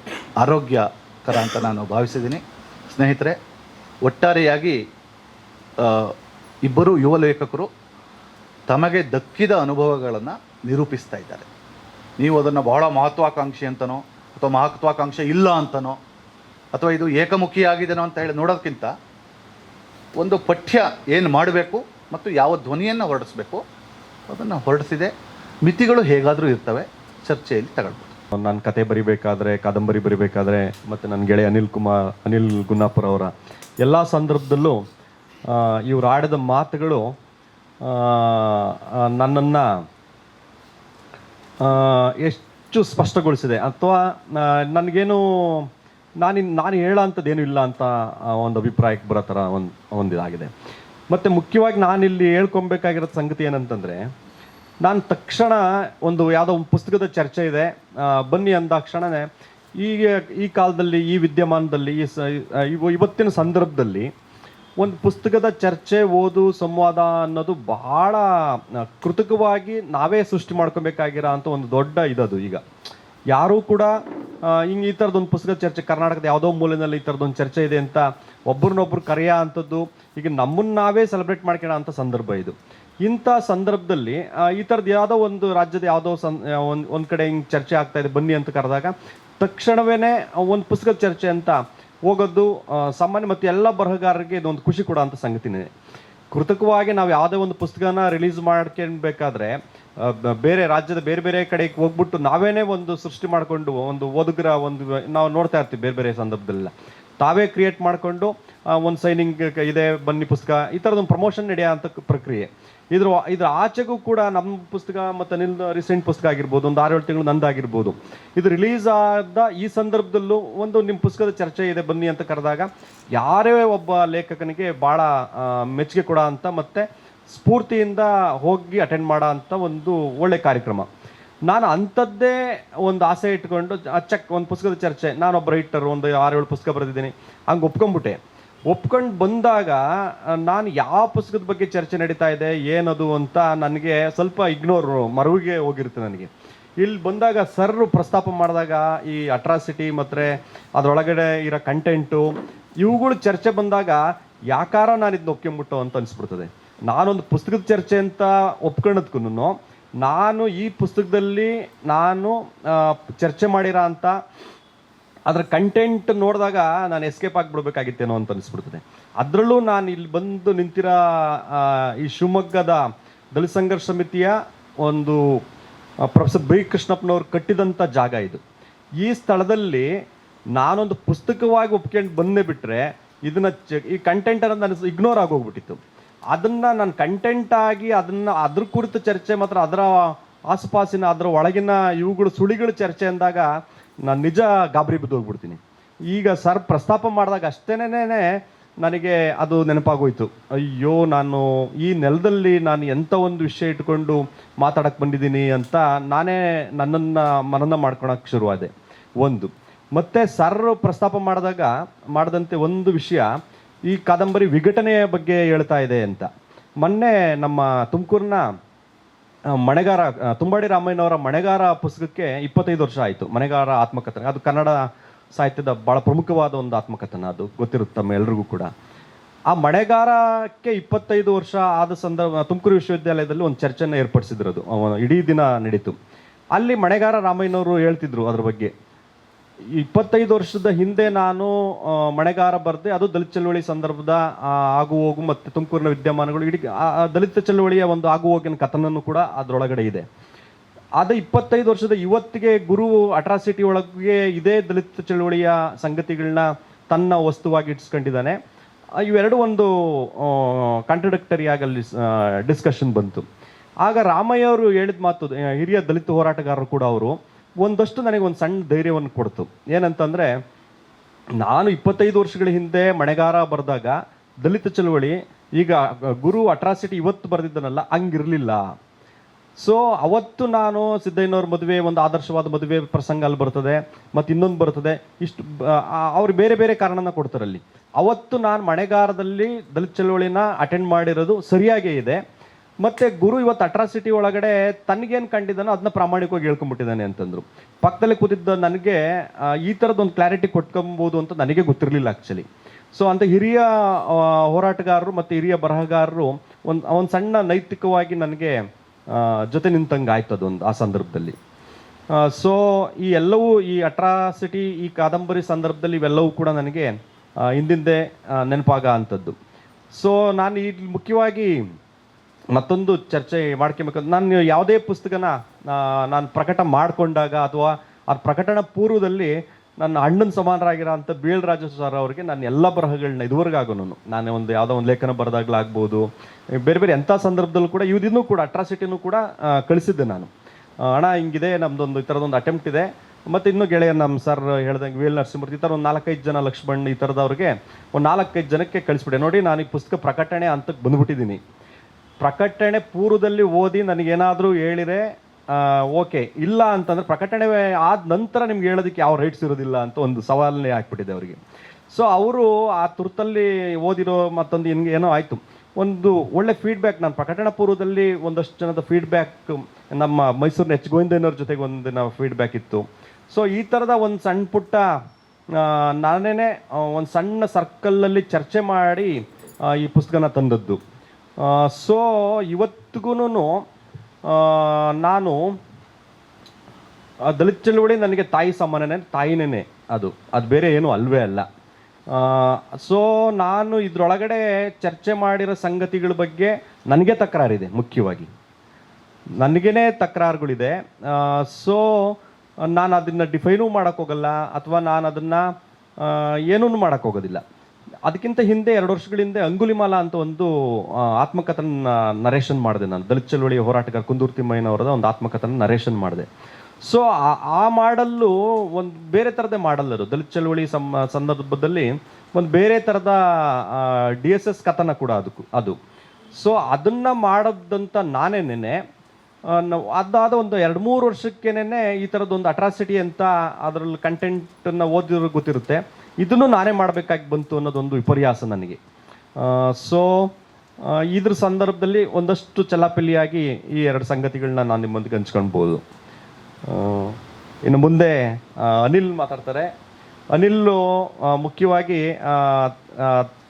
ಆರೋಗ್ಯಕರ ಅಂತ ನಾನು ಭಾವಿಸಿದ್ದೀನಿ. ಸ್ನೇಹಿತರೆ, ಒಟ್ಟಾರೆಯಾಗಿ ಇಬ್ಬರು ಯುವ ಲೇಖಕರು ತಮಗೆ ದಕ್ಕಿದ ಅನುಭವಗಳನ್ನು ನಿರೂಪಿಸ್ತಾ ಇದ್ದಾರೆ. ನೀವು ಅದನ್ನು ಬಹಳ ಮಹತ್ವಾಕಾಂಕ್ಷಿ ಅಂತನೋ ಅಥವಾ ಮಹತ್ವಾಕಾಂಕ್ಷೆ ಇಲ್ಲ ಅಂತನೋ ಅಥವಾ ಇದು ಏಕಮುಖಿಯಾಗಿದೆನೋ ಅಂತ ಹೇಳಿ ನೋಡೋದಕ್ಕಿಂತ ಒಂದು ಪಠ್ಯ ಏನು ಮಾಡಬೇಕು ಮತ್ತು ಯಾವ ಧ್ವನಿಯನ್ನು ಹೊರಡಿಸ್ಬೇಕು ಅದನ್ನು ಹೊರಡಿಸಿದೆ. ಮಿತಿಗಳು ಹೇಗಾದರೂ ಇರ್ತವೆ, ಚರ್ಚೆಯಲ್ಲಿ ತಗೊಳ್ಬೋದು. ನಾನು ಕತೆ ಬರಿಬೇಕಾದ್ರೆ, ಕಾದಂಬರಿ ಬರಿಬೇಕಾದ್ರೆ ಮತ್ತು ನನ್ನ ಗೆಳೆಯ ಅನಿಲ್ ಗುನ್ನಾಪುರ ಅವರ ಎಲ್ಲ ಸಂದರ್ಭದಲ್ಲೂ ಇವರು ಆಡಿದ ಮಾತುಗಳು ನನ್ನನ್ನು ಎಷ್ಟು ಸ್ಪಷ್ಟಗೊಳಿಸಿದೆ. ಅಥವಾ ನನಗೇನು ನಾನು ಹೇಳೋ ಅಂಥದ್ದೇನು ಇಲ್ಲ ಅಂತ ಒಂದು ಅಭಿಪ್ರಾಯಕ್ಕೆ ಬರೋ ಥರ ಒಂದಿದಾಗಿದೆ. ಮತ್ತು ಮುಖ್ಯವಾಗಿ ನಾನಿಲ್ಲಿ ಹೇಳ್ಕೊಬೇಕಾಗಿರೋ ಸಂಗತಿ ಏನಂತಂದರೆ, ನಾನು ತಕ್ಷಣ ಯಾವುದೋ ಒಂದು ಪುಸ್ತಕದ ಚರ್ಚೆ ಇದೆ ಬನ್ನಿ ಅಂದಾಕ್ಷಣವೇ ಈ ಕಾಲದಲ್ಲಿ, ಈ ವಿದ್ಯಮಾನದಲ್ಲಿ, ಇವತ್ತಿನ ಸಂದರ್ಭದಲ್ಲಿ ಒಂದು ಪುಸ್ತಕದ ಚರ್ಚೆ, ಓದು, ಸಂವಾದ ಅನ್ನೋದು ಬಹಳ ಕೃತಕವಾಗಿ ನಾವೇ ಸೃಷ್ಟಿ ಮಾಡ್ಕೊಬೇಕಾಗಿರೋ ಅಂಥ ಒಂದು ದೊಡ್ಡ ಇದದು. ಈಗ ಯಾರೂ ಕೂಡ ಹಿಂಗೆ ಈ ಥರದೊಂದು ಪುಸ್ತಕದ ಚರ್ಚೆ, ಕರ್ನಾಟಕದ ಯಾವುದೋ ಮೂಲೆಯಲ್ಲಿ ಈ ಥರದೊಂದು ಚರ್ಚೆ ಇದೆ ಅಂತ ಒಬ್ರನ್ನೊಬ್ರು ಕರೆಯೋ ಅಂಥದ್ದು, ಈಗ ನಮ್ಮನ್ನು ನಾವೇ ಸೆಲೆಬ್ರೇಟ್ ಮಾಡ್ಕೊಳ್ಳೋ ಅಂಥ ಸಂದರ್ಭ ಇದು. ಇಂಥ ಸಂದರ್ಭದಲ್ಲಿ ಈ ಥರದ್ದು ಯಾವುದೋ ಒಂದು ರಾಜ್ಯದ ಯಾವುದೋ ಒಂದು ಕಡೆ ಹಿಂಗೆ ಚರ್ಚೆ ಆಗ್ತಾಯಿದೆ ಬನ್ನಿ ಅಂತ ಕರೆದಾಗ ತಕ್ಷಣವೇ ಒಂದು ಪುಸ್ತಕದ ಚರ್ಚೆ ಅಂತ ಹೋಗೋದು ಸಾಮಾನ್ಯ. ಮತ್ತು ಎಲ್ಲ ಬರಹಗಾರರಿಗೆ ಇದೊಂದು ಖುಷಿ ಕೊಡೋ ಅಂಥ ಸಂಗತಿನೇ. ಕೃತಕವಾಗಿ ನಾವು ಯಾವುದೇ ಒಂದು ಪುಸ್ತಕನ ರಿಲೀಸ್ ಮಾಡ್ಕೊಳ್ಬೇಕಾದ್ರೆ ಬೇರೆ ರಾಜ್ಯದ ಬೇರೆ ಬೇರೆ ಕಡೆಗೆ ಹೋಗ್ಬಿಟ್ಟು ನಾವೇನೇ ಒಂದು ಸೃಷ್ಟಿ ಮಾಡಿಕೊಂಡು ಒಂದು ಓದುಗರ ನಾವು ನೋಡ್ತಾ ಇರ್ತೀವಿ ಬೇರೆ ಬೇರೆ ಸಂದರ್ಭದಲ್ಲ, ತಾವೇ ಕ್ರಿಯೇಟ್ ಮಾಡಿಕೊಂಡು ಒಂದು ಸೈನಿಂಗ್ ಇದೆ ಬನ್ನಿ ಪುಸ್ತಕ, ಈ ಥರದೊಂದು ಪ್ರಮೋಷನ್ ನಡೆಯೋ ಅಂಥ ಪ್ರಕ್ರಿಯೆ. ಇದ್ರ ಆಚೆಗೂ ಕೂಡ ನಮ್ಮ ಪುಸ್ತಕ ಮತ್ತು ನಿನ್ನ ರೀಸೆಂಟ್ ಪುಸ್ತಕ ಆಗಿರ್ಬೋದು, ಒಂದು 6-7 ತಿಂಗಳು ನಂದಾಗಿರ್ಬೋದು, ಇದು ರಿಲೀಸ್ ಆದ ಈ ಸಂದರ್ಭದಲ್ಲೂ ನಿಮ್ಮ ಪುಸ್ತಕದ ಚರ್ಚೆ ಇದೆ ಬನ್ನಿ ಅಂತ ಕರೆದಾಗ ಯಾರೇ ಒಬ್ಬ ಲೇಖಕನಿಗೆ ಭಾಳ ಮೆಚ್ಚುಗೆ ಕೊಡೋ ಅಂತ ಮತ್ತು ಸ್ಫೂರ್ತಿಯಿಂದ ಹೋಗಿ ಅಟೆಂಡ್ ಮಾಡೋ ಅಂಥ ಒಂದು ಒಳ್ಳೆ ಕಾರ್ಯಕ್ರಮ. ನಾನು ಅಂಥದ್ದೇ ಒಂದು ಆಸೆ ಇಟ್ಕೊಂಡು ಒಂದು ಪುಸ್ತಕದ ಚರ್ಚೆ, ನಾನೊಬ್ಬ ರೈಟರ್, ಒಂದು 6-7 ಪುಸ್ತಕ ಬರೆದಿದ್ದೀನಿ, ಹಂಗೆ ಒಪ್ಕೊಂಡು ಬಂದಾಗ ನಾನು ಯಾವ ಪುಸ್ತಕದ ಬಗ್ಗೆ ಚರ್ಚೆ ನಡೀತಾ ಇದೆ ಏನದು ಅಂತ ನನಗೆ ಸ್ವಲ್ಪ ಮರುವಿಗೆ ಹೋಗಿರುತ್ತೆ. ನನಗೆ ಇಲ್ಲಿ ಬಂದಾಗ ಸರ್ ಪ್ರಸ್ತಾಪ ಮಾಡಿದಾಗ ಈ ಅಟ್ರಾಸಿಟಿ ಮತ್ತು ಅದರೊಳಗಡೆ ಇರೋ ಕಂಟೆಂಟು ಇವುಗಳು ಚರ್ಚೆ ಬಂದಾಗ ಯಾಕಾರ ನಾನು ಇದನ್ನ ಒಪ್ಕೊಂಬಿಟ್ಟು ಅಂತ ಅನಿಸ್ಬಿಡ್ತದೆ. ನಾನೊಂದು ಪುಸ್ತಕದ ಚರ್ಚೆ ಅಂತ ಒಪ್ಕೊಳ್ಳೋದಕ್ಕೂ ನಾನು ಈ ಪುಸ್ತಕದಲ್ಲಿ ನಾನು ಚರ್ಚೆ ಮಾಡಿರೋ ಅಂಥ ಅದರ ಕಂಟೆಂಟ್ ನೋಡಿದಾಗ ನಾನು ಎಸ್ಕೇಪ್ ಆಗಿಬಿಡ್ಬೇಕಾಗಿತ್ತೇನೋ ಅಂತ ಅನಿಸ್ಬಿಡ್ತದೆ. ಅದರಲ್ಲೂ ನಾನು ಇಲ್ಲಿ ಬಂದು ನಿಂತಿರೋ ಈ ಶಿವಮೊಗ್ಗದ ದಲಿತ ಸಂಘರ್ಷ ಸಮಿತಿಯ ಒಂದು ಪ್ರೊಫೆಸರ್ ಬಿ ಕೃಷ್ಣಪ್ಪನವ್ರು ಕಟ್ಟಿದಂಥ ಜಾಗ ಇದು. ಈ ಸ್ಥಳದಲ್ಲಿ ನಾನೊಂದು ಪುಸ್ತಕವಾಗಿ ಒಪ್ಕೊಂಡು ಬಂದೇ ಬಿಟ್ಟರೆ ಇದನ್ನು ಈ ಕಂಟೆಂಟ್ ಅನ್ನೋದು ನನಗೆ ಇಗ್ನೋರ್ ಆಗೋಗ್ಬಿಟ್ಟಿತ್ತು. ಅದನ್ನು ನಾನು ಕಂಟೆಂಟ್ ಆಗಿ ಅದ್ರ ಕುರಿತು ಚರ್ಚೆ ಮಾತ್ರ ಅದರ ಆಸುಪಾಸಿನ ಅದರ ಒಳಗಿನ ಸುಳಿಗಳು ಚರ್ಚೆ ಅಂದಾಗ ನಾನು ನಿಜ ಗಾಬರಿ ಬಿದ್ದೋಗ್ಬಿಡ್ತೀನಿ. ಈಗ ಸರ್ ಪ್ರಸ್ತಾಪ ಮಾಡಿದಾಗ ಅಷ್ಟೇನೇ ನನಗೆ ಅದು ನೆನಪಾಗೋಯ್ತು. ಅಯ್ಯೋ, ನಾನು ಈ ನೆಲದಲ್ಲಿ ನಾನು ಎಂಥ ಒಂದು ವಿಷಯ ಇಟ್ಕೊಂಡು ಮಾತಾಡಕ್ಕೆ ಬಂದಿದ್ದೀನಿ ಅಂತ ನಾನೇ ನನ್ನನ್ನು ಮನನ ಮಾಡ್ಕೊಳಕ್ಕೆ ಶುರುವಾದೆ. ಒಂದು ಮತ್ತು ಸರ್ ಪ್ರಸ್ತಾಪ ಮಾಡಿದಂತೆ ಒಂದು ವಿಷಯ, ಈ ಕಾದಂಬರಿ ವಿಘಟನೆಯ ಬಗ್ಗೆ ಹೇಳ್ತಾ ಇದೆ ಅಂತ. ಮೊನ್ನೆ ನಮ್ಮ ತುಮಕೂರಿನ ಮಣೆಗಾರ ತುಂಬಾಡಿ ರಾಮಯ್ಯನವರ ಮಣೆಗಾರ ಪುಸ್ತಕಕ್ಕೆ 25 ವರ್ಷ ಆಯಿತು. ಮಣೆಗಾರ ಆತ್ಮಕಥನ, ಅದು ಕನ್ನಡ ಸಾಹಿತ್ಯದ ಭಾಳ ಪ್ರಮುಖವಾದ ಒಂದು ಆತ್ಮಕಥನ, ಅದು ಗೊತ್ತಿರುತ್ತೆ ತಮ್ಮ ಎಲ್ರಿಗೂ ಕೂಡ. ಆ ಮಣೆಗಾರಕ್ಕೆ 25 ವರ್ಷ ಆದ ತುಮಕೂರು ವಿಶ್ವವಿದ್ಯಾಲಯದಲ್ಲಿ ಒಂದು ಚರ್ಚೆಯನ್ನು ಏರ್ಪಡಿಸಿದ್ರು. ಅದು ಇಡೀ ದಿನ ನಡೀತು. ಅಲ್ಲಿ ಮಣೆಗಾರ ರಾಮಯ್ಯನವರು ಹೇಳ್ತಿದ್ರು ಅದ್ರ ಬಗ್ಗೆ. 25 ವರ್ಷದ ಹಿಂದೆ ನಾನು ಮಣೆಗಾರ ಬರೆದೆ, ಅದು ದಲಿತ ಚಳವಳಿ ಸಂದರ್ಭದ ಆಗು ಹೋಗು ಮತ್ತು ತುಮಕೂರಿನ ವಿದ್ಯಮಾನಗಳು, ಇಡೀ ದಲಿತ ಚಳವಳಿಯ ಒಂದು ಆಗು ಹೋಗಿನ ಕಥನನೂ ಕೂಡ ಅದರೊಳಗಡೆ ಇದೆ. ಅದು 25 ವರ್ಷದ ಇವತ್ತಿಗೆ ಗುರು ಅಟ್ರಾಸಿಟಿ ಒಳಗೆ ಇದೇ ದಲಿತ ಚಳವಳಿಯ ಸಂಗತಿಗಳನ್ನ ತನ್ನ ವಸ್ತುವಾಗಿ ಇಟ್ಸ್ಕೊಂಡಿದ್ದಾನೆ. ಇವೆರಡು ಒಂದು ಕಾಂಟ್ರಡಿಕ್ಟರಿ ಆಗಲ್ಲಿ ಡಿಸ್ಕಷನ್ ಬಂತು. ಆಗ ರಾಮಯ್ಯ ಅವರು ಹೇಳಿದ ಮಾತು, ಹಿರಿಯ ದಲಿತ ಹೋರಾಟಗಾರರು ಕೂಡ ಅವರು ಒಂದಷ್ಟು ನನಗೆ ಒಂದು ಸಣ್ಣ ಧೈರ್ಯವನ್ನು ಕೊಡ್ತು. ಏನಂತಂದರೆ, ನಾನು 25 ವರ್ಷಗಳ ಹಿಂದೆ ಮಣೆಗಾರ ಬರೆದಾಗ ದಲಿತ ಚಳವಳಿ ಈಗ ಗುರು ಅಟ್ರಾಸಿಟಿ ಇವತ್ತು ಬರೆದಿದ್ದನಲ್ಲ ಹಂಗಿರಲಿಲ್ಲ. ಸೊ ಅವತ್ತು ನಾನು ಸಿದ್ದಯ್ಯನವ್ರ ಮದುವೆ, ಒಂದು ಆದರ್ಶವಾದ ಮದುವೆ ಪ್ರಸಂಗ ಅಲ್ಲಿ ಬರ್ತದೆ, ಮತ್ತು ಇನ್ನೊಂದು ಬರ್ತದೆ, ಇಷ್ಟು ಅವ್ರು ಬೇರೆ ಬೇರೆ ಕಾರಣನ ಕೊಡ್ತಾರಲ್ಲಿ. ಅವತ್ತು ನಾನು ಮಣೆಗಾರದಲ್ಲಿ ದಲಿತ ಚಳವಳಿನ ಅಟೆಂಡ್ ಮಾಡಿರೋದು ಸರಿಯಾಗೇ ಇದೆ. ಮತ್ತು ಗುರು ಇವತ್ತು ಅಟ್ರಾಸಿಟಿ ಒಳಗಡೆ ತನಗೇನು ಕಂಡಿದ್ದಾನೋ ಅದನ್ನ ಪ್ರಾಮಾಣಿಕವಾಗಿ ಹೇಳ್ಕೊಂಡ್ಬಿಟ್ಟಿದ್ದಾನೆ ಅಂತಂದರು. ಪಕ್ಕದಲ್ಲಿ ಕೂತಿದ್ದ ನನಗೆ ಈ ಥರದ್ದೊಂದು ಕ್ಲಾರಿಟಿ ಕೊಟ್ಕೊಬೋದು ಅಂತ ನನಗೆ ಗೊತ್ತಿರಲಿಲ್ಲ ಆ್ಯಕ್ಚುಲಿ. ಸೊ ಅಂತ ಹಿರಿಯ ಹೋರಾಟಗಾರರು ಮತ್ತು ಹಿರಿಯ ಬರಹಗಾರರು ಒಂದು ಸಣ್ಣ ನೈತಿಕವಾಗಿ ನನಗೆ ಜೊತೆ ನಿಂತಂಗೆ ಆಯ್ತು ಅದೊಂದು ಆ ಸಂದರ್ಭದಲ್ಲಿ. ಸೊ ಈ ಎಲ್ಲವೂ ಈ ಅಟ್ರಾಸಿಟಿ ಈ ಕಾದಂಬರಿ ಸಂದರ್ಭದಲ್ಲಿ ಇವೆಲ್ಲವೂ ಕೂಡ ನನಗೆ ಹಿಂದಿಂದೆ ನೆನಪಾಗ ಅಂಥದ್ದು. ಸೊ ನಾನು ಇಲ್ಲಿ ಮುಖ್ಯವಾಗಿ ಮತ್ತೊಂದು ಚರ್ಚೆ ಮಾಡ್ಕೊಬೇಕಂದ್ರೆ, ನಾನು ಯಾವುದೇ ಪುಸ್ತಕನ ನಾನು ಪ್ರಕಟ ಮಾಡಿಕೊಂಡಾಗ ಅಥವಾ ಆ ಪ್ರಕಟಣೆ ಪೂರ್ವದಲ್ಲಿ ನನ್ನ ಅಣ್ಣನ ಸಮಾನರಾಗಿರೋ ಅಂಥ ಬೀಳರಾಜ ಸರ್ ಅವರಿಗೆ ನಾನು ಎಲ್ಲ ಬರಹಗಳನ್ನ ಇದುವರೆಗಾಗೂ ನಾನು ಯಾವುದೋ ಒಂದು ಲೇಖನ ಬರೆದಾಗಲಾಗ್ಬೋದು, ಬೇರೆ ಬೇರೆ ಎಂಥ ಸಂದರ್ಭದಲ್ಲೂ ಕೂಡ ಇದನ್ನೂ ಕೂಡ ಅಟ್ರಾಸಿಟಿನೂ ಕೂಡ ಕಳಿಸಿದ್ದೆ ನಾನು. ಅಣ್ಣ ಹಿಂಗಿದೆ, ನಮ್ಮದೊಂದು ಈ ಥರದೊಂದು ಅಟೆಂಪ್ಟ್ ಇದೆ. ಮತ್ತು ಇನ್ನೂ ಗೆಳೆಯ ನಮ್ಮ ಸರ್ ಹೇಳ್ದಂಗೆ ವಿ ಎಲ್ ನರಸಿಂಹಮೂರ್ತಿ ಈ ಥರ ಒಂದು 4-5 ಜನ, ಲಕ್ಷ್ಮಣ್ ಈ ಥರದವ್ರಿಗೆ ಒಂದು 4-5 ಜನಕ್ಕೆ ಕಳಿಸ್ಬಿಟ್ಟೆ. ನೋಡಿ, ನಾನು ಈ ಪುಸ್ತಕ ಪ್ರಕಟಣೆ ಹಂತಕ್ಕೆ ಬಂದುಬಿಟ್ಟಿದ್ದೀನಿ. ಪ್ರಕಟಣೆ ಪೂರ್ವದಲ್ಲಿ ಓದಿ ನನಗೇನಾದರೂ ಹೇಳಿದರೆ ಓಕೆ, ಇಲ್ಲ ಅಂತಂದರೆ ಪ್ರಕಟಣೆ ಆದ ನಂತರ ನಿಮ್ಗೆ ಹೇಳೋದಕ್ಕೆ ಯಾವ ರೈಟ್ಸ್ ಇರೋದಿಲ್ಲ ಅಂತ ಒಂದು ಸವಾಲನ್ನೇ ಹಾಕ್ಬಿಟ್ಟಿದೆ ಅವರಿಗೆ. ಸೊ ಅವರು ಆ ತುರ್ತಲ್ಲಿ ಓದಿರೋ ಮತ್ತೊಂದು ಏನೋ ಆಯಿತು, ಒಂದು ಒಳ್ಳೆ ಫೀಡ್ಬ್ಯಾಕ್. ನಾನು ಪ್ರಕಟಣೆ ಪೂರ್ವದಲ್ಲಿ ಒಂದಷ್ಟು ಜನದ ಫೀಡ್ಬ್ಯಾಕ್, ನಮ್ಮ ಮೈಸೂರಿನ ಎಚ್ ಗೋವಿಂದಯ್ಯನವ್ರ ಜೊತೆಗೆ ಒಂದಿನ ಫೀಡ್ಬ್ಯಾಕ್ ಇತ್ತು. ಸೊ ಈ ಥರದ ಒಂದು ಸಣ್ಣ ಪುಟ್ಟ ನಾನೇ ಒಂದು ಸಣ್ಣ ಸರ್ಕಲಲ್ಲಿ ಚರ್ಚೆ ಮಾಡಿ ಈ ಪುಸ್ತಕನ ತಂದದ್ದು. ಸೊ ಇವತ್ತಿಗೂ ನಾನು ದಲಿತ ಚಳವಳಿ ನನಗೆ ತಾಯಿ ಸಮಾನನೇ, ತಾಯಿನೇ, ಅದು ಬೇರೆ ಏನೂ ಅಲ್ವೇ ಅಲ್ಲ. ಸೊ ನಾನು ಇದರೊಳಗಡೆ ಚರ್ಚೆ ಮಾಡಿರೋ ಸಂಗತಿಗಳ ಬಗ್ಗೆ ನನಗೆ ತಕರಾರಿದೆ, ಮುಖ್ಯವಾಗಿ ನನಗೇ ತಕರಾರುಗಳಿದೆ. ಸೊ ನಾನು ಅದನ್ನು ಡಿಫೈನೂ ಮಾಡೋಕ್ಕೋಗಲ್ಲ ಅಥವಾ ನಾನು ಅದನ್ನು ಏನೂ ಮಾಡೋಕ್ಕೋಗೋದಿಲ್ಲ. ಅದಕ್ಕಿಂತ ಹಿಂದೆ 2 ವರ್ಷಗಳ ಹಿಂದೆ ಅಂಗುಲಿಮಾಲ ಅಂತ ಒಂದು ಆತ್ಮಕಥನ ನರೇಷನ್ ಮಾಡಿದೆ ನಾನು. ದಲಿತ ಚಳವಳಿ ಹೋರಾಟಗಾರ ಕುಂದೂರು ತಿಮ್ಮಯ್ಯನವರದ ಒಂದು ಆತ್ಮಕಥನ ನರೇಷನ್ ಮಾಡಿದೆ. ಸೊ ಆ ಮಾಡಲ್ಲು ಒಂದು ಬೇರೆ ಥರದೇ ಮಾಡಲ್, ಅದು ದಲಿತ ಚಳವಳಿ ಸಂದರ್ಭದಲ್ಲಿ ಒಂದು ಬೇರೆ ಥರದ DSS ಕಥನ ಕೂಡ ಅದು. ಸೊ ಅದನ್ನು ಮಾಡೋದಂತ ನಾನೇನೆ ಅದಾದ ಒಂದು 2-3 ವರ್ಷಕ್ಕೇನೆ ಈ ಥರದ್ದೊಂದು ಅಟ್ರಾಸಿಟಿ ಅಂತ ಅದರಲ್ಲಿ ಕಂಟೆಂಟನ್ನು ಓದಿರೋ ಗೊತ್ತಿರುತ್ತೆ, ಇದನ್ನು ನಾನೇ ಮಾಡಬೇಕಾಗಿ ಬಂತು ಅನ್ನೋದೊಂದು ವಿಪರ್ಯಾಸ ನನಗೆ. ಸೊ ಇದ್ರ ಸಂದರ್ಭದಲ್ಲಿ ಒಂದಷ್ಟು ಚಲಾಪಿಲಿಯಾಗಿ ಈ 2 ಸಂಗತಿಗಳನ್ನ ನಾನು ನಿಮ್ಮೊಂದಿಗೆ ಹಂಚ್ಕೊಳ್ಬೋದು. ಇನ್ನು ಮುಂದೆ ಅನಿಲ್ ಮಾತಾಡ್ತಾರೆ. ಅನಿಲ್ಲು ಮುಖ್ಯವಾಗಿ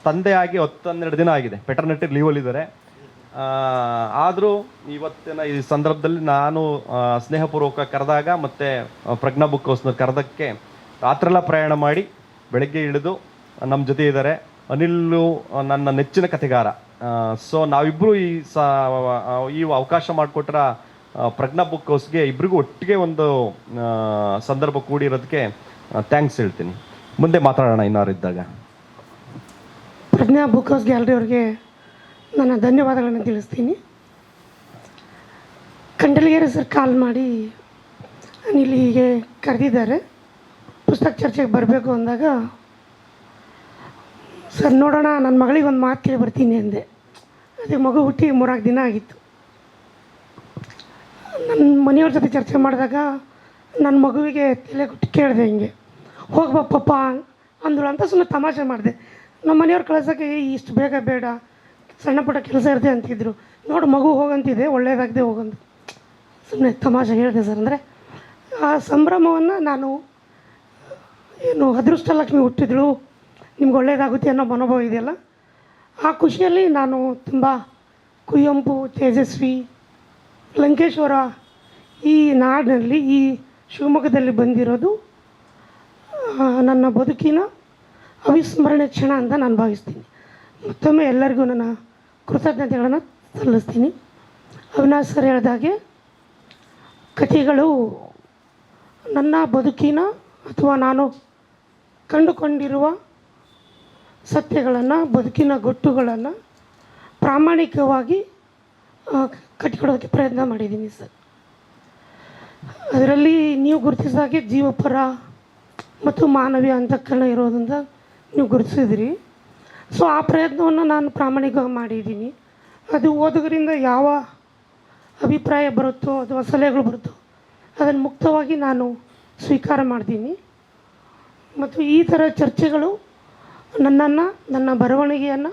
ತಂದೆಯಾಗಿ 10-12 ದಿನ ಆಗಿದೆ, ಪೆಟರ್ನಿಟಿ ಲೀವಲ್ಲಿದ್ದಾರೆ. ಆದರೂ ಇವತ್ತಿನ ಈ ಸಂದರ್ಭದಲ್ಲಿ ನಾನು ಸ್ನೇಹಪೂರ್ವಕ ಕರೆದಾಗ ಮತ್ತು ಪ್ರಜ್ಞಾ ಬುಕ್ ಹೌಸ್ನ ಕರೆದಕ್ಕೆ ರಾತ್ರೆಲ್ಲ ಪ್ರಯಾಣ ಮಾಡಿ ಬೆಳಗ್ಗೆ ಇಳಿದು ನಮ್ಮ ಜೊತೆ ಇದ್ದಾರೆ. ಅನಿಲ್ಲು ನನ್ನ ನೆಚ್ಚಿನ ಕಥೆಗಾರ. ಸೊ ನಾವಿಬ್ಬರು ಈ ಅವಕಾಶ ಮಾಡಿಕೊಟ್ರ ಪ್ರಜ್ಞಾ ಬುಕ್ ಹೌಸ್ಗೆ ಇಬ್ಬರಿಗೂ ಒಟ್ಟಿಗೆ ಒಂದು ಸಂದರ್ಭ ಕೂಡಿರೋದಕ್ಕೆ ಥ್ಯಾಂಕ್ಸ್ ಹೇಳ್ತೀನಿ. ಮುಂದೆ ಮಾತಾಡೋಣ ಇನ್ನಾರು ಇದ್ದಾಗ. ಪ್ರಜ್ಞಾ ಬುಕ್ ಹೌಸ್ ಗ್ಯಾಲರಿ ಅವ್ರಿಗೆ ನನ್ನ ಧನ್ಯವಾದಗಳನ್ನು ತಿಳಿಸ್ತೀನಿ. ಕಂಡಲಗೆರೆ ಸರ್ ಕಾಲ್ ಮಾಡಿ ಅನಿಲ್ ಹೀಗೆ ಕರೆದಿದ್ದಾರೆ, ಪುಸ್ತಕ ಚರ್ಚೆಗೆ ಬರಬೇಕು ಅಂದಾಗ, ಸರ್ ನೋಡೋಣ ನನ್ನ ಮಗಳಿಗೆ ಒಂದು ಮಾತು ಕೇಳಿ ಬರ್ತೀನಿ ಅಂದೆ. ಅದೇ ಮಗು ಹುಟ್ಟಿ 3-4 ದಿನ ಆಗಿತ್ತು. ನನ್ನ ಮನೆಯವ್ರ ಜೊತೆ ಚರ್ಚೆ ಮಾಡಿದಾಗ ನನ್ನ ಮಗುವಿಗೆ ತಲೆ ಕೊಟ್ಟು ಕೇಳಿದೆ, ಹಿಂಗೆ ಹೋಗ್ಬಾ ಪಪ್ಪ ಅಂದಳು ಅಂತ ಸುಮ್ಮನೆ ತಮಾಷೆ ಮಾಡಿದೆ. ನಮ್ಮ ಮನೆಯವ್ರು ಕಳ್ಸೋಕ್ಕೆ ಇಷ್ಟು ಬೇಗ ಬೇಡ, ಸಣ್ಣ ಪುಟ್ಟ ಕೆಲಸ ಇರುತ್ತೆ ಅಂತಿದ್ರು. ನೋಡು ಮಗು ಹೋಗಂತಿದೆ, ಒಳ್ಳೇದಾಗದೆ ಹೋಗಂತ ಸುಮ್ಮನೆ ತಮಾಷೆ ಹೇಳಿದೆ ಸರ್. ಅಂದರೆ ಆ ಸಂಭ್ರಮವನ್ನು ನಾನು ಏನು ಅದೃಷ್ಟ ಲಕ್ಷ್ಮಿ ಹುಟ್ಟಿದಳು, ನಿಮ್ಗೆ ಒಳ್ಳೇದಾಗುತ್ತೆ ಅನ್ನೋ ಮನೋಭಾವ ಇದೆಯಲ್ಲ, ಆ ಖುಷಿಯಲ್ಲಿ ನಾನು ತುಂಬ ಕುವೆಂಪು, ತೇಜಸ್ವಿ, ಲಂಕೇಶ್ವರ ಈ ನಾಡಿನಲ್ಲಿ, ಈ ಶಿವಮೊಗ್ಗದಲ್ಲಿ ಬಂದಿರೋದು ನನ್ನ ಬದುಕಿನ ಅವಿಸ್ಮರಣೆ ಕ್ಷಣ ಅಂತ ನಾನು ಭಾವಿಸ್ತೀನಿ. ಮತ್ತೊಮ್ಮೆ ಎಲ್ಲರಿಗೂ ನನ್ನ ಕೃತಜ್ಞತೆಗಳನ್ನು ಸಲ್ಲಿಸ್ತೀನಿ. ಅವಿನಾಶ್ ಸರ್ ಹೇಳಿದಾಗೆ ಕಥೆಗಳು ನನ್ನ ಬದುಕಿನ ಅಥವಾ ನಾನು ಕಂಡುಕೊಂಡಿರುವ ಸತ್ಯಗಳನ್ನು, ಬದುಕಿನ ಗೊಟ್ಟುಗಳನ್ನು ಪ್ರಾಮಾಣಿಕವಾಗಿ ಕಟ್ಟಿಕೊಡೋದಕ್ಕೆ ಪ್ರಯತ್ನ ಮಾಡಿದ್ದೀನಿ ಸರ್. ಅದರಲ್ಲಿ ನೀವು ಗುರುತಿಸಿದಾಗೆ ಜೀವಪರ ಮತ್ತು ಮಾನವೀಯ ಅಂತಃಕರಣ ಇರೋದ್ರಿಂದ ನೀವು ಗುರುತಿಸಿದ್ರಿ. ಸೊ ಆ ಪ್ರಯತ್ನವನ್ನು ನಾನು ಪ್ರಾಮಾಣಿಕವಾಗಿ ಮಾಡಿದ್ದೀನಿ. ಅದು ಓದುಗರಿಂದ ಯಾವ ಅಭಿಪ್ರಾಯ ಬರುತ್ತೋ ಅಥವಾ ಸಲಹೆಗಳು ಬರುತ್ತೋ ಅದನ್ನು ಮುಕ್ತವಾಗಿ ನಾನು ಸ್ವೀಕಾರ ಮಾಡ್ತೀನಿ. ಮತ್ತು ಈ ಥರ ಚರ್ಚೆಗಳು ನನ್ನನ್ನು, ನನ್ನ ಬರವಣಿಗೆಯನ್ನು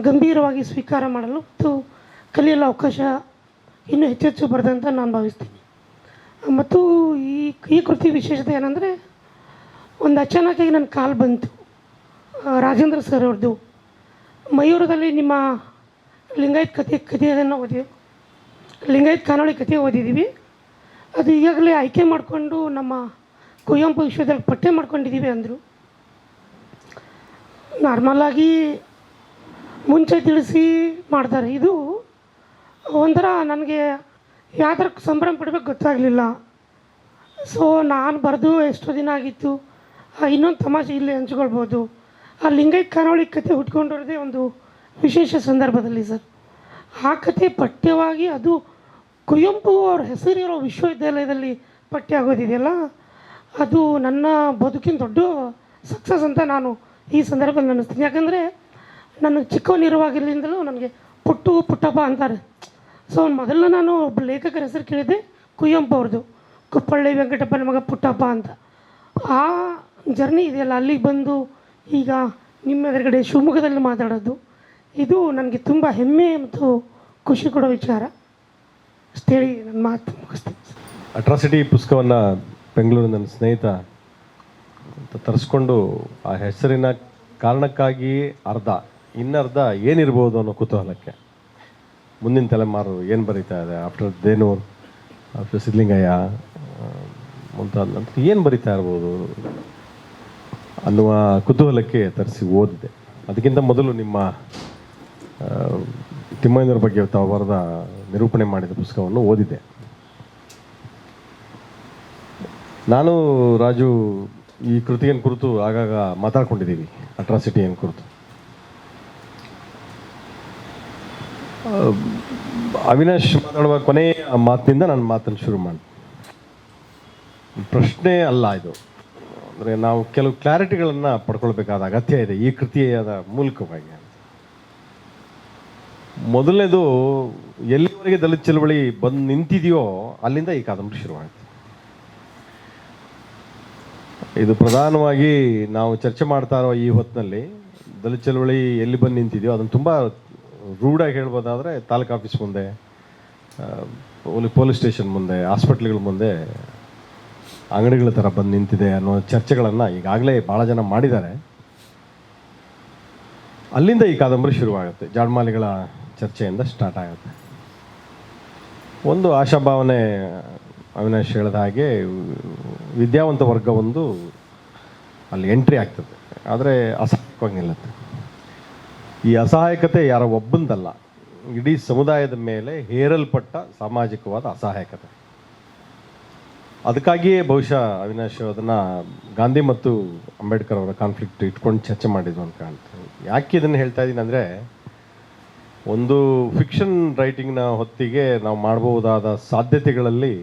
ಗಂಭೀರವಾಗಿ ಸ್ವೀಕಾರ ಮಾಡಲು ಮತ್ತು ಕಲಿಯಲು ಅವಕಾಶ ಇನ್ನೂ ಹೆಚ್ಚೆಚ್ಚು ಬರ್ತದಂತ ನಾನು ಭಾವಿಸ್ತೀನಿ. ಮತ್ತು ಈ ಕೃತಿ ವಿಶೇಷತೆ ಏನಂದರೆ, ಒಂದು ಅಚಾನಕ್ಕಾಗಿ ನನ್ನ ಕಾಲ್ ಬಂತು, ರಾಜೇಂದ್ರ ಸರ್ ಅವ್ರದ್ದು ಮಯೂರದಲ್ಲಿ ನಿಮ್ಮ ಲಿಂಗಾಯತ್ ಕಥೆಯನ್ನು ಲಿಂಗಾಯತ್ ಕಾನೋಳಿ ಕಥೆ ಓದಿದ್ದೀವಿ, ಅದು ಈಗಾಗಲೇ ಆಯ್ಕೆ ಮಾಡಿಕೊಂಡು ನಮ್ಮ ಕುವೆಂಪು ವಿಶ್ವದಲ್ಲಿ ಪಠ್ಯ ಮಾಡ್ಕೊಂಡಿದ್ದೀವಿ ಅಂದರು. ನಾರ್ಮಲಾಗಿ ಮುಂಚೆ ತಿಳಿಸಿ ಮಾಡ್ತಾರೆ, ಇದು ಒಂಥರ ನನಗೆ ಯಾವ ಥರ ಸಂಭ್ರಮ ಪಡಬೇಕು ಗೊತ್ತಾಗಲಿಲ್ಲ. ಸೊ ನಾನು ಬರೆದು ಎಷ್ಟೋ ದಿನ ಆಗಿತ್ತು. ಇನ್ನೊಂದು ತಮಾಷೆ ಇಲ್ಲೇ ಹಂಚ್ಕೊಳ್ಬೋದು, ಆ ಲಿಂಗಾಯತ್ ಕಾನೋಳಿ ಕಥೆ ಹುಟ್ಕೊಂಡಿರೋದೇ ಒಂದು ವಿಶೇಷ ಸಂದರ್ಭದಲ್ಲಿ ಸರ್. ಆ ಕಥೆ ಪಠ್ಯವಾಗಿ ಅದು ಕುವೆಂಪು ಅವ್ರ ಹೆಸರಿರೋ ವಿಶ್ವವಿದ್ಯಾಲಯದಲ್ಲಿ ಪಠ್ಯ ಆಗೋದಿದೆಯಲ್ಲ, ಅದು ನನ್ನ ಬದುಕಿನ ದೊಡ್ಡ ಸಕ್ಸಸ್ ಅಂತ ನಾನು ಈ ಸಂದರ್ಭದಲ್ಲಿ ಅನ್ನಿಸ್ತೀನಿ. ಯಾಕಂದರೆ ನನಗೆ ಚಿಕ್ಕವನಿರುವಾಗಿರಲಿಂದಲೂ ನನಗೆ ಪುಟ್ಟಪ್ಪ ಅಂತಾರೆ. ಸೊ ಮೊದಲು ನಾನು ಒಬ್ಬ ಲೇಖಕರ ಹೆಸರು ಕೇಳಿದ್ದೆ, ಕುವೆಂಪು ಅವ್ರದ್ದು, ಕುಪ್ಪಳ್ಳಿ ವೆಂಕಟಪ್ಪನ ಮಗ ಪುಟ್ಟಪ್ಪ ಅಂತ. ಆ ಜರ್ನಿ ಇದೆಯಲ್ಲ, ಅಲ್ಲಿಗೆ ಬಂದು ಈಗ ನಿಮ್ಮ ಎದುರುಗಡೆ ಶಿವಮೊಗ್ಗದಲ್ಲಿ ಮಾತಾಡೋದು, ಇದು ನನಗೆ ತುಂಬ ಹೆಮ್ಮೆ ಮತ್ತು ಖುಷಿ ಕೊಡೋ ವಿಚಾರ. ಅಷ್ಟೇಳಿ ನನ್ನ ಮಾತು ಮುಗಿಸ್ತೀನಿ. ಅಟ್ರಾಸಿಟಿ ಪುಸ್ತಕವನ್ನು ಬೆಂಗಳೂರಿನ ನನ್ನ ಸ್ನೇಹಿತ ತರಿಸ್ಕೊಂಡು ಆ ಹೆಸರಿನ ಕಾರಣಕ್ಕಾಗಿ ಇನ್ನರ್ಧ ಏನಿರ್ಬೋದು ಅನ್ನೋ ಕುತೂಹಲಕ್ಕೆ, ಮುಂದಿನ ತಲೆಮಾರು ಏನು ಬರೀತಾ ಇದೆ, ಆಫ್ಟರ್ ದೇನೂರ್, ಆಫ್ಟರ್ ಸಿದ್ಧಲಿಂಗಯ್ಯ ಮುಂತಾದ ನಂತರ ಏನು ಬರೀತಾ ಇರ್ಬೋದು ಅನ್ನುವ ಕುತೂಹಲಕ್ಕೆ ತರಿಸಿ ಓದಿದೆ. ಅದಕ್ಕಿಂತ ಮೊದಲು ನಿಮ್ಮ ತಿಮ್ಮಯ್ಯನವ್ರ ಬಗ್ಗೆ ತಾವು ಬರೆದ ನಿರೂಪಣೆ ಮಾಡಿದ ಪುಸ್ತಕವನ್ನು ಓದಿದೆ. ನಾನು ರಾಜು ಈ ಕೃತಿಯನ್ನು ಕುರಿತು ಆಗಾಗ ಮಾತಾಡ್ಕೊಂಡಿದ್ದೀವಿ, ಅಟ್ರಾಸಿಟಿಯನ್ನು ಕುರಿತು. ಅವಿನಾಶ್ ಮಾತಾಡುವ ಕೊನೆಯ ಮಾತಿನಿಂದ ನಾನು ಮಾತನ್ನು ಶುರು ಮಾಡಿ, ಪ್ರಶ್ನೆ ಅಲ್ಲ ಇದು, ಅಂದರೆ ನಾವು ಕೆಲವು ಕ್ಲಾರಿಟಿಗಳನ್ನು ಪಡ್ಕೊಳ್ಬೇಕಾದ ಅಗತ್ಯ ಇದೆ ಈ ಕೃತಿಯಾದ ಮೂಲಕವಾಗಿ. ಮೊದಲನೇದು, ಎಲ್ಲಿವರೆಗೆ ದಲಿತ ಚಳವಳಿ ಬಂದು ನಿಂತಿದೆಯೋ ಅಲ್ಲಿಂದ ಈ ಕಾದಂಬರಿ ಶುರುವಾಯಿತು. ಇದು ಪ್ರಧಾನವಾಗಿ ನಾವು ಚರ್ಚೆ ಮಾಡ್ತಾ ಇರೋ ಈ ಹೊತ್ತಿನಲ್ಲಿ ದಲಿತ ಚಳವಳಿ ಎಲ್ಲಿ ಬಂದು ನಿಂತಿದೆಯೋ ಅದನ್ನು ತುಂಬ ರೂಢಾಗಿ ಹೇಳ್ಬೋದಾದರೆ ತಾಲೂಕು ಆಫೀಸ್ ಮುಂದೆ, ಪೊಲೀಸ್ ಸ್ಟೇಷನ್ ಮುಂದೆ, ಹಾಸ್ಪಿಟ್ಲ್ಗಳ ಮುಂದೆ ಅಂಗಡಿಗಳ ಥರ ಬಂದು ನಿಂತಿದೆ ಅನ್ನೋ ಚರ್ಚೆಗಳನ್ನು ಈಗಾಗಲೇ ಭಾಳ ಜನ ಮಾಡಿದ್ದಾರೆ. ಅಲ್ಲಿಂದ ಈ ಕಾದಂಬರಿ ಶುರುವಾಗುತ್ತೆ, ಜಾಡ್ಮಾಲಿಗಳ ಚರ್ಚೆಯಿಂದ ಸ್ಟಾರ್ಟ್ ಆಗುತ್ತೆ. ಒಂದು ಆಶಾಭಾವನೆ, ಅವಿನಾಶ್ ಹೇಳಿದ ಹಾಗೆ ವಿದ್ಯಾವಂತ ವರ್ಗ ಒಂದು ಅಲ್ಲಿ ಎಂಟ್ರಿ ಆಗ್ತದೆ, ಆದರೆ ಅಸಹಾಯಕವಾಗಿ ನಿಲ್ಲುತ್ತೆ. ಈ ಅಸಹಾಯಕತೆ ಯಾರೋ ಒಬ್ಬಂದಲ್ಲ, ಇಡೀ ಸಮುದಾಯದ ಮೇಲೆ ಹೇರಲ್ಪಟ್ಟ ಸಾಮಾಜಿಕವಾದ ಅಸಹಾಯಕತೆ. ಅದಕ್ಕಾಗಿಯೇ ಬಹುಶಃ ಅವಿನಾಶ್ ಅದನ್ನು ಗಾಂಧಿ ಮತ್ತು ಅಂಬೇಡ್ಕರ್ ಅವರ ಕಾನ್ಫ್ಲಿಕ್ಟ್ ಇಟ್ಕೊಂಡು ಚರ್ಚೆ ಮಾಡಿದ್ರು ಅಂತ ಕಾಣ್ತೇವೆ. ಯಾಕೆ ಇದನ್ನು ಹೇಳ್ತಾ ಇದ್ದೀನಿ ಅಂದರೆ, ಒಂದು ಫಿಕ್ಷನ್ ರೈಟಿಂಗ್ನ ಹೊತ್ತಿಗೆ ನಾವು ಮಾಡ್ಬೋದಾದ ಸಾಧ್ಯತೆಗಳಲ್ಲಿ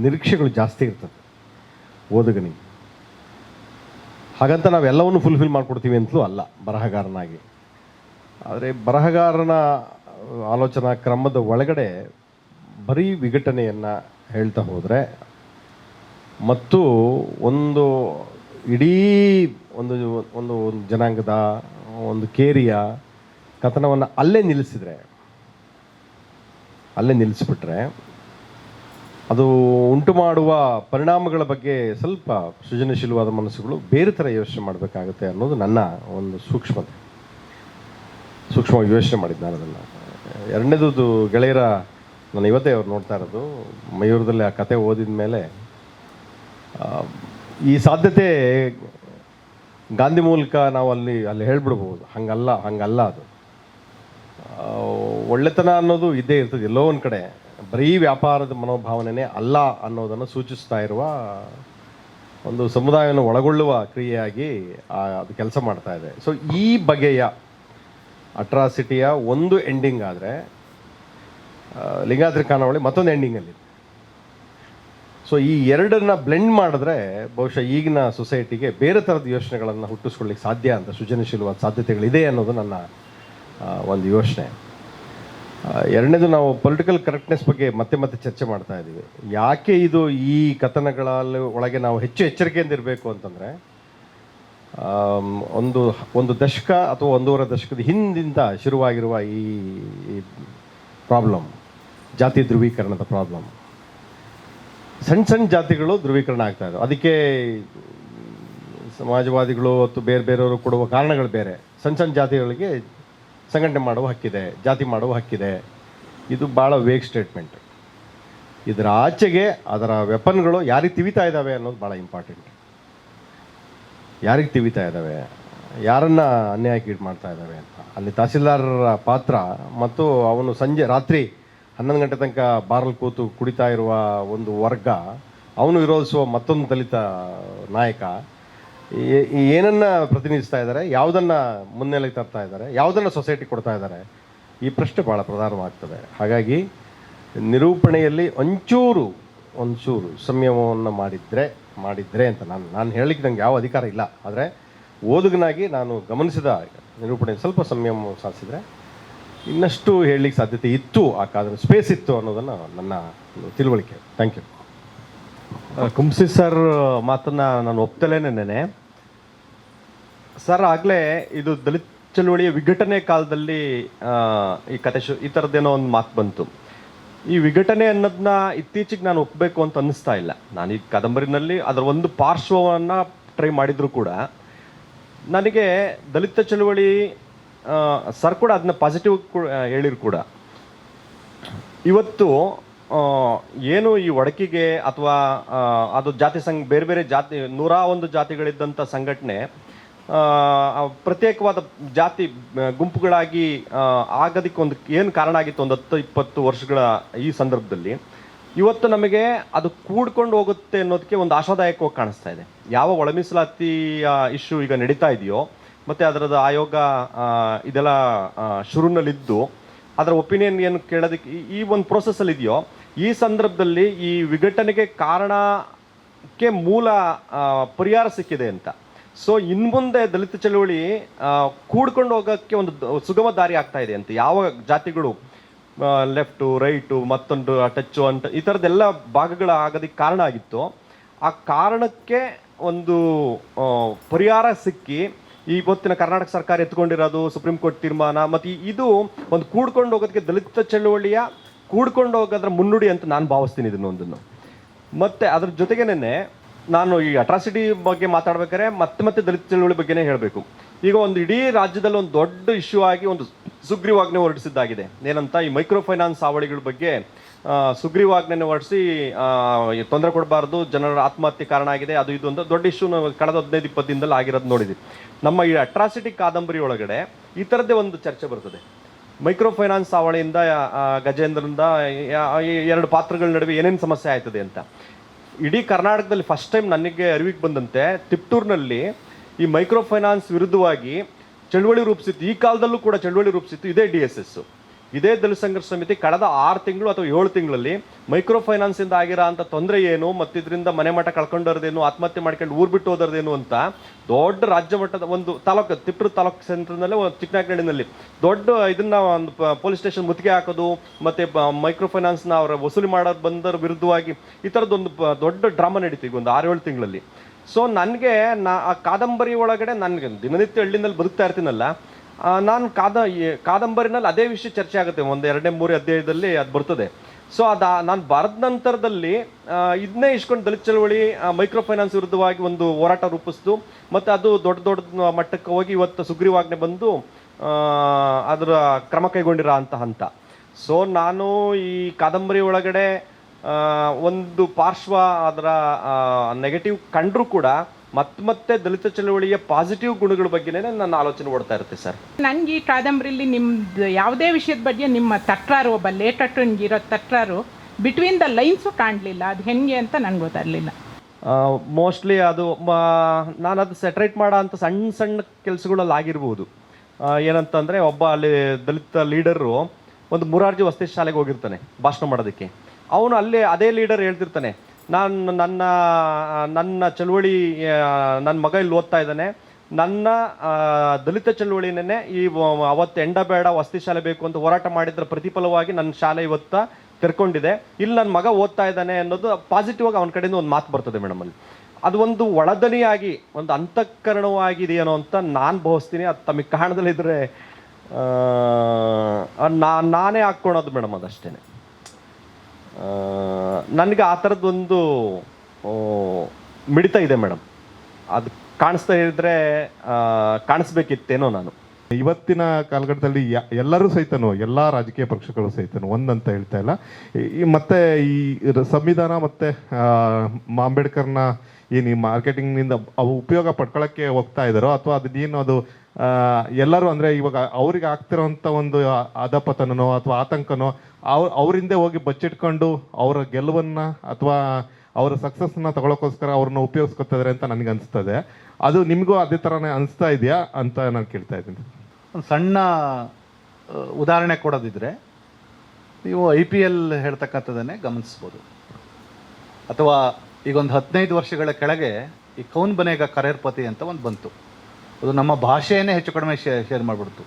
ನಿರೀಕ್ಷೆಗಳು ಜಾಸ್ತಿ ಇರ್ತದೆ ಓದುಗನಿಗೆ. ಹಾಗಂತ ನಾವೆಲ್ಲವನ್ನು ಫುಲ್ಫಿಲ್ ಮಾಡಿಕೊಡ್ತೀವಿ ಅಂತಲೂ ಅಲ್ಲ ಬರಹಗಾರನಾಗಿ. ಆದರೆ ಬರಹಗಾರನ ಆಲೋಚನಾ ಕ್ರಮದ ಒಳಗಡೆ ಬರೀ ವಿಘಟನೆಯನ್ನು ಹೇಳ್ತಾ ಹೋದರೆ ಮತ್ತು ಒಂದು ಇಡೀ ಒಂದು ಒಂದು ಜನಾಂಗದ ಒಂದು ಕೇರಿಯ ಕಥನವನ್ನು ಅಲ್ಲೇ ನಿಲ್ಲಿಸಿಬಿಟ್ರೆ ಅದು ಉಂಟು ಮಾಡುವ ಪರಿಣಾಮಗಳ ಬಗ್ಗೆ ಸ್ವಲ್ಪ ಸೃಜನಶೀಲವಾದ ಮನಸ್ಸುಗಳು ಬೇರೆ ಥರ ಯೋಚನೆ ಮಾಡಬೇಕಾಗುತ್ತೆ ಅನ್ನೋದು ನನ್ನ ಒಂದು ಸೂಕ್ಷ್ಮವಾಗಿ ಯೋಚನೆ ಮಾಡಿದ್ದು ನಾನು ಅದನ್ನು. ಎರಡನೇದು ಗೆಳೆಯರ, ನಾನು ಇವತ್ತೇ ಅವ್ರು ನೋಡ್ತಾ ಇರೋದು ಮಯೂರದಲ್ಲಿ ಆ ಕತೆ ಓದಿದ ಮೇಲೆ ಈ ಸಾಧ್ಯತೆ ಗಾಂಧಿ ಮೂಲಕ ನಾವು ಅಲ್ಲಿ ಹೇಳ್ಬಿಡ್ಬೋದು, ಹಂಗಲ್ಲ ಅದು. ಒಳ್ಳೆತನ ಅನ್ನೋದು ಇದ್ದೇ ಇರ್ತದೆ ಎಲ್ಲೋ ಒಂದು ಕಡೆ, ಬರೀ ವ್ಯಾಪಾರದ ಮನೋಭಾವನೆ ಅಲ್ಲ ಅನ್ನೋದನ್ನು ಸೂಚಿಸ್ತಾ ಇರುವ ಒಂದು ಸಮುದಾಯವನ್ನು ಒಳಗೊಳ್ಳುವ ಕ್ರಿಯೆಯಾಗಿ ಅದು ಕೆಲಸ ಮಾಡ್ತಾ ಇದೆ. ಸೊ ಈ ಬಗೆಯ ಅಟ್ರಾಸಿಟಿಯ ಒಂದು ಎಂಡಿಂಗ್ ಆದರೆ ಲಿಂಗಾದ್ರಿ ಖಾನಾವಳಿ ಮತ್ತೊಂದು ಎಂಡಿಂಗಲ್ಲಿ. ಸೊ ಈ ಎರಡನ್ನ ಬ್ಲೆಂಡ್ ಮಾಡಿದ್ರೆ ಬಹುಶಃ ಈಗಿನ ಸೊಸೈಟಿಗೆ ಬೇರೆ ಥರದ ಯೋಚನೆಗಳನ್ನು ಹುಟ್ಟಿಸ್ಕೊಳ್ಳಿಕ್ಕೆ ಸಾಧ್ಯ ಅಂತ, ಸೃಜನಶೀಲವಾದ ಸಾಧ್ಯತೆಗಳಿದೆ ಅನ್ನೋದು ನನ್ನ ಒಂದು ಯೋಚನೆ. ಎರಡನೇದು, ನಾವು ಪೊಲಿಟಿಕಲ್ ಕರೆಕ್ಟ್ನೆಸ್ ಬಗ್ಗೆ ಮತ್ತೆ ಚರ್ಚೆ ಮಾಡ್ತಾ ಇದ್ದೀವಿ. ಯಾಕೆ ಇದು ಈ ಕಥನಗಳಲ್ಲಿ ಒಳಗೆ ನಾವು ಹೆಚ್ಚು ಎಚ್ಚರಿಕೆಯಿಂದ ಇರಬೇಕು ಅಂತಂದರೆ, ಒಂದು ದಶಕ ಅಥವಾ ಒಂದೂವರೆ ದಶಕದ ಹಿಂದಿಂದ ಶುರುವಾಗಿರುವ ಈ ಪ್ರಾಬ್ಲಮ್, ಜಾತಿ ಧ್ರುವೀಕರಣದ ಪ್ರಾಬ್ಲಮ್, ಸಣ್ಣ ಜಾತಿಗಳು ಧ್ರುವೀಕರಣ ಆಗ್ತಾ ಇದ್ದಾವೆ. ಅದಕ್ಕೆ ಸಮಾಜವಾದಿಗಳು ಮತ್ತು ಬೇರೆಯವರು ಕೊಡುವ ಕಾರಣಗಳು ಬೇರೆ. ಸಣ್ಣ ಜಾತಿಗಳಿಗೆ ಸಂಘಟನೆ ಮಾಡುವ ಹಕ್ಕಿದೆ, ಜಾತಿ ಮಾಡುವ ಹಕ್ಕಿದೆ. ಇದು ಭಾಳ ವೇಗ್ ಸ್ಟೇಟ್ಮೆಂಟ್. ಇದರ ಆಚೆಗೆ ಅದರ ವೆಪನ್ಗಳು ಯಾರಿಗೆ ತಿವಿತಾ ಇದ್ದಾವೆ ಅನ್ನೋದು ಭಾಳ ಇಂಪಾರ್ಟೆಂಟ್. ಯಾರಿಗೆ ತಿವಿತಾ ಇದ್ದಾವೆ, ಯಾರನ್ನು ಅನ್ಯಾಯಕ್ಕೆ ಈಡು ಮಾಡ್ತಾ ಇದ್ದಾವೆ ಅಂತ. ಅಲ್ಲಿ ತಹಸೀಲ್ದಾರರ ಪಾತ್ರ ಮತ್ತು ಅವನು ರಾತ್ರಿ 11 ಗಂಟೆ ತನಕ ಬಾರಲ್ಲಿ ಕೂತು ಕುಡಿತಾ ಇರುವ ಒಂದು ವರ್ಗ, ಅವನು ವಿರೋಧಿಸುವ ಮತ್ತೊಂದು ದಲಿತ ನಾಯಕ ಏನನ್ನ ಪ್ರತಿನಿಧಿಸ್ತಾ ಇದ್ದಾರೆ, ಯಾವುದನ್ನು ಮುನ್ನೆಲೆಗೆ ತರ್ತಾ ಇದ್ದಾರೆ, ಯಾವುದನ್ನು ಸೊಸೈಟಿ ಕೊಡ್ತಾ ಇದ್ದಾರೆ, ಈ ಪ್ರಶ್ನೆ ಭಾಳ ಪ್ರಧಾನವಾಗ್ತದೆ. ಹಾಗಾಗಿ ನಿರೂಪಣೆಯಲ್ಲಿ ಒಂಚೂರು ಸಂಯಮವನ್ನು ಮಾಡಿದ್ರೆ ಅಂತ ನಾನು ಹೇಳಲಿಕ್ಕೆ ನಂಗೆ ಯಾವ ಅಧಿಕಾರ ಇಲ್ಲ. ಆದರೆ ಓದುಗನಾಗಿ ನಾನು ಗಮನಿಸಿದ ನಿರೂಪಣೆ ಸ್ವಲ್ಪ ಸಂಯಮ ಸಾಧಿಸಿದರೆ ಇನ್ನಷ್ಟು ಹೇಳಲಿಕ್ಕೆ ಸಾಧ್ಯತೆ ಇತ್ತು, ಆ ಕಾದಂಬರಿ ಸ್ಪೇಸ್ ಇತ್ತು ಅನ್ನೋದನ್ನು ನನ್ನ ತಿಳುವಳಿಕೆ. Thank you. ಕುಂಸಿ ಸರ್ ಮಾತನ್ನು ನಾನು ಒಪ್ತಲೇನೇನೆ. ಸರ್ ಆಗಲೇ ಇದು ದಲಿತ ಚಳುವಳಿಯ ವಿಘಟನೆ ಕಾಲದಲ್ಲಿ ಈ ಕತೆ ಈ ಥರದ್ದೇನೋ ಒಂದು ಮಾತು ಬಂತು. ಈ ವಿಘಟನೆ ಅನ್ನೋದನ್ನ ಇತ್ತೀಚೆಗೆ ನಾನು ಒಪ್ಪಬೇಕು ಅಂತ ಅನ್ನಿಸ್ತಾ ಇಲ್ಲ. ನಾನು ಈ ಕಾದಂಬರಿನಲ್ಲಿ ಅದರ ಒಂದು ಪಾರ್ಶ್ವವನ್ನು ಟ್ರೈ ಮಾಡಿದರೂ ಕೂಡ ನನಗೆ ದಲಿತ ಚಳುವಳಿ ಸರ್ ಕೂಡ ಅದನ್ನ ಪಾಸಿಟಿವ್ ಹೇಳಿರು ಕೂಡ. ಇವತ್ತು ಏನು ಈ ಒಡಕಿಗೆ ಅಥವಾ ಅದು ಜಾತಿ ಬೇರೆ ಬೇರೆ ಜಾತಿ 101 ಜಾತಿಗಳಿದ್ದಂಥ ಸಂಘಟನೆ ಪ್ರತ್ಯೇಕವಾದ ಜಾತಿ ಗುಂಪುಗಳಾಗಿ ಆಗೋದಕ್ಕೆ ಏನು ಕಾರಣ ಆಗಿತ್ತು ಒಂದು 10-20 ವರ್ಷಗಳ ಈ ಸಂದರ್ಭದಲ್ಲಿ ಇವತ್ತು ನಮಗೆ ಅದು ಕೂಡ್ಕೊಂಡು ಹೋಗುತ್ತೆ ಅನ್ನೋದಕ್ಕೆ ಒಂದು ಆಶಾದಾಯಕವಾಗಿ ಕಾಣಿಸ್ತಾ ಇದೆ. ಯಾವ ಒಳ ಮೀಸಲಾತಿಯ ಇಶ್ಯೂ ಈಗ ನಡೀತಾ ಇದೆಯೋ ಮತ್ತು ಅದರದ ಆಯೋಗ ಇದೆಲ್ಲ ಶುರುನಲ್ಲಿದ್ದು ಅದರ ಒಪಿನಿಯನ್ ಏನು ಕೇಳೋದಕ್ಕೆ ಈ ಒಂದು ಪ್ರೋಸೆಸ್ಸಲ್ಲಿ ಇದೆಯೋ, ಈ ಸಂದರ್ಭದಲ್ಲಿ ಈ ವಿಘಟನೆಗೆ ಕಾರಣಕ್ಕೆ ಮೂಲ ಪರಿಹಾರ ಸಿಕ್ಕಿದೆ ಅಂತ. ಸೊ ಇನ್ಮುಂದೆ ದಲಿತ ಚಳುವಳಿ ಕೂಡ್ಕೊಂಡು ಹೋಗೋಕ್ಕೆ ಒಂದು ಸುಗಮ ದಾರಿ ಆಗ್ತಾ ಇದೆ ಅಂತ. ಯಾವ ಜಾತಿಗಳು ಲೆಫ್ಟು ರೈಟು ಮತ್ತೊಂದು ಟಚ್ಚು ಅಂತ ಈ ಥರದ್ದೆಲ್ಲ ಭಾಗಗಳ ಆಗೋದಕ್ಕೆ ಕಾರಣ ಆಗಿತ್ತು, ಆ ಕಾರಣಕ್ಕೆ ಒಂದು ಪರಿಹಾರ ಸಿಕ್ಕಿ ಇವತ್ತಿನ ಕರ್ನಾಟಕ ಸರ್ಕಾರ ಎತ್ಕೊಂಡಿರೋದು ಸುಪ್ರೀಂ ಕೋರ್ಟ್ ತೀರ್ಮಾನ ಮತ್ತು ಇದು ಒಂದು ಕೂಡ್ಕೊಂಡು ಹೋಗೋದಕ್ಕೆ ದಲಿತ ಚಳುವಳಿಯ ಕೂಡ್ಕೊಂಡು ಹೋಗೋದ್ರ ಮುನ್ನುಡಿ ಅಂತ ನಾನು ಭಾವಿಸ್ತೀನಿ ಇದನ್ನೊಂದನ್ನು. ಮತ್ತು ಅದ್ರ ಜೊತೆಗೇನೆ ನಾನು ಈ ಅಟ್ರಾಸಿಟಿ ಬಗ್ಗೆ ಮಾತಾಡ್ಬೇಕಾದ್ರೆ ಮತ್ತೆ ದಲಿತ ಚಳುವಳಿ ಬಗ್ಗೆನೇ ಹೇಳಬೇಕು. ಈಗ ಒಂದು ಇಡೀ ರಾಜ್ಯದಲ್ಲಿ ಒಂದು ದೊಡ್ಡ ಇಶ್ಯೂ ಆಗಿ ಒಂದು ಸುಗ್ರೀವಾಜ್ಞೆ ಹೊರಡಿಸಿದ್ದಾಗಿದೆ. ಏನಂತ ಈ ಮೈಕ್ರೋ ಫೈನಾನ್ಸ್ ಹಾವಳಿಗಳ ಬಗ್ಗೆ ಸುಗ್ರೀವಾಜ್ಞೆನ ಹೊರಡಿಸಿ ತೊಂದರೆ ಕೊಡಬಾರ್ದು, ಜನರ ಆತ್ಮಹತ್ಯೆ ಕಾರಣ ಆಗಿದೆ, ಅದು ಇದು ಅಂತ ದೊಡ್ಡ ಇಶ್ಯೂ ನಾವು ಕಳೆದ 15-20 ದಿನದಲ್ಲಿ ಆಗಿರೋದು ನೋಡಿದ್ವಿ. ನಮ್ಮ ಈ ಅಟ್ರಾಸಿಟಿ ಕಾದಂಬರಿ ಒಳಗಡೆ ಈ ಥರದ್ದೇ ಒಂದು ಚರ್ಚೆ ಬರ್ತದೆ. ಮೈಕ್ರೋ ಫೈನಾನ್ಸ್ ಹಾವಳಿಯಿಂದ ಗಜೇಂದ್ರನಿಂದ 2 ಪಾತ್ರಗಳ ನಡುವೆ ಏನೇನು ಸಮಸ್ಯೆ ಆಯ್ತದೆ ಅಂತ. ಇಡೀ ಕರ್ನಾಟಕದಲ್ಲಿ ಫಸ್ಟ್ ಟೈಮ್ ನನಗೆ ಅರಿವಿಗೆ ಬಂದಂತೆ ತಿಪ್ಟೂರಿನಲ್ಲಿ ಈ ಮೈಕ್ರೋ ಫೈನಾನ್ಸ್ ವಿರುದ್ಧವಾಗಿ ಚಳುವಳಿ ರೂಪಿಸಿತ್ತು. ಈ ಕಾಲದಲ್ಲೂ ಕೂಡ ಚಳುವಳಿ ರೂಪಿಸಿತ್ತು ಇದೇ DSS, ಇದೇ ದಲಿತ ಸಂಘರ್ಷ ಸಮಿತಿ. ಕಳೆದ 6 ತಿಂಗಳು ಅಥವಾ 7 ತಿಂಗಳಲ್ಲಿ ಮೈಕ್ರೋ ಫೈನಾನ್ಸಿಂದ ಆಗಿರೋ ಅಂಥ ತೊಂದರೆ ಏನು ಮತ್ತು ಇದರಿಂದ ಮನೆ ಮಠ ಕಳ್ಕೊಂಡವ್ರದೇನು, ಆತ್ಮಹತ್ಯೆ ಮಾಡ್ಕೊಂಡು ಊರು ಬಿಟ್ಟು ಹೋದರ್ದೇನು ಅಂತ ದೊಡ್ಡ ರಾಜ್ಯ ಮಟ್ಟದ ಒಂದು ತಾಲೂಕು, ತಿಪ್ಟೂರು ತಾಲೂಕು ಸೆಂಟ್ರ್ನಲ್ಲೇ ಚಿಕ್ಕನಾಗನಹಳ್ಳಿನಲ್ಲಿ ದೊಡ್ಡ ಇದನ್ನು ಒಂದು ಪೊಲೀಸ್ ಸ್ಟೇಷನ್ ಮುತ್ತಿಗೆ ಹಾಕೋದು ಮತ್ತು ಮೈಕ್ರೋ ಫೈನಾನ್ಸ್ನ ಅವರ ವಸೂಲಿ ಮಾಡೋದು ಬಂದರ ವಿರುದ್ಧವಾಗಿ ಈ ಥರದ್ದೊಂದು ದೊಡ್ಡ ಡ್ರಾಮಾ ನಡೀತೀವಿ ಒಂದು 6-7 ತಿಂಗಳಲ್ಲಿ. ಸೊ ನನಗೆ ಆ ಕಾದಂಬರಿ ಒಳಗಡೆ ನನಗೆ ದಿನನಿತ್ಯ ಹಳ್ಳಿನಲ್ಲಿ ಬದುಕ್ತಾ ಇರ್ತೀನಲ್ಲ, ನಾನು ಕಾದಂಬರಿನಲ್ಲಿ ಅದೇ ವಿಷಯ ಚರ್ಚೆ ಆಗುತ್ತೆ. ಒಂದು 2-3 ಅಧ್ಯಾಯದಲ್ಲಿ ಅದು ಬರ್ತದೆ. ಸೊ ನಾನು ಬರೆದ ನಂತರದಲ್ಲಿ ಇದನ್ನೇ ಇಸ್ಕೊಂಡು ದಲಿತ ಚಳವಳಿ ಮೈಕ್ರೋ ಫೈನಾನ್ಸ್ ವಿರುದ್ಧವಾಗಿ ಒಂದು ಹೋರಾಟ ರೂಪಿಸ್ತು ಮತ್ತು ಅದು ದೊಡ್ಡ ಮಟ್ಟಕ್ಕೆ ಹೋಗಿ ಇವತ್ತು ಸುಗ್ರೀವಾಜ್ಞೆ ಬಂದು ಅದರ ಕ್ರಮ ಕೈಗೊಂಡಿರೋ ಅಂತ ಹಂತ. ಸೊ ನಾನು ಈ ಕಾದಂಬರಿ ಒಳಗಡೆ ಒಂದು ಪಾರ್ಶ್ವ ಅದರ ನೆಗೆಟಿವ್ ಕಂಡ್ರೂ ಕೂಡ ಮತ್ತೆ ದಲಿತ ಚಳವಳಿಯ ಪಾಸಿಟಿವ್ ಗುಣಗಳ ಬಗ್ಗೆನೇ ನನ್ನ ಆಲೋಚನೆ ಓಡ್ತಾ ಇರುತ್ತೆ ಸರ್. ನನಗೆ ಈ ಕಾದಂಬರಿಲಿ ನಿಮ್ಮದು ಯಾವುದೇ ವಿಷಯದ ಬಗ್ಗೆ ನಿಮ್ಮ ತಟ್ರಾರು, ಒಬ್ಬ ಲೇಟಟ್ಟಿರೋ ತಟ್ರಾರು ಬಿಟ್ವೀನ್ ದ ಲೈನ್ಸು ಕಾಣಲಿಲ್ಲ. ಅದು ಹೆಂಗೆ ಅಂತ ನನಗೆ ಗೊತ್ತಾಗಲಿಲ್ಲ. ಮೋಸ್ಟ್ಲಿ ಅದು ನಾನು ಅದು ಸೆಟ್ರೇಟ್ ಮಾಡೋ ಅಂಥ ಸಣ್ಣ ಕೆಲಸಗಳಲ್ಲಿ ಆಗಿರ್ಬೋದು. ಏನಂತಂದರೆ ಒಬ್ಬ ಅಲ್ಲಿ ದಲಿತ ಲೀಡರು ಒಂದು ಮುರಾರ್ಜಿ ವಸತಿ ಶಾಲೆಗೆ ಹೋಗಿರ್ತಾನೆ ಭಾಷಣ ಮಾಡೋದಕ್ಕೆ. ಅವನು ಅಲ್ಲಿ ಅದೇ ಲೀಡರ್ ಹೇಳ್ತಿರ್ತಾನೆ, ನಾನು ನನ್ನ ಚಳುವಳಿ, ನನ್ನ ಮಗ ಇಲ್ಲಿ ಓದ್ತಾ ಇದ್ದಾನೆ, ನನ್ನ ದಲಿತ ಚಳುವಳಿನೇ ಈ ಅವತ್ತು ಎಂಡ ಬೇಡ ವಸತಿ ಶಾಲೆ ಬೇಕು ಅಂತ ಹೋರಾಟ ಮಾಡಿದ್ರ ಪ್ರತಿಫಲವಾಗಿ ನನ್ನ ಶಾಲೆ ಇವತ್ತು ತೆರ್ಕೊಂಡಿದೆ, ಇಲ್ಲಿ ನನ್ನ ಮಗ ಓದ್ತಾ ಇದ್ದಾನೆ ಅನ್ನೋದು ಪಾಸಿಟಿವ್ ಆಗಿ ಅವನ ಕಡೆಯಿಂದ ಒಂದು ಮಾತು ಬರ್ತದೆ ಮೇಡಮ್. ಅಲ್ಲಿ ಅದು ಒಂದು ಒಳದನಿಯಾಗಿ ಒಂದು ಅಂತಃಕರಣವಾಗಿದೆಯೇನೋ ಅಂತ ನಾನು ಭಾವಿಸ್ತೀನಿ. ಅದು ತಮಗೆ ಕಾರಣದಲ್ಲಿದ್ದರೆ ನಾನೇ ಹಾಕ್ಕೊಳೋದು ಮೇಡಮ್, ಅದಷ್ಟೇ. ನನಗೆ ಆ ಥರದ್ದೊಂದು ಮಿಡಿತ ಇದೆ ಮೇಡಮ್. ಅದು ಕಾಣಿಸ್ತಾ ಇದ್ರೆ ಕಾಣಿಸ್ಬೇಕಿತ್ತೇನೋ ನಾನು. ಇವತ್ತಿನ ಕಾಲಘಟ್ಟದಲ್ಲಿ ಎಲ್ಲರೂ ಸಹಿತನು, ಎಲ್ಲ ರಾಜಕೀಯ ಪಕ್ಷಗಳು ಸಹಿತನು ಒಂದಂತ ಹೇಳ್ತಾ ಇಲ್ಲ. ಮತ್ತೆ ಈ ಸಂವಿಧಾನ ಮತ್ತು ಅಂಬೇಡ್ಕರ್ನ ಏನು ಈ ಮಾರ್ಕೆಟಿಂಗ್ನಿಂದ ಅವು ಉಪಯೋಗ ಪಡ್ಕೊಳ್ಳೋಕ್ಕೆ ಹೋಗ್ತಾ ಇದ್ದಾರೋ ಅಥವಾ ಅದೇನು ಅದು ಎಲ್ಲರೂ ಅಂದರೆ ಇವಾಗ ಅವ್ರಿಗೆ ಆಗ್ತಿರೋಂಥ ಒಂದು ಅಧಪತನನೋ ಅಥವಾ ಆತಂಕನೋ ಅವರಿಂದ ಹೋಗಿ ಬಚ್ಚಿಟ್ಕೊಂಡು ಅವರ ಗೆಲುವನ್ನು ಅಥವಾ ಅವರ ಸಕ್ಸಸ್ನ ತಗೊಳ್ಳೋಕ್ಕೋಸ್ಕರ ಅವ್ರನ್ನ ಉಪಯೋಗಿಸ್ಕೊತಿದ್ದಾರೆ ಅಂತ ನನಗೆ ಅನಿಸ್ತದೆ. ಅದು ನಿಮಗೂ ಅದೇ ಥರನೇ ಅನಿಸ್ತಾ ಇದೆಯಾ ಅಂತ ನಾನು ಕೇಳ್ತಾ ಇದ್ದೀನಿ. ಒಂದು ಸಣ್ಣ ಉದಾಹರಣೆ ಕೊಡೋದಿದ್ರೆ ನೀವು IPL ಹೇಳ್ತಕ್ಕಂಥದ್ದನ್ನೇ ಗಮನಿಸ್ಬೋದು. ಅಥವಾ ಈಗ ಒಂದು 15 ವರ್ಷಗಳ ಕೆಳಗೆ ಈ ಕೌನ್ ಬನೇಗ ಕರೇರ್ಪತಿ ಅಂತ ಒಂದು ಬಂತು. ಅದು ನಮ್ಮ ಭಾಷೆಯನ್ನೇ ಹೆಚ್ಚು ಕಡಿಮೆ ಶೇರ್ ಮಾಡಿಬಿಡ್ತು.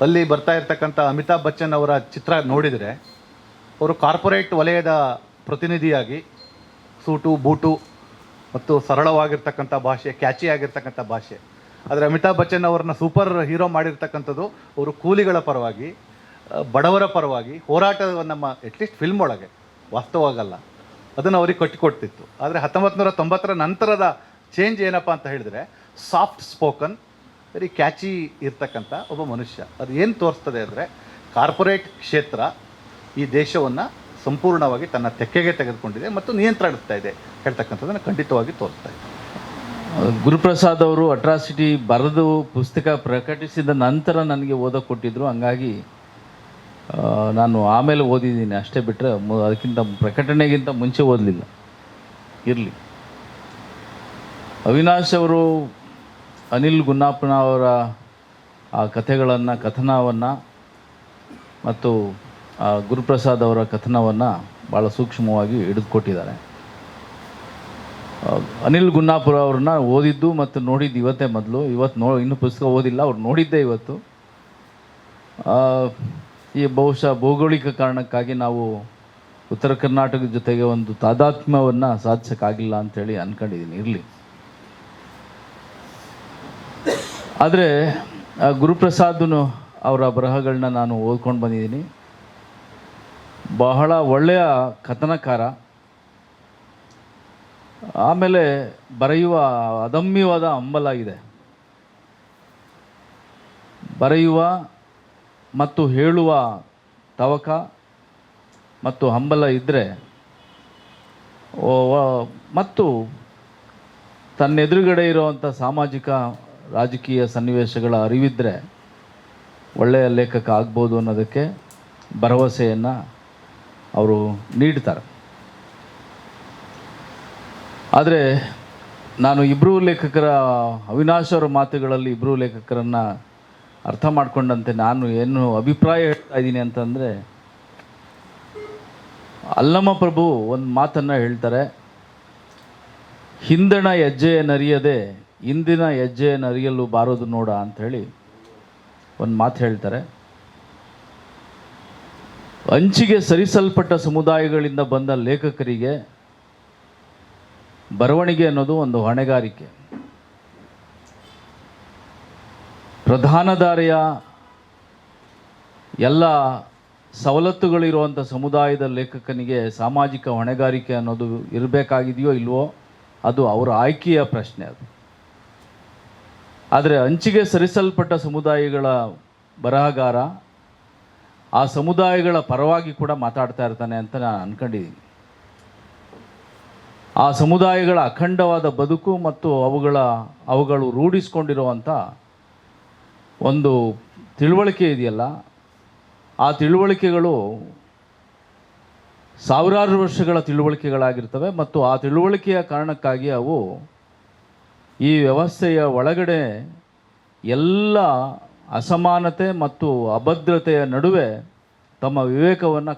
ಅಲ್ಲಿ ಬರ್ತಾ ಇರ್ತಕ್ಕಂಥ ಅಮಿತಾಬ್ ಬಚ್ಚನ್ ಅವರ ಚಿತ್ರ ನೋಡಿದರೆ ಅವರು ಕಾರ್ಪೊರೇಟ್ ವಲಯದ ಪ್ರತಿನಿಧಿಯಾಗಿ ಸೂಟು ಬೂಟು ಮತ್ತು ಸರಳವಾಗಿರ್ತಕ್ಕಂಥ ಭಾಷೆ, ಕ್ಯಾಚಿ ಆಗಿರ್ತಕ್ಕಂಥ ಭಾಷೆ. ಆದರೆ ಅಮಿತಾಬ್ ಬಚ್ಚನ್ ಅವ್ರನ್ನ ಸೂಪರ್ ಹೀರೋ ಮಾಡಿರ್ತಕ್ಕಂಥದ್ದು ಅವರು ಕೂಲಿಗಳ ಪರವಾಗಿ, ಬಡವರ ಪರವಾಗಿ ಹೋರಾಟದ ನಮ್ಮ ಅಟ್ಲೀಸ್ಟ್ ಫಿಲ್ಮ್ ಒಳಗೆ, ವಾಸ್ತವವಾಗಲ್ಲ, ಅದನ್ನು ಅವ್ರಿಗೆ ಕಟ್ಟಿಕೊಡ್ತಿತ್ತು. ಆದರೆ 1990ರ ನಂತರದ ಚೇಂಜ್ ಏನಪ್ಪ ಅಂತ ಹೇಳಿದರೆ ಸಾಫ್ಟ್ ಸ್ಪೋಕನ್, ವೆರಿ ಕ್ಯಾಚಿ ಇರ್ತಕ್ಕಂಥ ಒಬ್ಬ ಮನುಷ್ಯ. ಅದು ಏನು ತೋರಿಸ್ತದೆ ಅಂದರೆ ಕಾರ್ಪೊರೇಟ್ ಕ್ಷೇತ್ರ ಈ ದೇಶವನ್ನು ಸಂಪೂರ್ಣವಾಗಿ ತನ್ನ ತೆಕ್ಕೆಗೆ ತೆಗೆದುಕೊಂಡಿದೆ ಮತ್ತು ನಿಯಂತ್ರಿಸ್ತಾ ಇದೆ ಹೇಳ್ತಕ್ಕಂಥದ್ದನ್ನು ಖಂಡಿತವಾಗಿ ತೋರಿಸ್ತಾ ಇದೆ. ಗುರುಪ್ರಸಾದ್ ಅವರು ಅಟ್ರಾಸಿಟಿ ಬರೆದು ಪುಸ್ತಕ ಪ್ರಕಟಿಸಿದ ನಂತರ ನನಗೆ ಓದೋಕೆ ಕೊಟ್ಟಿದ್ದರು. ಹಂಗಾಗಿ ನಾನು ಆಮೇಲೆ ಓದಿದ್ದೀನಿ ಅಷ್ಟೇ ಬಿಟ್ಟರೆ ಅದಕ್ಕಿಂತ ಪ್ರಕಟಣೆಗಿಂತ ಮುಂಚೆ ಓದಲಿಲ್ಲ. ಇರಲಿ. ಅವಿನಾಶ್ ಅವರು ಅನಿಲ್ ಗುನ್ನಾಪನ ಅವರ ಆ ಕಥೆಗಳನ್ನು ಕಥನವನ್ನು ಮತ್ತು ಗುರುಪ್ರಸಾದ್ ಅವರ ಕಥನವನ್ನು ಭಾಳ ಸೂಕ್ಷ್ಮವಾಗಿ ಹಿಡಿದುಕೊಟ್ಟಿದ್ದಾರೆ. ಅನಿಲ್ ಗುನ್ನಾಪುರ ಅವ್ರನ್ನ ಓದಿದ್ದು ಮತ್ತು ನೋಡಿದ್ದು ಇವತ್ತೇ ಮೊದಲು. ಇನ್ನೂ ಪುಸ್ತಕ ಓದಿಲ್ಲ, ಅವ್ರು ನೋಡಿದ್ದೇ ಇವತ್ತು. ಈ ಬಹುಶಃ ಭೌಗೋಳಿಕ ಕಾರಣಕ್ಕಾಗಿ ನಾವು ಉತ್ತರ ಕರ್ನಾಟಕದ ಜೊತೆಗೆ ಒಂದು ತಾದಾತ್ಮ್ಯವನ್ನು ಸಾಧಿಸೋಕ್ಕಾಗಿಲ್ಲ ಅಂಥೇಳಿ ಅಂದ್ಕೊಂಡಿದ್ದೀನಿ. ಇರಲಿ. ಆದರೆ ಗುರುಪ್ರಸಾದನು ಅವರ ಬರಹಗಳನ್ನ ನಾನು ಓದ್ಕೊಂಡು ಬಂದಿದ್ದೀನಿ. ಬಹಳ ಒಳ್ಳೆಯ ಕಥನಕಾರ, ಆಮೇಲೆ ಬರೆಯುವ ಅದಮ್ಯವಾದ ಹಂಬಲ ಇದೆ. ಬರೆಯುವ ಮತ್ತು ಹೇಳುವ ತವಕ ಮತ್ತು ಹಂಬಲ ಇದ್ದರೆ ಮತ್ತು ತನ್ನೆದುರುಗಡೆ ಇರುವಂಥ ಸಾಮಾಜಿಕ ರಾಜಕೀಯ ಸನ್ನಿವೇಶಗಳ ಅರಿವಿದ್ದರೆ ಒಳ್ಳೆಯ ಲೇಖಕ ಆಗ್ಬೋದು ಅನ್ನೋದಕ್ಕೆ ಭರವಸೆಯನ್ನು ಅವರು ನೀಡ್ತಾರೆ. ಆದರೆ ನಾನು ಇಬ್ಬರೂ ಲೇಖಕರ, ಅವಿನಾಶ್ ಅವರ ಮಾತುಗಳಲ್ಲಿ ಇಬ್ಬರೂ ಲೇಖಕರನ್ನು ಅರ್ಥ ಮಾಡಿಕೊಂಡಂತೆ ನಾನು ಏನು ಅಭಿಪ್ರಾಯ ಹೇಳ್ತಾ ಇದ್ದೀನಿ ಅಂತಂದರೆ, ಅಲ್ಲಮ ಪ್ರಭು ಒಂದು ಮಾತನ್ನು ಹೇಳ್ತಾರೆ, ಹಿಂದಣ ಹೆಜ್ಜೆಯನ್ನರಿಯದೆ ಇಂದಿನ ಹೆಜ್ಜೆಯನ್ನರಿಯಲು ಬಾರದು ನೋಡ ಅಂಥೇಳಿ ಒಂದು ಮಾತು ಹೇಳ್ತಾರೆ. ಅಂಚಿಗೆ ಸರಿಸಲ್ಪಟ್ಟ ಸಮುದಾಯಗಳಿಂದ ಬಂದ ಲೇಖಕರಿಗೆ ಬರವಣಿಗೆ ಅನ್ನೋದು ಒಂದು ಹೊಣೆಗಾರಿಕೆ. ಪ್ರಧಾನ ದಾರಿಯ ಎಲ್ಲ ಸವಲತ್ತುಗಳಿರುವಂಥ ಸಮುದಾಯದ ಲೇಖಕನಿಗೆ ಸಾಮಾಜಿಕ ಹೊಣೆಗಾರಿಕೆ ಅನ್ನೋದು ಇರಬೇಕಾಗಿದೆಯೋ ಇಲ್ವೋ ಅದು ಅವರ ಆಯ್ಕೆಯ ಪ್ರಶ್ನೆ. ಅದು ಆದರೆ ಅಂಚಿಗೆ ಸರಿಸಲ್ಪಟ್ಟ ಸಮುದಾಯಗಳ ಬರಹಗಾರ ಆ ಸಮುದಾಯಗಳ ಪರವಾಗಿ ಕೂಡ ಮಾತಾಡ್ತಾ ಇರ್ತಾನೆ ಅಂತ ನಾನು ಅಂದ್ಕೊಂಡಿದ್ದೀನಿ. ಆ ಸಮುದಾಯಗಳ ಅಖಂಡವಾದ ಬದುಕು ಮತ್ತು ಅವುಗಳು ರೂಢಿಸ್ಕೊಂಡಿರುವಂಥ ಒಂದು ತಿಳುವಳಿಕೆ ಇದೆಯಲ್ಲ, ಆ ತಿಳುವಳಿಕೆಗಳು ಸಾವಿರಾರು ವರ್ಷಗಳ ತಿಳುವಳಿಕೆಗಳಾಗಿರ್ತವೆ ಮತ್ತು ಆ ತಿಳುವಳಿಕೆಯ ಕಾರಣಕ್ಕಾಗಿ ಅವು ಈ ವ್ಯವಸ್ಥೆಯ ಒಳಗಡೆ ಎಲ್ಲ ಅಸಮಾನತೆ ಮತ್ತು ಅಭದ್ರತೆಯ ನಡುವೆ ತಮ್ಮ ವಿವೇಕವನ್ನು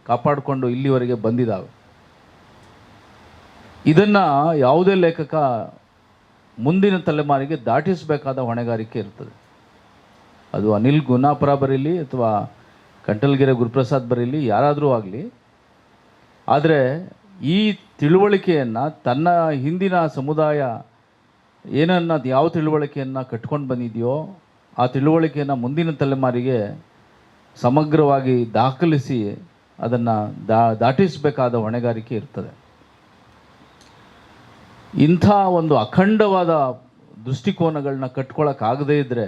ಕಾಪಾಡಿಕೊಂಡು ಇಲ್ಲಿವರೆಗೆ ಬಂದಿದ್ದಾವೆ. ಇದನ್ನು ಯಾವುದೇ ಲೇಖಕ ಮುಂದಿನ ತಲೆಮಾರಿಗೆ ದಾಟಿಸಬೇಕಾದ ಹೊಣೆಗಾರಿಕೆ ಇರ್ತದೆ. ಅದು ಅನಿಲ್ ಗುನ್ನಾಪುರ ಬರೀಲಿ ಅಥವಾ ಕಂಠಲ್ಗೆರೆ ಗುರುಪ್ರಸಾದ್ ಬರೀಲಿ, ಯಾರಾದರೂ ಆಗಲಿ. ಆದರೆ ಈ ತಿಳುವಳಿಕೆಯನ್ನು ತನ್ನ ಹಿಂದಿನ ಸಮುದಾಯ ಯಾವ ತಿಳುವಳಿಕೆಯನ್ನು ಕಟ್ಕೊಂಡು ಬಂದಿದೆಯೋ ಆ ತಿಳುವಳಿಕೆಯನ್ನು ಮುಂದಿನ ತಲೆಮಾರಿಗೆ ಸಮಗ್ರವಾಗಿ ದಾಖಲಿಸಿ ಅದನ್ನು ದಾಟಿಸಬೇಕಾದ ಹೊಣೆಗಾರಿಕೆ ಇರ್ತದೆ. ಇಂಥ ಒಂದು ಅಖಂಡವಾದ ದೃಷ್ಟಿಕೋನಗಳನ್ನ ಕಟ್ಕೊಳ್ಳೋಕ್ಕಾಗದೇ ಇದ್ದರೆ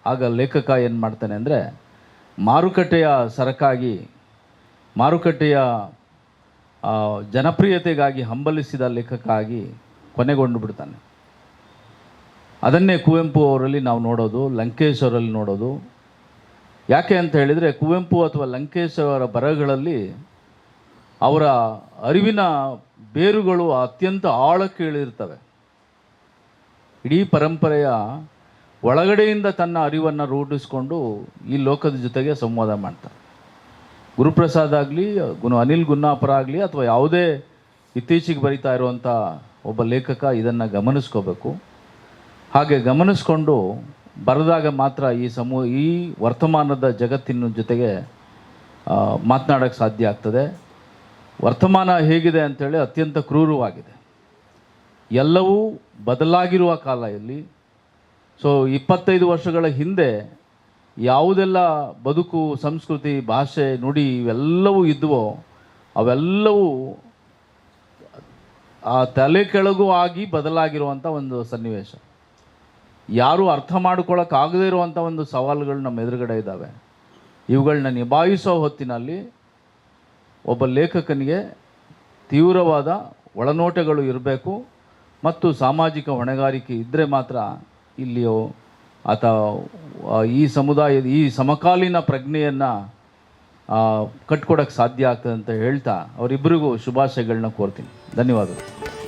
ಆಗ ಲೇಖಕ ಏನು ಮಾಡ್ತಾನೆ ಅಂದರೆ ಮಾರುಕಟ್ಟೆಯ ಸರಕಾಗಿ, ಮಾರುಕಟ್ಟೆಯ ಜನಪ್ರಿಯತೆಗಾಗಿ ಹಂಬಲಿಸಿದ ಲೇಖಕ ಆಗಿ ಕೊನೆಗೊಂಡು ಬಿಡ್ತಾನೆ. ಅದನ್ನೇ ಕುವೆಂಪು ಅವರಲ್ಲಿ ನಾವು ನೋಡೋದು, ಲಂಕೇಶ್ ಅವರಲ್ಲಿ ನೋಡೋದು. ಯಾಕೆ ಅಂತ ಹೇಳಿದರೆ ಕುವೆಂಪು ಅಥವಾ ಲಂಕೇಶ್ ಅವರ ಬರಹಗಳಲ್ಲಿ ಅವರ ಅರಿವಿನ ಬೇರುಗಳು ಅತ್ಯಂತ ಆಳಕ್ಕೆ ಇಳಿದಿರ್ತವೆ. ಇಡೀ ಪರಂಪರೆಯ ಒಳಗಡೆಯಿಂದ ತನ್ನ ಅರಿವನ್ನು ರೂಢಿಸ್ಕೊಂಡು ಈ ಲೋಕದ ಜೊತೆಗೆ ಸಂವಾದ ಮಾಡ್ತಾರೆ. ಗುರುಪ್ರಸಾದ್ ಆಗಲಿ, ಅನಿಲ್ ಗುನ್ನಾಪುರ ಆಗಲಿ ಅಥವಾ ಯಾವುದೇ ಇತ್ತೀಚೆಗೆ ಬರಿತಾ ಇರುವಂಥ ಒಬ್ಬ ಲೇಖಕ ಇದನ್ನು ಗಮನಿಸ್ಕೋಬೇಕು. ಹಾಗೆ ಗಮನಿಸ್ಕೊಂಡು ಬರೆದಾಗ ಮಾತ್ರ ಈ ವರ್ತಮಾನದ ಜಗತ್ತಿನ ಜೊತೆಗೆ ಮಾತನಾಡೋಕ್ಕೆ ಸಾಧ್ಯ ಆಗ್ತದೆ. ವರ್ತಮಾನ ಹೇಗಿದೆ ಅಂಥೇಳಿ ಅತ್ಯಂತ ಕ್ರೂರವಾಗಿದೆ. ಎಲ್ಲವೂ ಬದಲಾಗಿರುವ ಕಾಲ ಇಲ್ಲಿ. 25 ವರ್ಷಗಳ ಹಿಂದೆ ಯಾವುದೆಲ್ಲ ಬದುಕು, ಸಂಸ್ಕೃತಿ, ಭಾಷೆ, ನುಡಿ ಇವೆಲ್ಲವೂ ಇದ್ವೋ ಅವೆಲ್ಲವೂ ಆ ತಲೆ ಕೆಳಗೂ ಆಗಿ ಬದಲಾಗಿರುವಂಥ ಒಂದು ಸನ್ನಿವೇಶ. ಯಾರೂ ಅರ್ಥ ಮಾಡ್ಕೊಳ್ಳೋಕ್ಕಾಗದೇ ಇರುವಂಥ ಒಂದು ಸವಾಲುಗಳು ನಮ್ಮ ಎದುರುಗಡೆ ಇದ್ದಾವೆ. ಇವುಗಳನ್ನ ನಿಭಾಯಿಸೋ ಹೊತ್ತಿನಲ್ಲಿ ಒಬ್ಬ ಲೇಖಕನಿಗೆ ತೀವ್ರವಾದ ಒಳನೋಟಗಳು ಇರಬೇಕು ಮತ್ತು ಸಾಮಾಜಿಕ ಹೊಣೆಗಾರಿಕೆ ಇದ್ದರೆ ಮಾತ್ರ ಇಲ್ಲಿಯೋ ಆತ ಈ ಸಮುದಾಯದ ಈ ಸಮಕಾಲೀನ ಪ್ರಜ್ಞೆಯನ್ನು ಕಟ್ಕೊಡೋಕ್ಕೆ ಸಾಧ್ಯ ಆಗ್ತದೆ ಅಂತ ಹೇಳ್ತಾ ಅವರಿಬ್ಬರಿಗೂ ಶುಭಾಶಯಗಳನ್ನ ಕೋರ್ತೀನಿ. ಧನ್ಯವಾದಗಳು.